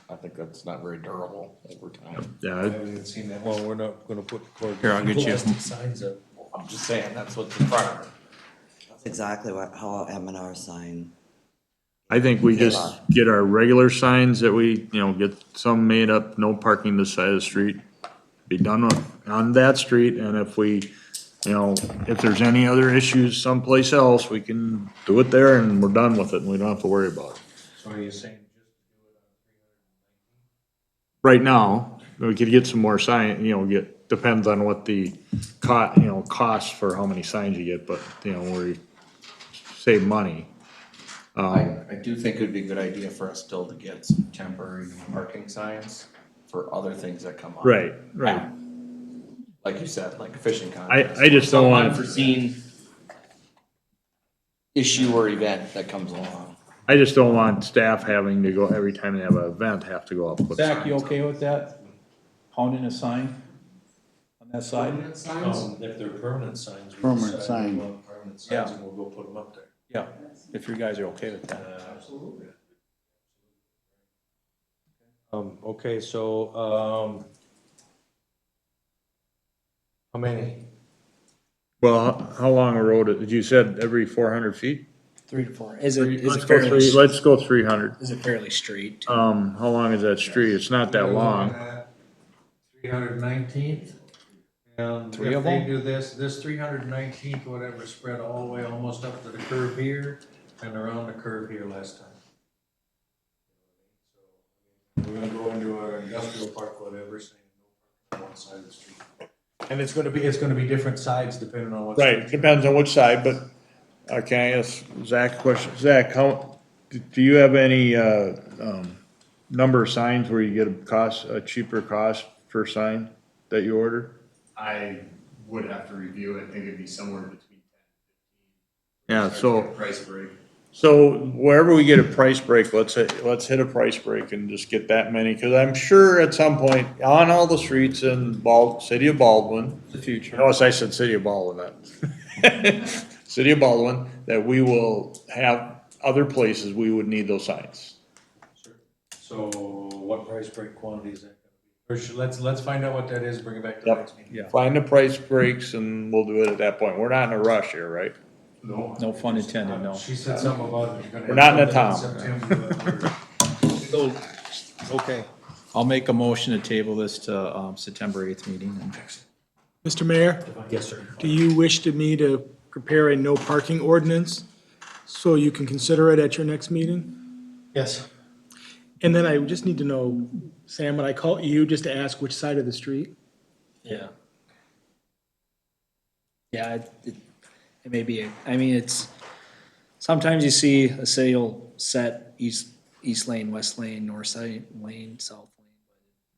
I think that's not very durable over time. Yeah, I haven't even seen that. Well, we're not gonna put the Here, I'll get you. plastic signs up. I'm just saying, that's what's in front of it. That's exactly how M&R sign. I think we just get our regular signs that we, get some made up, no parking this side of the street. Be done on that street, and if we, if there's any other issues someplace else, we can do it there and we're done with it and we don't have to worry about it. So are you saying Right now, we could get some more sign, depends on what the cost for how many signs you get, but, we save money. I do think it'd be a good idea for us still to get some temporary parking signs for other things that come up. Right, right. Like you said, like a fishing contest. I just don't Some want- unforeseen issue or event that comes along. I just don't want staff having to go, every time they have an event, have to go up with Zach, you signs. okay with that? Pounding a sign on that side? If they're permanent signs. we Permanent decide we sign. want Permanent signs, Yeah. and we'll go put them up there. Yeah, if you guys are okay with that. Absolutely. Okay, so, how many? Well, how long a road, is- you said every 400 feet? 3 to 4. Is it Let's go fairly, let's go 300. is it fairly straight? How long is that street? It's not that long. 319th. And Three if of they them? do this 319th, whatever, spread all the way almost up to the curve here and around the curve here last time. We're gonna go into an industrial park, whatever, saying no parking on one side of the street. And it's gonna be different sides depending on what. Right, depends on which side, but, can I ask Zach a question? Zach, do you have any, number of signs where you get a cheaper cost per sign that you order? I would have to review it. I think it'd be somewhere between 10 Yeah, and 15. so, Price break. so wherever we get a price break, let's hit a price break and just get that many, cause I'm sure at some point, on all the streets in city of Baldwin. The future. Notice I said city of Baldwin, not, city of Baldwin, that we will have other places we would need those signs. So what price break quantity is that gonna be? Or let's find out what that is, bring it back to the next meeting. Yeah. Find the price breaks and we'll do it at that point. We're not in a rush here, right? No. No pun intended, no. She said something about. you're gonna We're not in a have town. something in September. Okay. I'll make a motion to table this to, September 8th meeting. Mr. Mayor, Yes, sir. do you wish me to prepare a no parking ordinance so you can consider it at your next meeting? Yes. And then I just need to know, Sam, when I call you, just to ask which side of the street? Yeah. Yeah, it may be, I mean, it's, sometimes you see a city will set east lane, west lane, north side lane, south lane.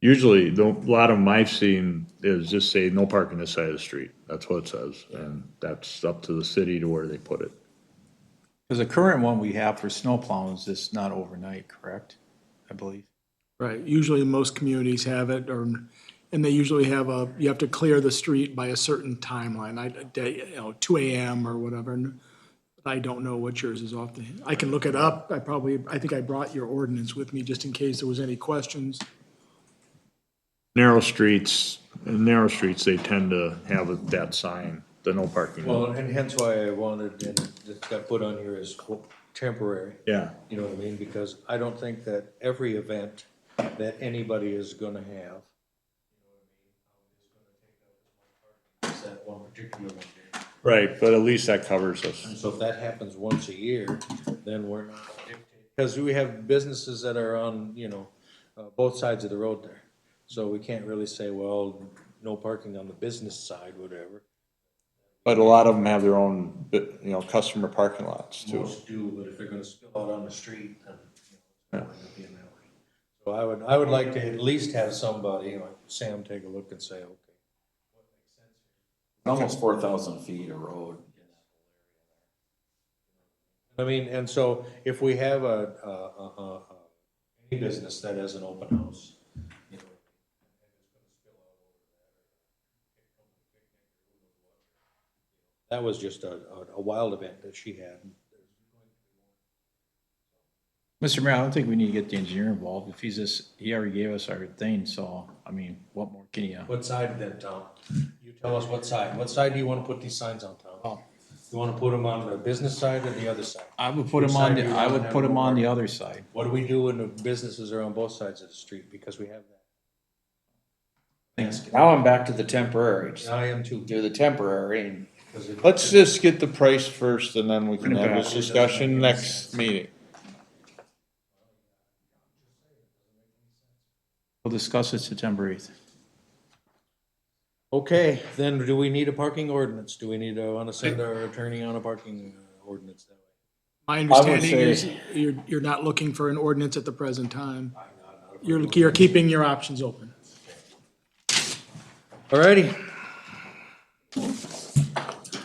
Usually, a lot of them I've seen is just say no parking this side of the street. That's what it says. And that's up to the city to where they put it. Because the current one we have for snow plowing is just not overnight, correct? I believe. Right, usually most communities have it, and they usually have you have to clear the street by a certain timeline, 2 AM or whatever. And I don't know what yours is off the, I can look it up. I think I brought your ordinance with me just in case there was any questions. Narrow streets, they tend to have that sign, the no parking. Well, and hence why I wanted, and it got put on here as temporary. Yeah, You know what I mean? Because I don't think that every event that anybody is gonna have, is that one particular one day. right, but at least that covers us. And so if that happens once a year, then we're not dictating, because we have businesses that are on, both sides of the road there. So we can't really say, well, no parking on the business side, whatever. But a lot of them have their own, customer parking lots too. Most do, but if they're gonna spill out on the street, then, it's Yeah. going to be in that way. So I would like to at least have somebody, like Sam, take a look and say, okay. Almost 4,000 feet of road. I mean, and so if we have any business that has an open house, that was just a wild event that she had. Mr. Mayor, I don't think we need to get the engineer involved. If he already gave us our thing, so, I mean, what more can you? What side then, Tom? You tell us what side. What side do you want to put these signs on, Tom? You want to put them on the business side or the other side? I would put Which him on, side do you I wanna would have put him more on the parking? other side. What do we do when the businesses are on both sides of the street? Because we have that. Now I'm back to the temporary. Just I am too. do the temporary and Let's just get the price first and then we can Bring it have back. this discussion next meeting. We'll discuss it September 8th. Okay, then do we need a parking ordinance? Do we want to send our attorney on a parking ordinance that way? My understanding say- is you're not looking for an ordinance at the present time. You're keeping your options open. All righty.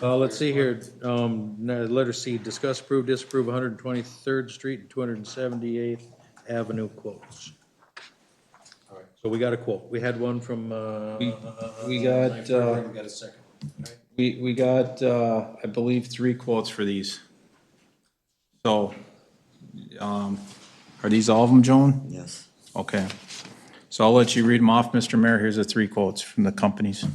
Let's see here, letter C, discuss, approve, disapprove 123rd Street and 278th Avenue quotes. All right, so we got a quote. We had one from, We got, we got a second. we got, I believe, 3 quotes for these. So, are these all of them, Joan? Yes. Okay. So I'll let you read them off, Mr. Mayor. Here's the 3 quotes from the companies.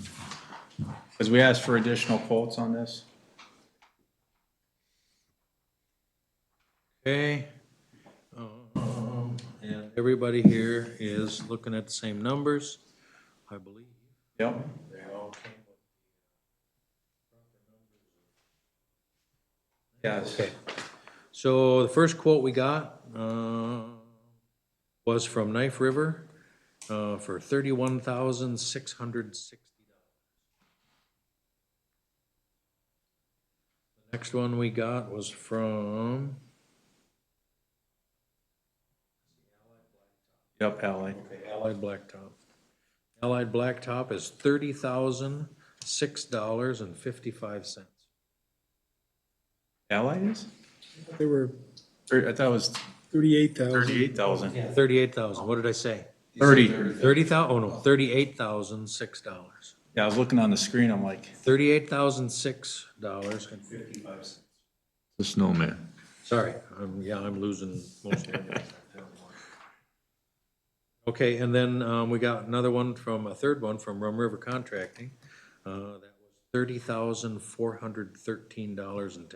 Because we asked for additional quotes on this. Okay. And everybody here is looking at the same numbers, I believe. Yep. They all came with- Yes. Okay. So the first quote we got was from Knife River for $31,660. The next one we got was from Yep, Ally. Allied Blacktop. Allied Blacktop is $30,006.55. Ally is? They were I thought it was 38,000. 38,000. 38,000, what did I say? 30. 30,000, oh no, $38,006. Yeah, I was looking on the screen, I'm like, $38,006.55. The snowman. Sorry, I'm losing most of it. Okay, and then we got another one a third one from Rum River Contracting. That was $30,413.10.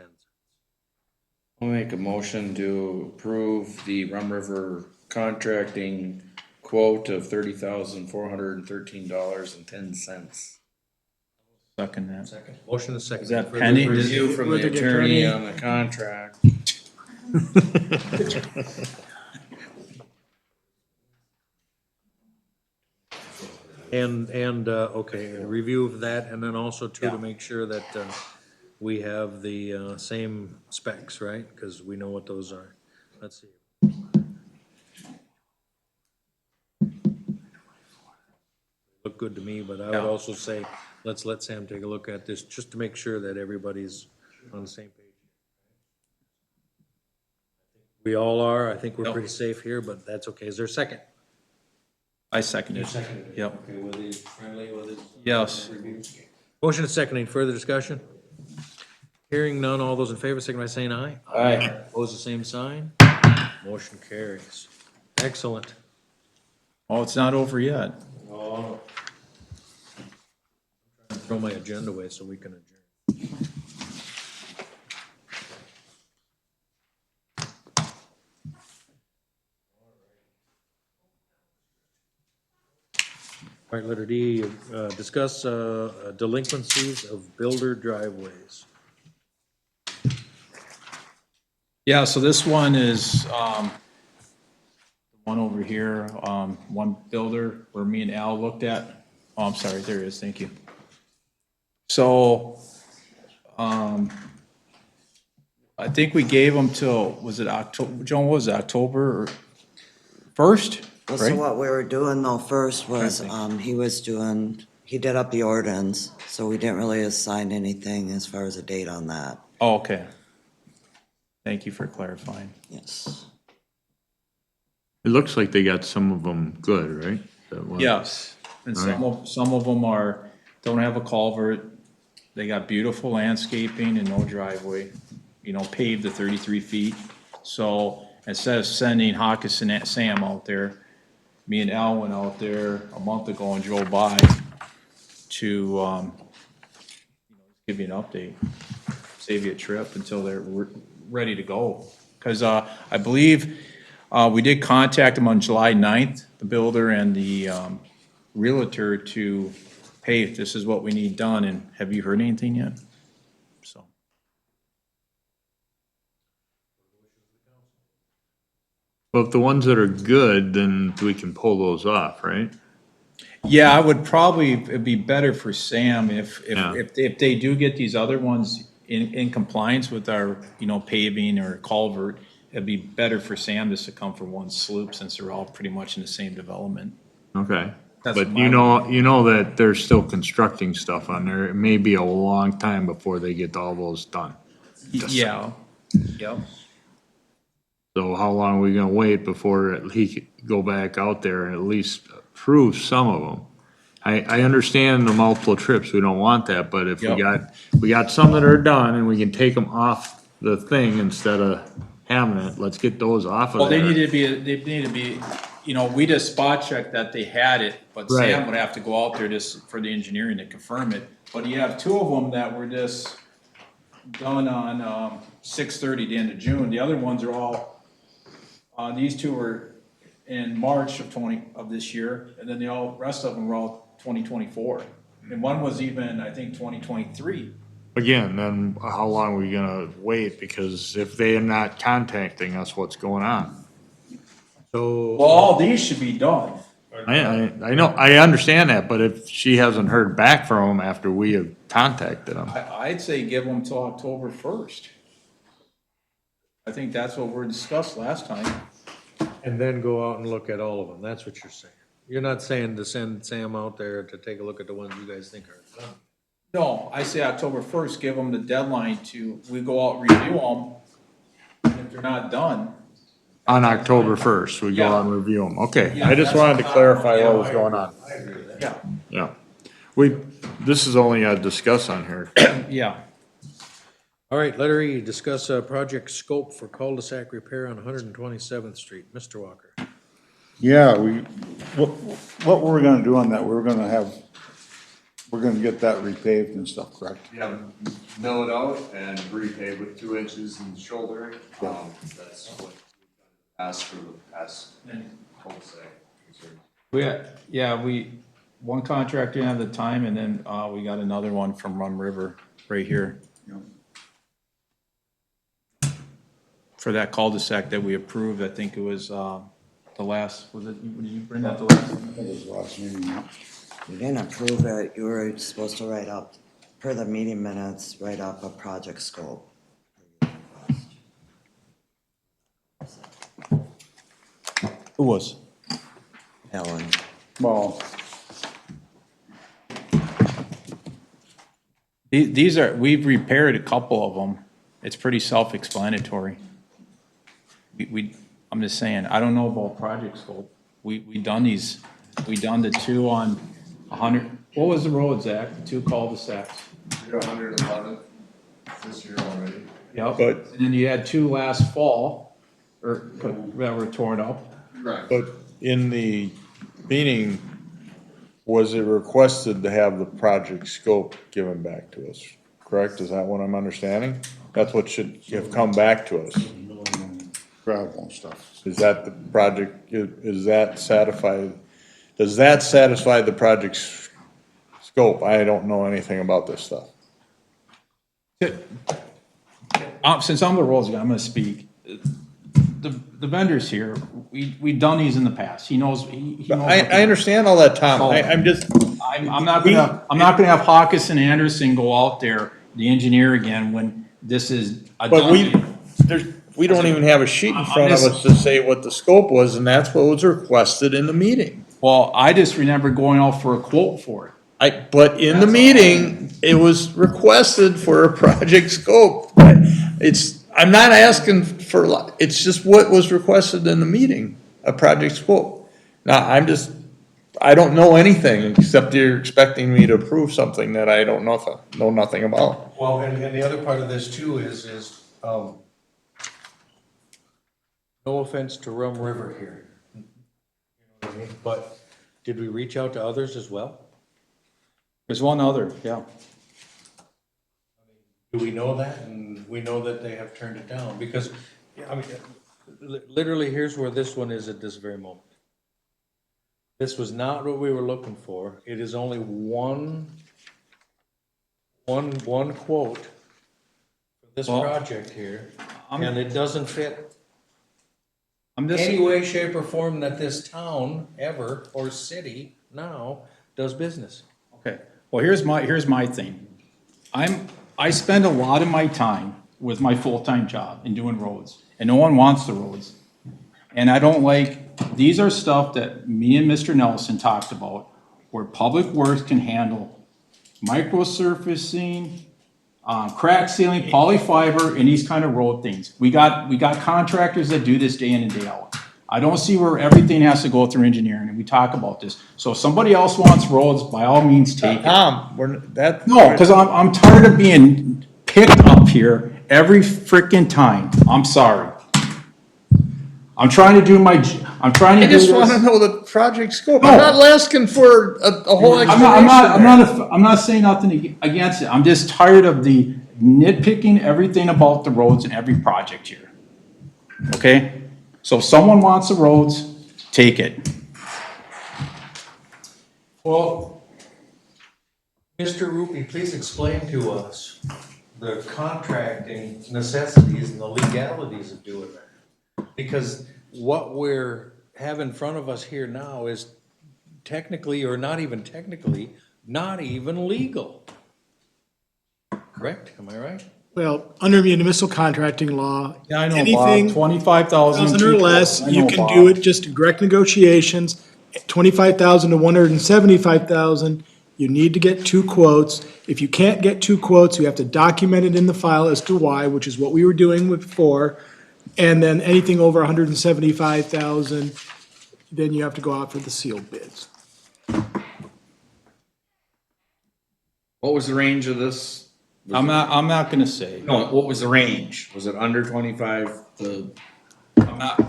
I'll make a motion to approve the Rum River Contracting quote of $30,413.10. Second that. Second. Motion is second. Is that Further penny? Review from the attorney on the contract. And, okay, a review of that, and then also too, to make sure that, we have the, same specs, right? Because we know what those are. Let's see. Look good to me, but I would also say, let's let Sam take a look at this, just to make sure that everybody's on the same page. We all are, I think we're pretty safe here, but that's okay. Is there a second? I second it. Second. Yep. Okay, with the friendly, with the. Yes. Motion is second. Any further discussion? Hearing none, all those in favor, signify by saying aye. Aye. Opposed, the same sign. Motion carries. Excellent. Oh, it's not over yet. Oh. Throw my agenda away so we can adjourn. All right, letter D, discuss delinquencies of builder driveways. Yeah, so this one is, one over here, one builder where me and Al looked at. Oh, I'm sorry, there it is, thank you. So, I think we gave them till, was it October, Joan, what was it, October 1st? Well, so Right? what we were doing though first was, Okay. he did up the ordinance, so we didn't really assign anything as far as a date on that. Oh, okay. Thank you for clarifying. Yes. It looks like they got some of them good, right? That one? Yes, and some of them don't have a culvert, they got beautiful landscaping and no driveway, paved to 33 feet. So instead of sending Hawkins and Sam out there, me and Al went out there a month ago and drove by to, give you an update, save you a trip until they're ready to go. Because I believe we did contact them on July 9th, the builder and the realtor, to, hey, this is what we need done, and have you heard anything yet? So. Well, if the ones that are good, then we can pull those off, right? Yeah, I would probably, it'd be better for Sam if Yeah. they do get these other ones, in compliance with our, you know, paving or culvert, it'd be better for Sam just to come from one sloop since they're all pretty much in the same development. Okay, That's but my- you know that they're still constructing stuff on there. It may be a long time before they get all those done. Yeah, yep. So how long are we gonna wait before he could go back out there and at least approve some of them? I understand the multiple trips, we don't want that, but if Yep. we got some that are done and we can take them off the thing instead of having it, let's get those off of Well, they there. need to be, you know, we just spot checked that they had it, but Right. Sam would have to go out there just for the engineering to confirm it. But you have two of them that were just done on, 6/30, the end of June. The other ones are all, these two were in March of this year, and then rest of them were all 2024. And one was even, I think, 2023. Again, then how long are we gonna wait? Because if they are not contacting us, what's going on? So. Well, all these should be done. I know, I understand that, but if she hasn't heard back from them after we have contacted them. I'd say give them till October 1st. I think that's what we discussed last time. And then go out and look at all of them, that's what you're saying. You're not saying to send Sam out there to take a look at the ones you guys think are done. No, I say October 1st, give them the deadline we go out, review them, and if they're not done. On October 1st, we go Yeah. out and review them. Okay, Yeah, I just that's wanted to the clarify problem. what was going on. I agree with that. Yeah, Yeah. This is only a discuss on here. yeah. All right, letter E, discuss a project scope for cul-de-sac repair on 127th Street. Mr. Walker. Yeah, what were we gonna do on that? We're gonna get that repaved and stuff, correct? Yeah, mill it out and repave with 2 inches in shouldering. That's what we've done past for the past cul-de-sac. One contractor didn't have the time, and then, we got another one from Rum River right here. For that cul-de-sac that we approved, I think it was, the last, did you bring that the last? I think it was the last meeting, yeah. You didn't approve it, you were supposed to write up, per the meeting minutes, write up a project scope. Who was? Ellen, Well, These are, we've repaired a couple of them. It's pretty self-explanatory. I'm just saying, I don't know about project scope. We done the two on 100, what was the road, Zach? The two cul-de-sacs. You're 111 this year already. Yep. But- And then you had two last fall, that were torn up. Right. But in the meeting, was it requested to have the project scope given back to us? Correct? Is that what I'm understanding? That's what should have come back to us. gravel and stuff. Is that the project, is that satisfied? Does that satisfy the project's scope? I don't know anything about this stuff. Since I'm the rules guy, I'm gonna speak. The vendors here, we've done these in the past. He knows, he knows. I understand all that, Tom. I'm just, I'm not gonna have Hawkes and Anderson go out there, the engineer again, when this is a but done. we don't even have a sheet in front of I'm us to say what the scope was, and that's what was requested in the meeting. Well, I just remember going out for a quote for it. But in the meeting, it was requested for a project scope. I'm not asking for, it's just what was requested in the meeting, a project scope. Now, I don't know anything, except you're expecting me to approve something that I don't know nothing about. Well, and the other part of this too is, no offense to Rum River here. You know what I mean? But did we reach out to others as well? There's one other, yeah. Do we know that? And we know that they have turned it down because, I mean, literally, here's where this one is at this very moment. This was not what we were looking for. It is only one quote for this project here, and it doesn't fit any way, shape, or form that this town ever, or city now, does business. Okay, well, here's my thing. I I spend a lot of my time with my full-time job in doing roads, and no one wants the roads. And I don't like, these are stuff that me and Mr. Nelson talked about, where Public Works can handle microsurfacing, crack sealing, polyfiber, and these kind of road things. We got contractors that do this day in and day out. I don't see where everything has to go through engineering, and we talk about this. So if somebody else wants roads, by all means, take it. Tom, No, because I'm tired of being picked up here every frickin' time. I'm sorry. I'm trying to do I'm trying to I do this. just wanna know the project scope. No. I'm not asking for a whole I'm not saying nothing against it. I'm just tired of the nitpicking everything about the roads in every project here. Okay? So if someone wants the roads, take it. Well, Mr. Rupy, please explain to us the contracting necessities and the legalities of doing that. Because what we're have in front of us here now is technically, or not even technically, not even legal. Correct? Am I right? Well, under municipal contracting law, Yeah, I know, anything Bob, 25,000. 1,000 or less, I you know, can Bob. do it just in direct negotiations. 25,000 to 175,000, you need to get two quotes. If you can't get two quotes, you have to document it in the file as to why, which is what we were doing before. And then anything over 175,000, then you have to go out for the sealed bids. What was the range of this? I'm not gonna say. No, what was the range? Was it under 25 to? I'm not,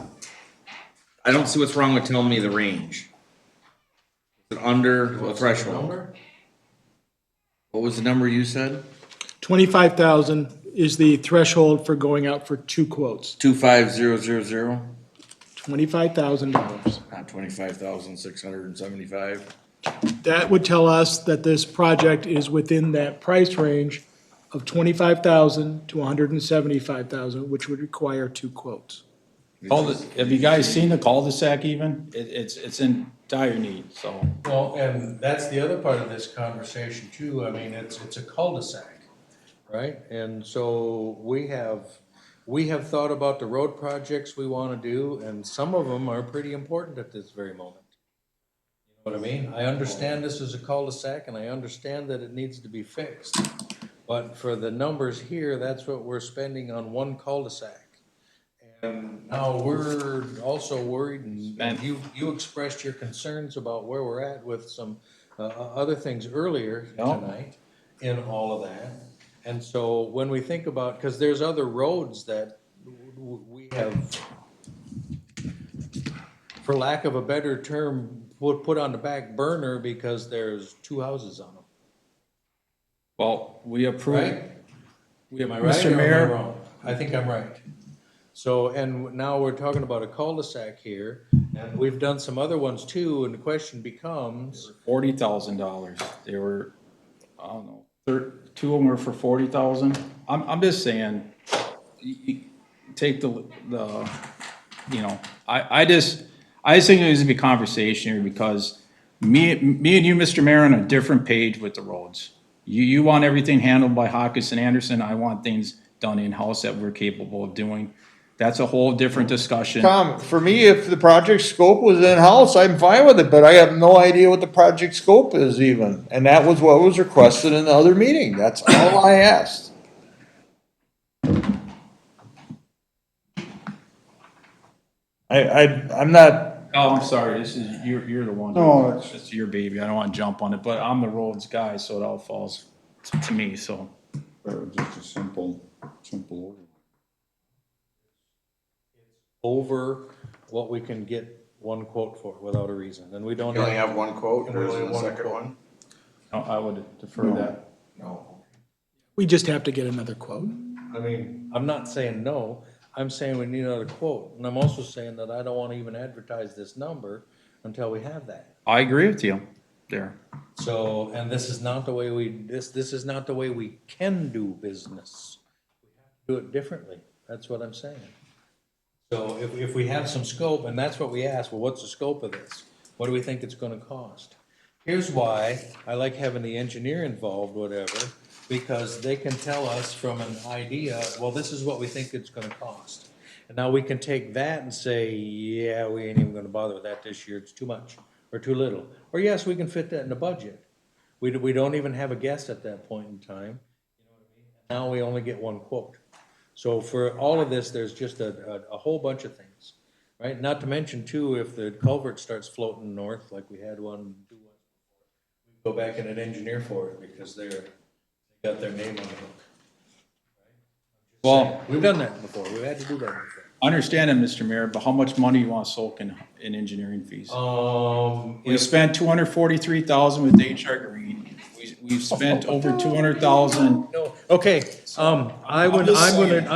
I don't see what's wrong with telling me the range. Is it under the threshold? Number? What was the number you said? 25,000 is the threshold for going out for two quotes, 25000? $25,000. Not 25,675. That would tell us that this project is within that price range of 25,000 to 175,000, which would require two quotes. have you guys seen the cul-de-sac even? It's in dire need, so. Well, and that's the other part of this conversation too. I mean, it's a cul-de-sac, right? And so we have thought about the road projects we want to do, and some of them are pretty important at this very moment. You know what I mean? I understand this is a cul-de-sac, and I understand that it needs to be fixed. But for the numbers here, that's what we're spending on one cul-de-sac. And now we're also worried, and you expressed your concerns about where we're at with some other things earlier tonight in all of that. And so when we think about, because there's other roads that we have, for lack of a better term, put on the back burner because there's two houses on them. Well, we approve. Right? Am I right Mr. or am I Mayor? wrong? I think I'm right. So, and now we're talking about a cul-de-sac here, and we've done some other ones too, and the question becomes, $40,000. They were, I don't know, two of them were for 40,000. I'm just saying, you take the, you know, I just think there needs to be conversation here because me and you, Mr. Mayor, on a different page with the roads. You want everything handled by Hawkins and Anderson. I want things done in-house that we're capable of doing. That's a whole different discussion. Tom, for me, if the project scope was in-house, I'm fine with it, but I have no idea what the project scope is even. And that was what was requested in the other meeting. That's all I asked. I'm not, Oh, I'm sorry, this is, you're the one. No, It's your baby, I don't wanna jump on it, but I'm the roads guy, so it all falls to me, so. Just a simple order. over what we can get one quote for without a reason, and we don't. You only have one quote, And or we is only it the have one second quote. one? I would defer that. No. We just have to get another quote. I mean, I'm not saying no, I'm saying we need another quote, and I'm also saying that I don't wanna even advertise this number until we have that. I agree with you there. So, and this is not the way this is not the way we can do business. We have to do it differently, that's what I'm saying. So if we have some scope, and that's what we asked, well, what's the scope of this? What do we think it's gonna cost? Here's why I like having the engineer involved, whatever, because they can tell us from an idea, well, this is what we think it's gonna cost. And now we can take that and say, yeah, we ain't even gonna bother with that this year, it's too much, or too little. Or yes, we can fit that in the budget. We don't even have a guess at that point in time. Now we only get one quote. So for all of this, there's just a whole bunch of things, right? Not to mention too, if the culvert starts floating north, like we had one, we go back and an engineer for it because they got their name on the hook. Well, We've done that before, we've had to do that before. understand it, Mr. Mayor, but how much money you want to soak in engineering fees? We If- spent $243,000 with HR Green. We've spent over $200,000. No, okay, I'm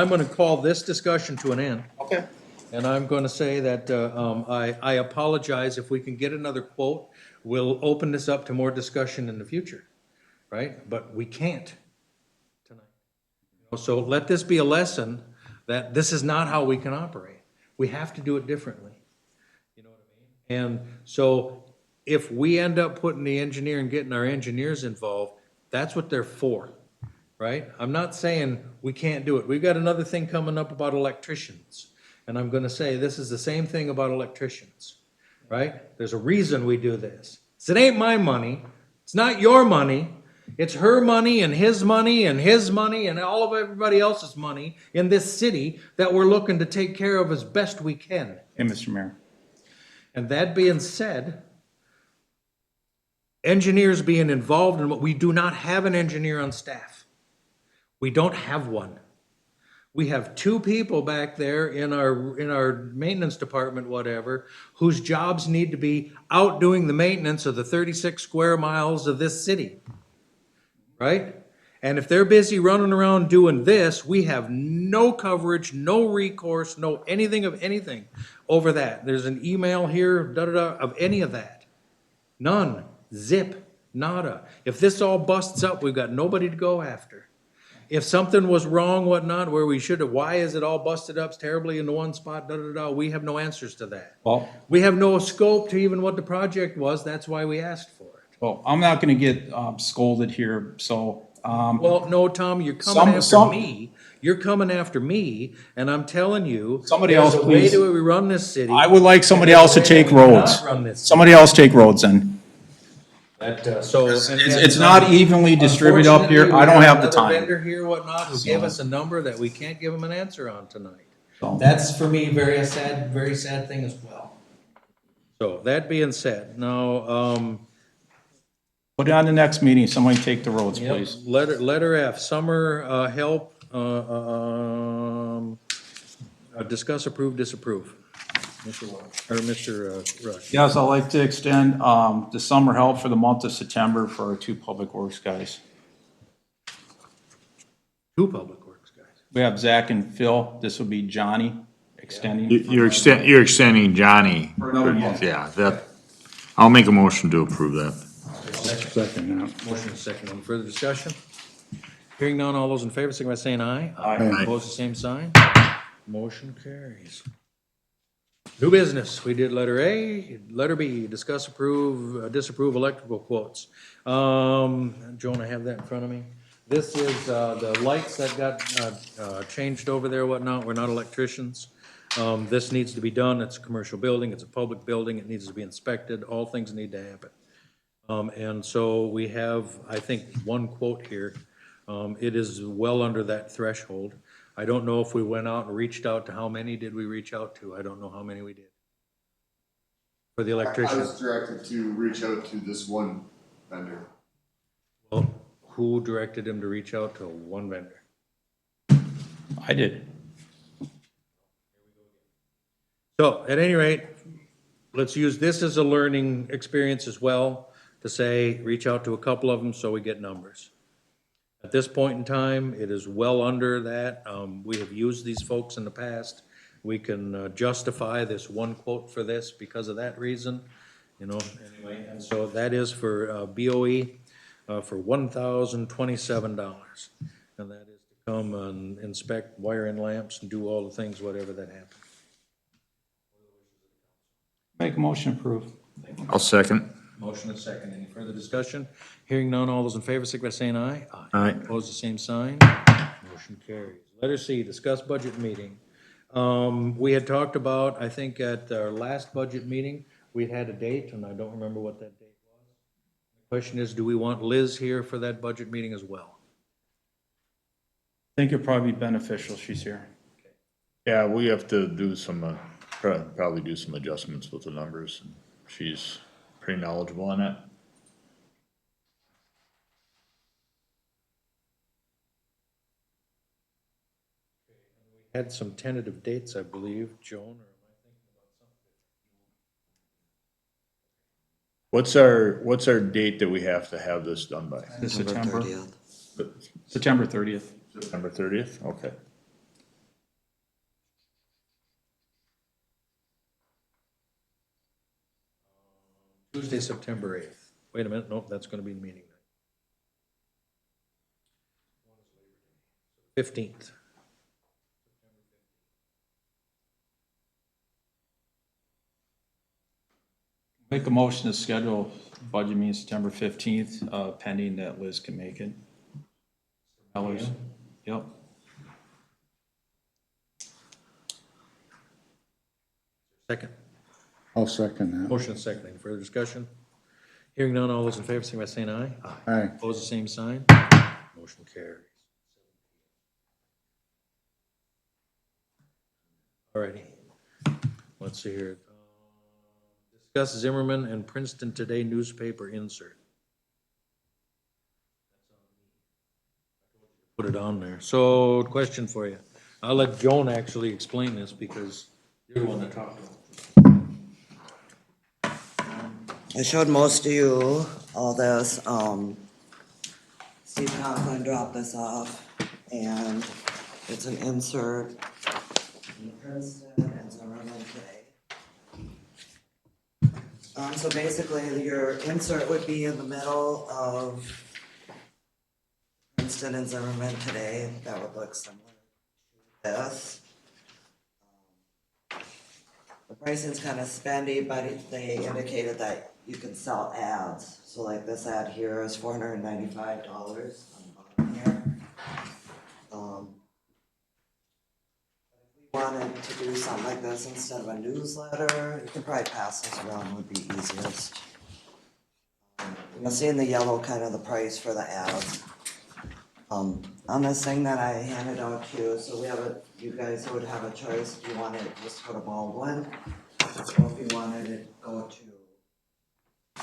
gonna call this discussion to an end. Okay. And I'm gonna say that, I apologize if we can get another quote. We'll open this up to more discussion in the future, right? But we can't tonight. So let this be a lesson that this is not how we can operate. We have to do it differently. You know what I mean? And so if we end up putting the engineer and getting our engineers involved, that's what they're for, right? I'm not saying we can't do it. We've got another thing coming up about electricians. And I'm gonna say this is the same thing about electricians, right? There's a reason we do this. So it ain't my money. It's not your money. It's her money and his money and his money and all of everybody else's money in this city that we're looking to take care of as best we can. Hey, Mr. Mayor. And that being said, engineers being involved in what, we do not have an engineer on staff. We don't have one. We have two people back there in our maintenance department, whatever, whose jobs need to be out doing the maintenance of the 36 square miles of this city. Right? And if they're busy running around doing this, we have no coverage, no recourse, no anything of anything over that. There's an email here, of any of that. None. Zip. Nada. If this all busts up, we've got nobody to go after. If something was wrong, whatnot, where we should have, why is it all busted up terribly in the one spot, we have no answers to that. Well, We have no scope to even what the project was, that's why we asked for it. well, I'm not gonna get scolded here, so, Well, no, Tom, you're Some- coming after some- me. You're coming after me, and I'm telling you. Somebody there's else, a way please. to we run this city. I would like somebody and else to there's a way take that we cannot roads. run this city. Somebody else take roads then. It's not evenly distributed up here. I don't have the Unfortunately, we time. another vendor here, whatnot, who gave So- us a number that we can't give him an answer on tonight. So- That's for me very sad thing as well. So, that being said, now, Put it on the next meeting. Somebody take the roads, yep, please. letter F, summer, help, discuss, approve, disapprove. Mr. Walsh, or Mr. Rush. Yes, I'd like to extend the summer help for the month of September for our two public works guys. Two public works guys. We have Zach and Phil. This will be Johnny extending. You're extending Johnny. For another month. Yeah, I'll make a motion to approve that. Second, yeah. Motion is second. Any further discussion? Hearing none, all those in favor, signify by saying aye. Aye. Opposed, the same sign. Motion carries. New business, we did letter A. Letter B, discuss, approve, disapprove electrical quotes. Joan, I have that in front of me. This is, the lights that got, changed over there, whatnot, we're not electricians. This needs to be done, it's a commercial building, it's a public building, it needs to be inspected, all things need to happen. And so we have, I think, one quote here. It is well under that threshold. I don't know if we went out and reached out to, how many did we reach out to? I don't know how many we did. For the I electrician. was directed to reach out to this one vendor. Well, who directed him to reach out to one vendor? I did. So, at any rate, let's use this as a learning experience as well, to say, reach out to a couple of them so we get numbers. At this point in time, it is well under that. We have used these folks in the past. We can justify this one quote for this because of that reason, you know, anyway. And so that is for BOE for $1,027. And that is to come and inspect wiring lamps and do all the things, whatever that happens. Make a motion approved. I'll second. Motion and second. Any further discussion? Hearing none, all those in favor, signify by saying aye. Aye. Opposed, the same sign. Motion carries. Letter C, discuss budget meeting. We had talked about, I think at our last budget meeting, we had a date, and I don't remember what that date was. The question is, do we want Liz here for that budget meeting as well? I think it'd probably be beneficial, she's here. Yeah, we have to do some, probably do some adjustments with the numbers. She's pretty knowledgeable on that. Had some tentative dates, I believe, Joan, or am I thinking about something? What's our date that we have to have this done by? This September, 30th. September 30th. September 30th? Okay. Tuesday, September 8th. Wait a minute, nope, that's gonna be the meeting night. 15th. Make a motion to schedule budget meeting September 15th, pending that Liz can make it. Ellers, yep. Second. I'll second that. Motion and second. Any further discussion? Hearing none, all those in favor, signify by saying aye. Aye. Opposed, the same sign. Motion carries. Alrighty. Let's see here. Discuss Zimmerman and Princeton Today newspaper insert. Put it on there. So, question for you. I'll let Joan actually explain this because you're the one that talked about it. I showed most of you all this, Steve Conklin dropped this off, and it's an insert in Princeton and Zimmerman today. So basically, your insert would be in the middle of Princeton and Zimmerman today. That would look similar to this. The pricing's kind of spendy, but they indicated that you can sell ads. So like this ad here is $495 on the bottom here. If we wanted to do something like this instead of a newsletter, you can probably pass this around, would be easiest. You'll see in the yellow kind of the price for the ads. On this thing that I handed out to you, so we have a, you guys would have a choice if you wanted it just go to Baldwin, or if you wanted it go to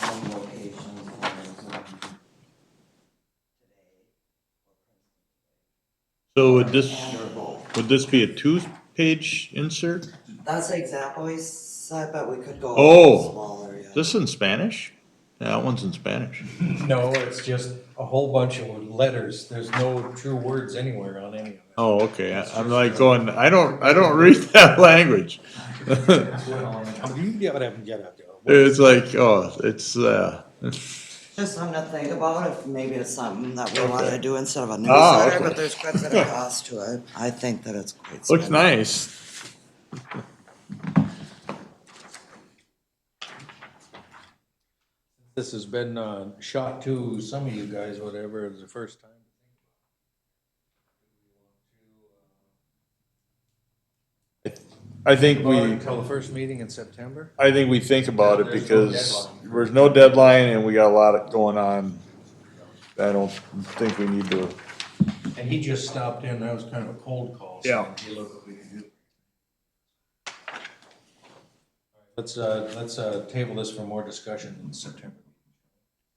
one location. So would this be a two-page insert? That's the example he said, but we could go Oh, smaller, yeah. this in Spanish? Yeah, that one's in Spanish. No, it's just a whole bunch of letters. There's no true words anywhere on any of it. Oh, okay. I'm like going, I don't read that language. It's like, oh, it's, Just something to think about, if maybe it's something that we Okay. wanna do instead of a Ah, newsletter, okay. but there's quite a bit of cost to it. I think that it's quite. looks spendy. nice. This has been shot to some of you guys, whatever, it's the first time. I think Until the first meeting in September? I think we think about it There's no because deadline. there's no deadline and we got a lot going on. I don't think we need to. And he just stopped in, that was kind of a cold call. so Yeah. he looked what we can do. Let's table this for more discussion in September.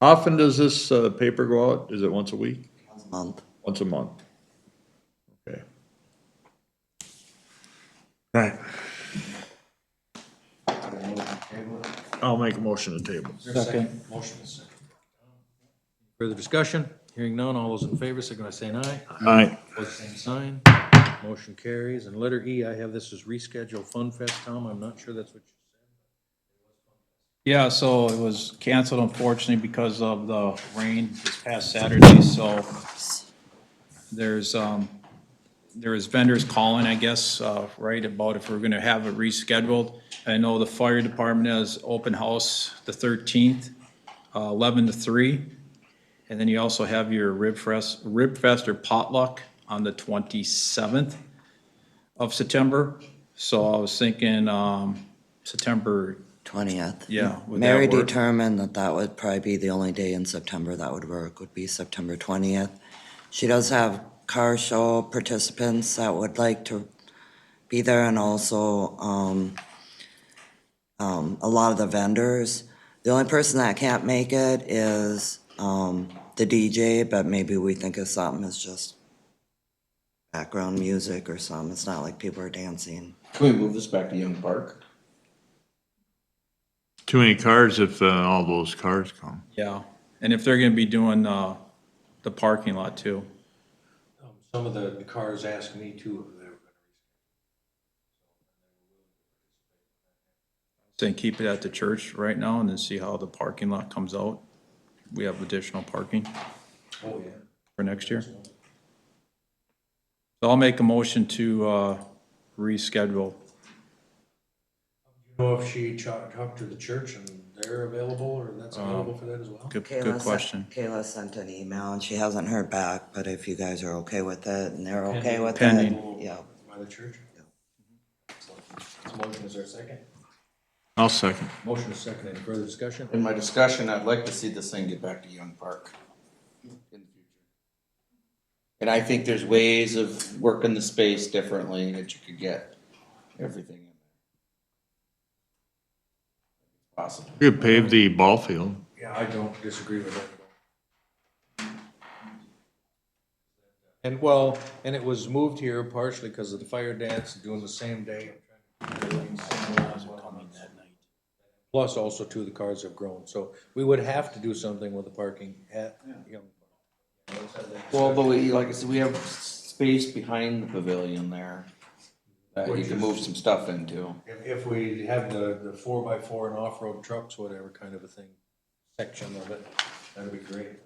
How often does this paper go out? Is it once a week? Once a month. Once a month. Okay. Right. I'll make a motion to table. Is there a second? Motion is second. Further discussion? Hearing none, all those in favor, signify by saying aye. Aye. Opposed, same sign. Motion carries. And letter E, I have this as reschedule Fun Fest, Tom, I'm not sure that's what you Yeah, so it was canceled unfortunately because of the rain this past Saturday, so there is vendors calling, I guess, right, about if we're gonna have it rescheduled. I know the fire department has open house the 13th, 11 to 3. And then you also have your Rib Fest or potluck on the 27th of September. So I was thinking, September, 20th. yeah. would that Mary work? determined that that would probably be the only day in September that would work, would be September 20th. She does have car show participants that would like to be there, and also a lot of the vendors. The only person that can't make it is the DJ, but maybe we think of something as just background music or something. It's not like people are dancing. Can we move this back to Young Park? Too many cars if all those cars come. Yeah, and if they're gonna be doing, the parking lot too. Some of the cars asked me too if they were Saying keep it at the church right now and then see how the parking lot comes out. We have additional parking gonna. Oh, yeah. for next year. So I'll make a motion to, reschedule. You know if she talked to the church and they're available, or that's available for that as well? Good Kayla question. Kayla sent an email and she hasn't heard back, but if you guys are okay with it and they're okay with it. Pending. Yeah. By the church? This motion, is there a second? I'll second. Motion is second. Any further discussion? In my discussion, I'd like to see this thing get back to Young Park in the future. And I think there's ways of working the space differently that you could get everything in there. Possible. You could pave the ball field. Yeah, I don't disagree with that at all. And well, and it was moved here partially because of the fire dance doing the same day. Plus also too, the cars have grown, so we would have to do something with the parking at, you know. Well, but we, like I said, we have space behind the pavilion there that you can move some stuff into. If we have the 4x4 and off-road trucks, whatever kind of a thing, section of it, that'd be great.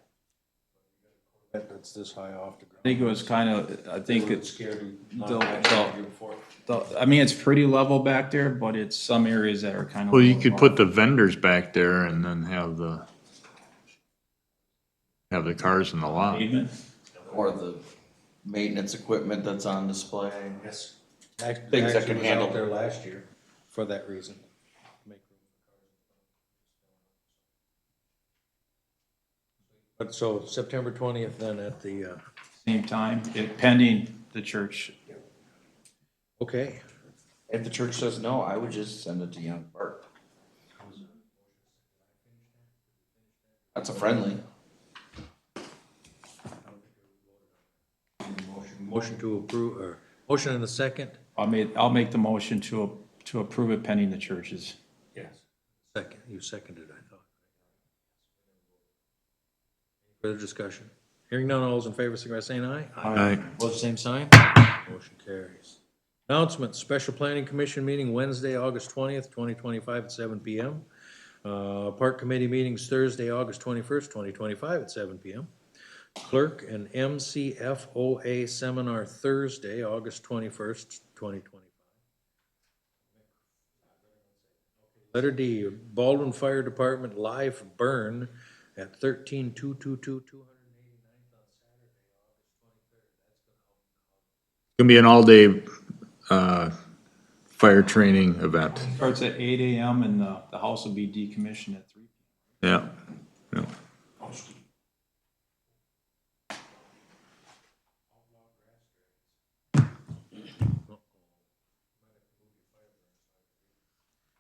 That's this high off the ground. I think it was I think it's, Scared to the- not actually do before. I mean, it's pretty level back there, but it's some areas that are kind of. Well, you could put the vendors back there and then have the cars in the lot. Pavement. Or the maintenance equipment that's on display. Yes. Things that can handle. Was out there last year for that reason. Make room for cars. But so September 20th then at the, Same time, pending the church. okay. If the church says no, I would just send it to Young Park. That's a friendly. Motion to approve, or motion in a second? I'll make the motion to approve it pending the churches. Yes. Second, you seconded, I thought. Further discussion? Hearing none, all those in favor, signify by saying aye. Aye. Opposed, same sign. Motion carries. Announcements, special planning commission meeting Wednesday, August 20th, 2025 at 7 PM. Park committee meetings Thursday, August 21st, 2025 at 7 PM. Clerk and MCFOA seminar Thursday, August 21st, 2025. Letter D, Baldwin Fire Department live burn at 13222 289th on Saturday, August 23rd. Gonna be an all-day, fire training event. Starts at 8 AM and the house will be decommissioned at 3 PM. Yeah, yeah.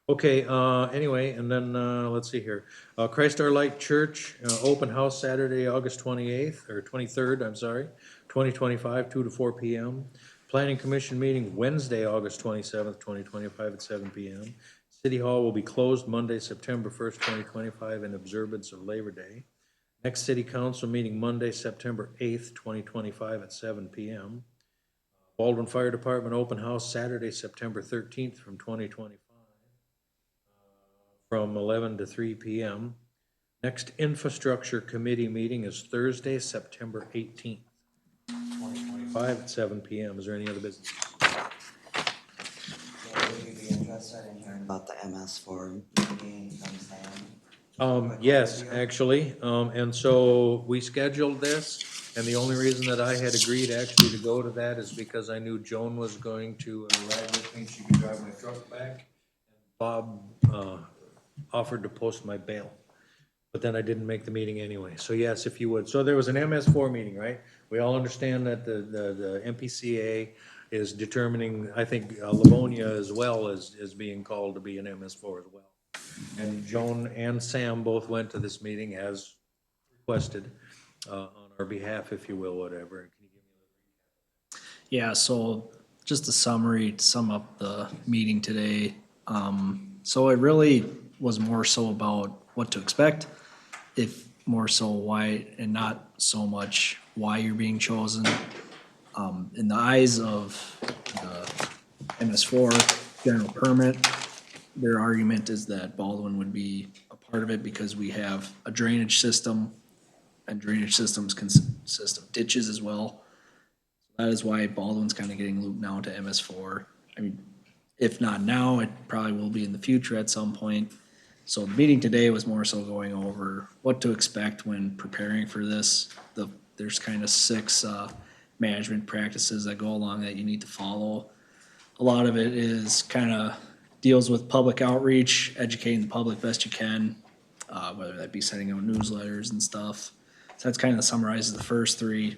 Okay, anyway, and then, let's see here. Christ Our Light Church, open house Saturday, August 28th, or 23rd, I'm sorry, 2025, 2 to 4 PM. Planning Commission meeting Wednesday, August 27th, 2025 at 7 PM. City Hall will be closed Monday, September 1st, 2025 in observance of Labor Day. Next City Council meeting Monday, September 8th, 2025 at 7 PM. Baldwin Fire Department open house Saturday, September 13th from 2025. From 11 to 3 PM. Next Infrastructure Committee meeting is Thursday, September 18th, 2025 at 7 PM. Is there any other business? Would you be interested in hearing about the MS4 meeting from Sam? Yes, actually, and so we scheduled this, and the only reason that I had agreed actually to go to that is because I knew Joan was going to ride with me, she could drive my truck back. Bob, offered to post my bail, but then I didn't make the meeting anyway, so yes, if you would. So there was an MS4 meeting, right? We all understand that the MPCA is determining, I think Livonia as well is being called to be an MS4 as well. And Joan and Sam both went to this meeting as requested, on our behalf, if you will, whatever. Can you give me Yeah, so just a summary to sum up the meeting today. So it really was more so about what to expect, if more so why, and not so much why you're being chosen. In the eyes of the MS4 general permit, their argument is that Baldwin would be a part of it because we have a drainage system, and drainage systems consist of ditches as well. That is why Baldwin's kind of getting looped now to MS4. I mean, if not now, it probably will be in the future at some point. So the meeting today was more so going over what to expect when preparing for this. There's kind of 6 management practices that go along that you need to follow. A lot of it is kind of deals with public outreach, educating the public best you can, whether that be sending out newsletters and stuff. So that's kind of summarizes the first 3.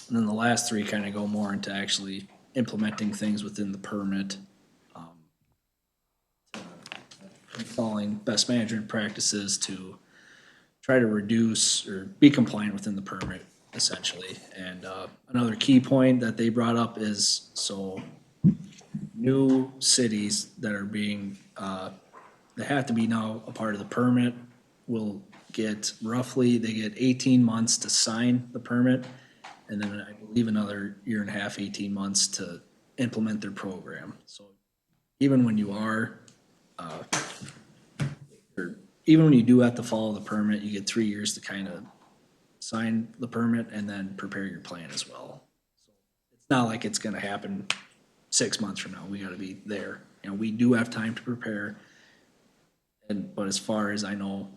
And then the last 3 kind of go more into actually implementing things within the permit. Installing best management practices to try to reduce or be compliant within the permit, essentially. And another key point that they brought up is, so new cities that are being, that have to be now a part of the permit will get they get 18 months to sign the permit, and then I believe another 1.5 years, 18 months to implement their program. So even when you are, even when you do have to follow the permit, you get 3 years to kind of sign the permit and then prepare your plan as well. So it's not like it's gonna happen 6 months from now. We gotta be there. You know, we do have time to prepare. But as far as I know,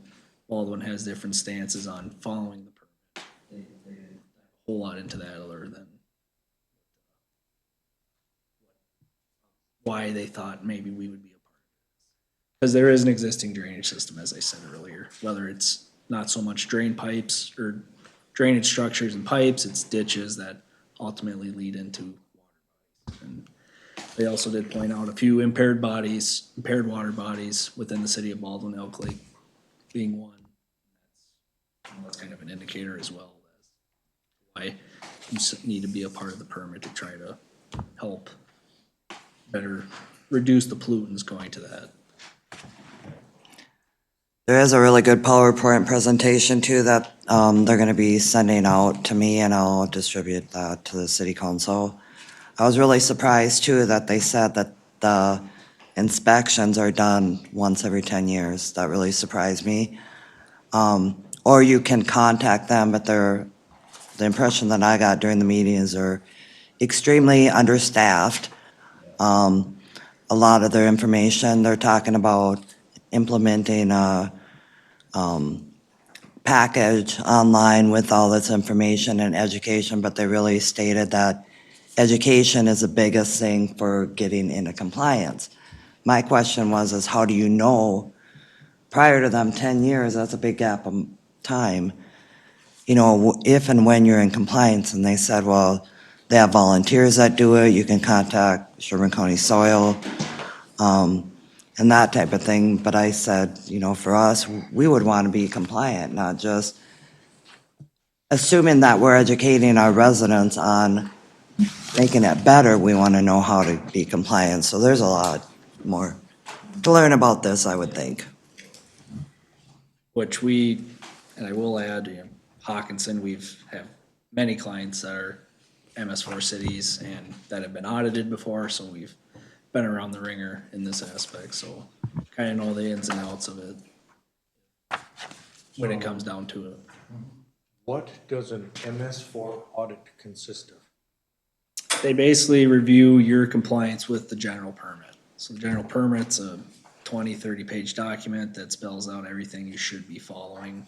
Baldwin has different stances on following the permit. They didn't dive a whole lot into that other than why they thought maybe we would be a part of it. Because there is an existing drainage system, as I said earlier, whether it's not so much drain pipes or drainage structures and pipes, it's ditches that ultimately lead into water bodies. And they also did point out a few impaired water bodies within the city of Baldwin, Elk Lake being one. That's kind of an indicator as well as why you need to be a part of the permit to try to help better reduce the pollutants going to that. There is a really good PowerPoint presentation too that they're gonna be sending out to me, and I'll distribute that to the city council. I was really surprised too that they said that the inspections are done once every 10 years. That really surprised me. Or you can contact them, but the impression that I got during the meetings are extremely understaffed. A lot of their information, they're talking about implementing a package online with all this information and education, but they really stated that education is the biggest thing for getting into compliance. My question is how do you know prior to them 10 years, that's a big gap of time, you know, if and when you're in compliance? And they said, well, they have volunteers that do it, you can contact Sherburne County Soil, and that type of thing. But I said, you know, for us, we would want to be compliant, not just assuming that we're educating our residents on making it better. We want to know how to be compliant. So there's a lot more to learn about this, I would think. Which and I will add, you know, Hawkinson, we've have many clients that are MS4 cities and that have been audited before, so we've been around the ringer in this aspect, so kind of know the ins and outs of it when it comes down to it. What does an MS4 audit consist of? They basically review your compliance with the general permit. So the general permit's a 20, 30-page document that spells out everything you should be following.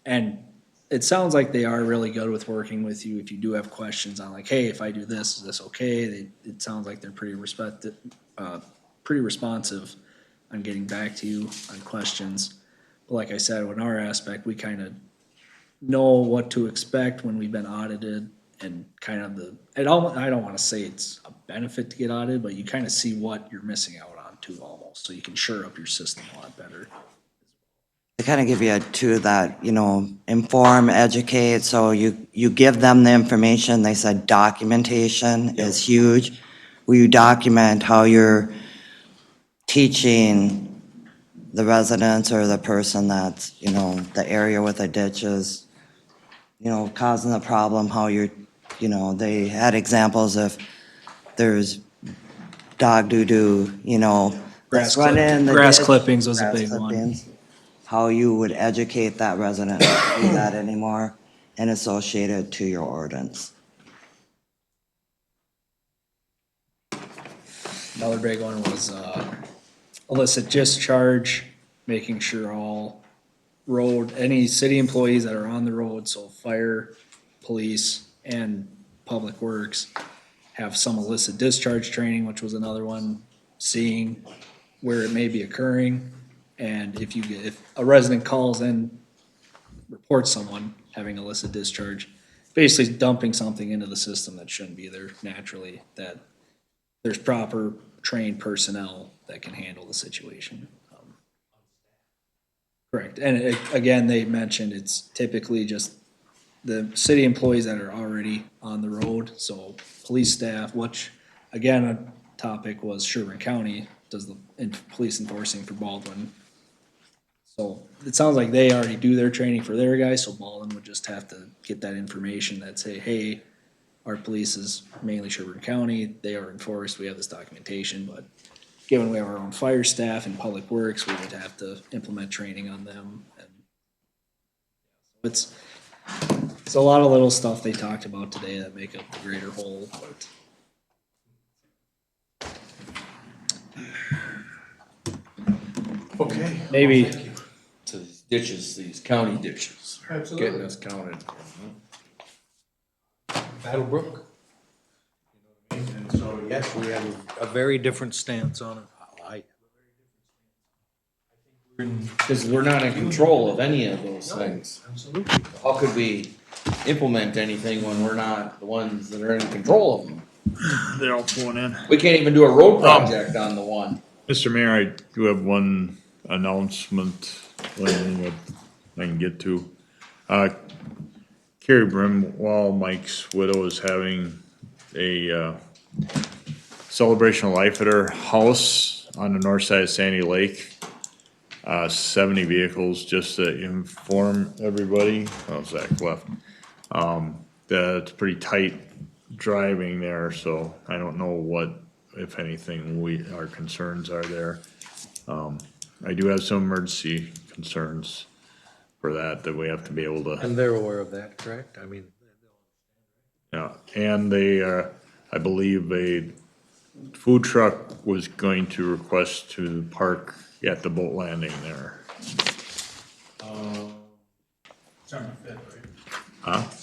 And it sounds like they are really good with working with you if you do have questions on like, hey, if I do this, is this okay? It sounds like they're pretty responsive on getting back to you on questions. But like I said, in our aspect, we kind of know what to expect when we've been audited and kind of I don't want to say it's a benefit to get audited, but you kind of see what you're missing out on too almost, so you can shore up your system a lot better. They kind of give you that, inform, educate, so you give them the information. They said documentation is huge. Will you document how you're teaching the residents or the person that's, the area with the ditches, causing the problem, how you're, they had examples of there's dog doo-doo, that's running the Grass ditch, clippings was a grass big one. clippings. How you would educate that resident not to do that anymore and associate it to your ordinance. Another big one was illicit discharge, making sure any city employees that are on the road, so fire, police, and public works, have some illicit discharge training, which was another one, seeing where it may be occurring. And if a resident calls in, reports someone having illicit discharge, basically dumping something into the system that shouldn't be there naturally, that there's proper trained personnel that can handle the situation. Correct. And again, they mentioned it's typically just the city employees that are already on the road. So police staff, which again, a topic was Sherburne County does the police enforcing for Baldwin. So it sounds like they already do their training for their guys. So Baldwin would just have to get that information that say, hey, our police is mainly Sherburne County. They are enforced. We have this documentation, but given we have our own fire staff and public works, we would have to implement training on them. And it's a lot of little stuff they talked about today that make up the greater whole, but. Okay. Maybe. To these ditches, these county ditches. Absolutely. Getting us counted. Battlebrook. And so, yes, we have a very different stance on it. Because we're not in control of any of those things. Absolutely. How could we implement anything when we're not the ones that are in control of them? They're all pulling in. We can't even do a road project on the one. Mr. Mayor, I do have one announcement I can get to. Carrie Brimwall, Mike's widow, is having a celebration of life at her house on the north side of Sandy Lake. 70 vehicles, just to inform everybody. Oh, Zach left. That it's pretty tight driving there, so I don't know what, if anything, our concerns are there. I do have some emergency concerns for that we have to be able to. And they're aware of that, correct? I mean. Yeah, and I believe a food truck was going to request to park at the boat landing there.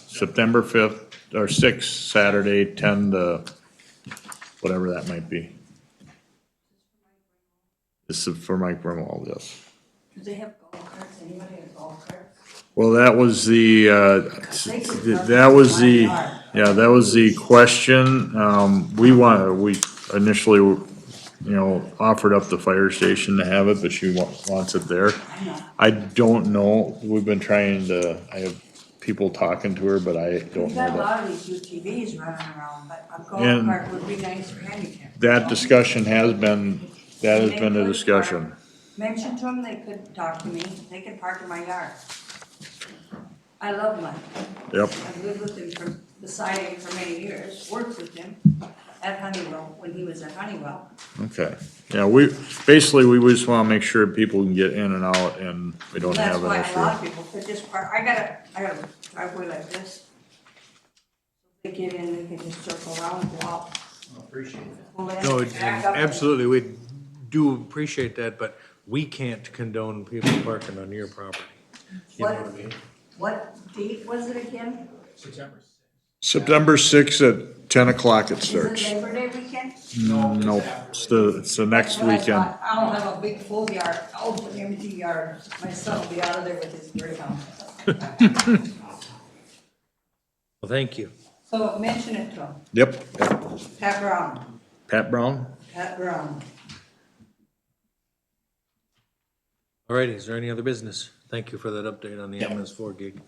September 5th or 6th, Saturday, 10 to whatever that might be. This is for Mike Brimwald, yes. Do they have golf carts? Anybody have golf carts? Well, that was the question. We initially, offered up the fire station to have it, but she wants it there. I don't know. We've been I have people talking to her, but I don't know We've got a that. lot of these UTVs running around, but a golf And cart would be nice for handicapped. That discussion has been a discussion. Mention to them they could talk to me, they could park in my yard. I love Mike. Yep. I've lived with him beside him for many years, worked with him at Honeywell, when he was at Honeywell. Okay. Yeah, we just wanna make sure people can get in and out and we don't have an That's why a lot of issue. people could just park, I got a driveway like this. They get in, they can just circle around and go out. No, absolutely, we'd do appreciate that, but we can't condone people parking on your property. You know what I mean? What date was it again? September 6th at 10 o'clock it Is it starts. Labor Day weekend? Nope, it's the next That's what I weekend. thought. I'll have a big full yard, open empty yard. My son will be out of there with his greyhound. Well, thank you. So mention it to him. Yep, Pat Brown, Pat Brown? Pat Brown. All right, is there any other business? Thank you for that update on the MS4 gig.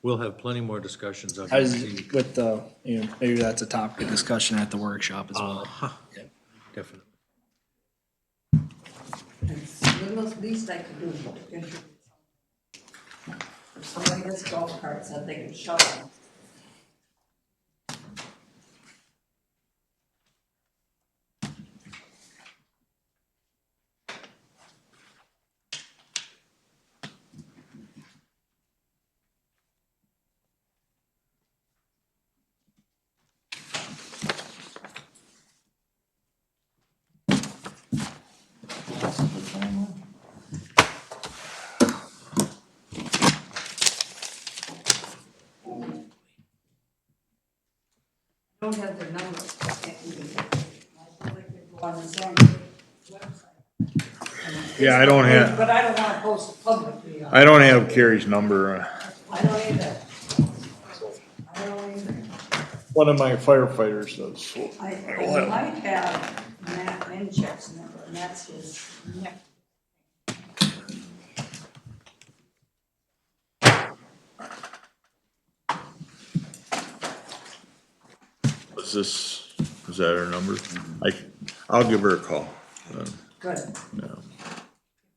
We'll have plenty more discussions. I I was guarantee. with the, maybe that's a topic of discussion at the workshop as well. Definitely. It's the least I could do is to contribute something. If somebody gets golf carts that they can shovel. Don't have their number. Can't even- I feel like they go on the same website. Yeah, I don't have, But I don't wanna post it publicly. I don't have Carrie's number. I don't either. I don't either. One of my firefighters does. I might have Matt Minchek's number, and that's his neck. Is that her number? I'll give her a call. Good. Yeah.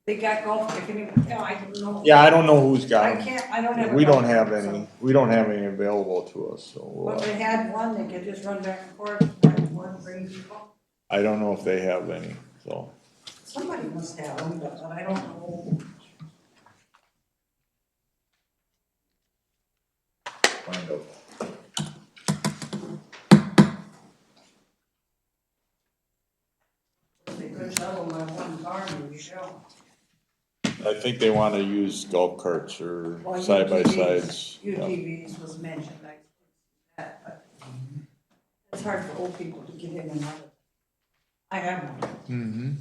They got golf, I don't know. Yeah, I don't know who's got I them. can't, I don't have. a We don't golf have cart, so- any, we don't have any available to us, so, Well, if they had one, they could just run back and forth, back and forth, bring people. I don't know if they have any, so. Somebody must have them, but I don't know. Find out. If they could shovel my one car, maybe shovel. I think they wanna use golf carts or Well, side by UTVs sides. Yeah. UTVs was mentioned, like that, but it's hard for old people to get in and out of. I have one. Mm-hmm.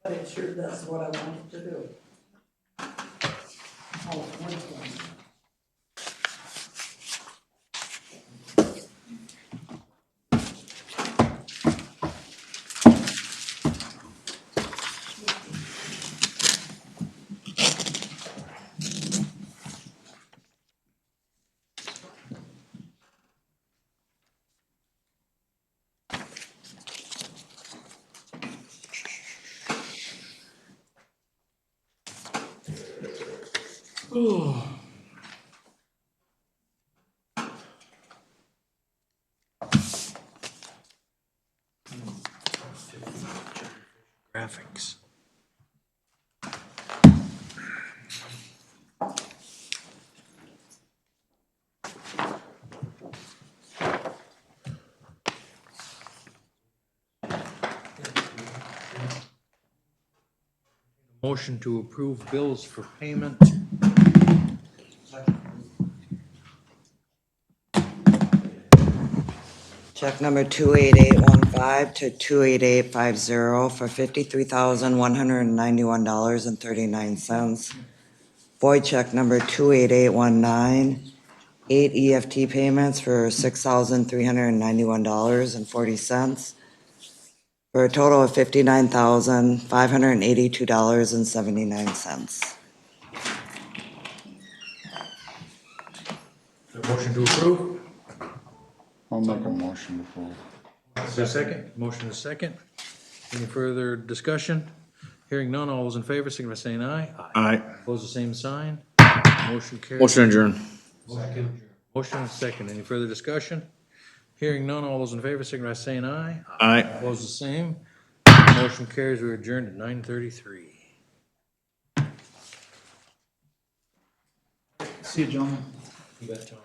But it sure does what I wanted to do. Oh, one thing. Graphics. Motion to approve bills for payment. Check number 28815 to 28850 for $53,191.39. Void check number 28819, 8 EFT payments for $6,391.40 for a total of $59,582.79. Motion to approve. I'll make a motion to approve. Is there a second? Motion is second. Any further discussion? Hearing none, all those in favor, signify by saying aye. Aye. Opposed, the same sign. Motion carries. Motion adjourned. Motion is second. Any further discussion? Hearing none, all those in favor, signify by saying aye. Aye. Opposed, the same. Motion carries. We're adjourned at 9:33. See you, gentlemen. You bet, Tom.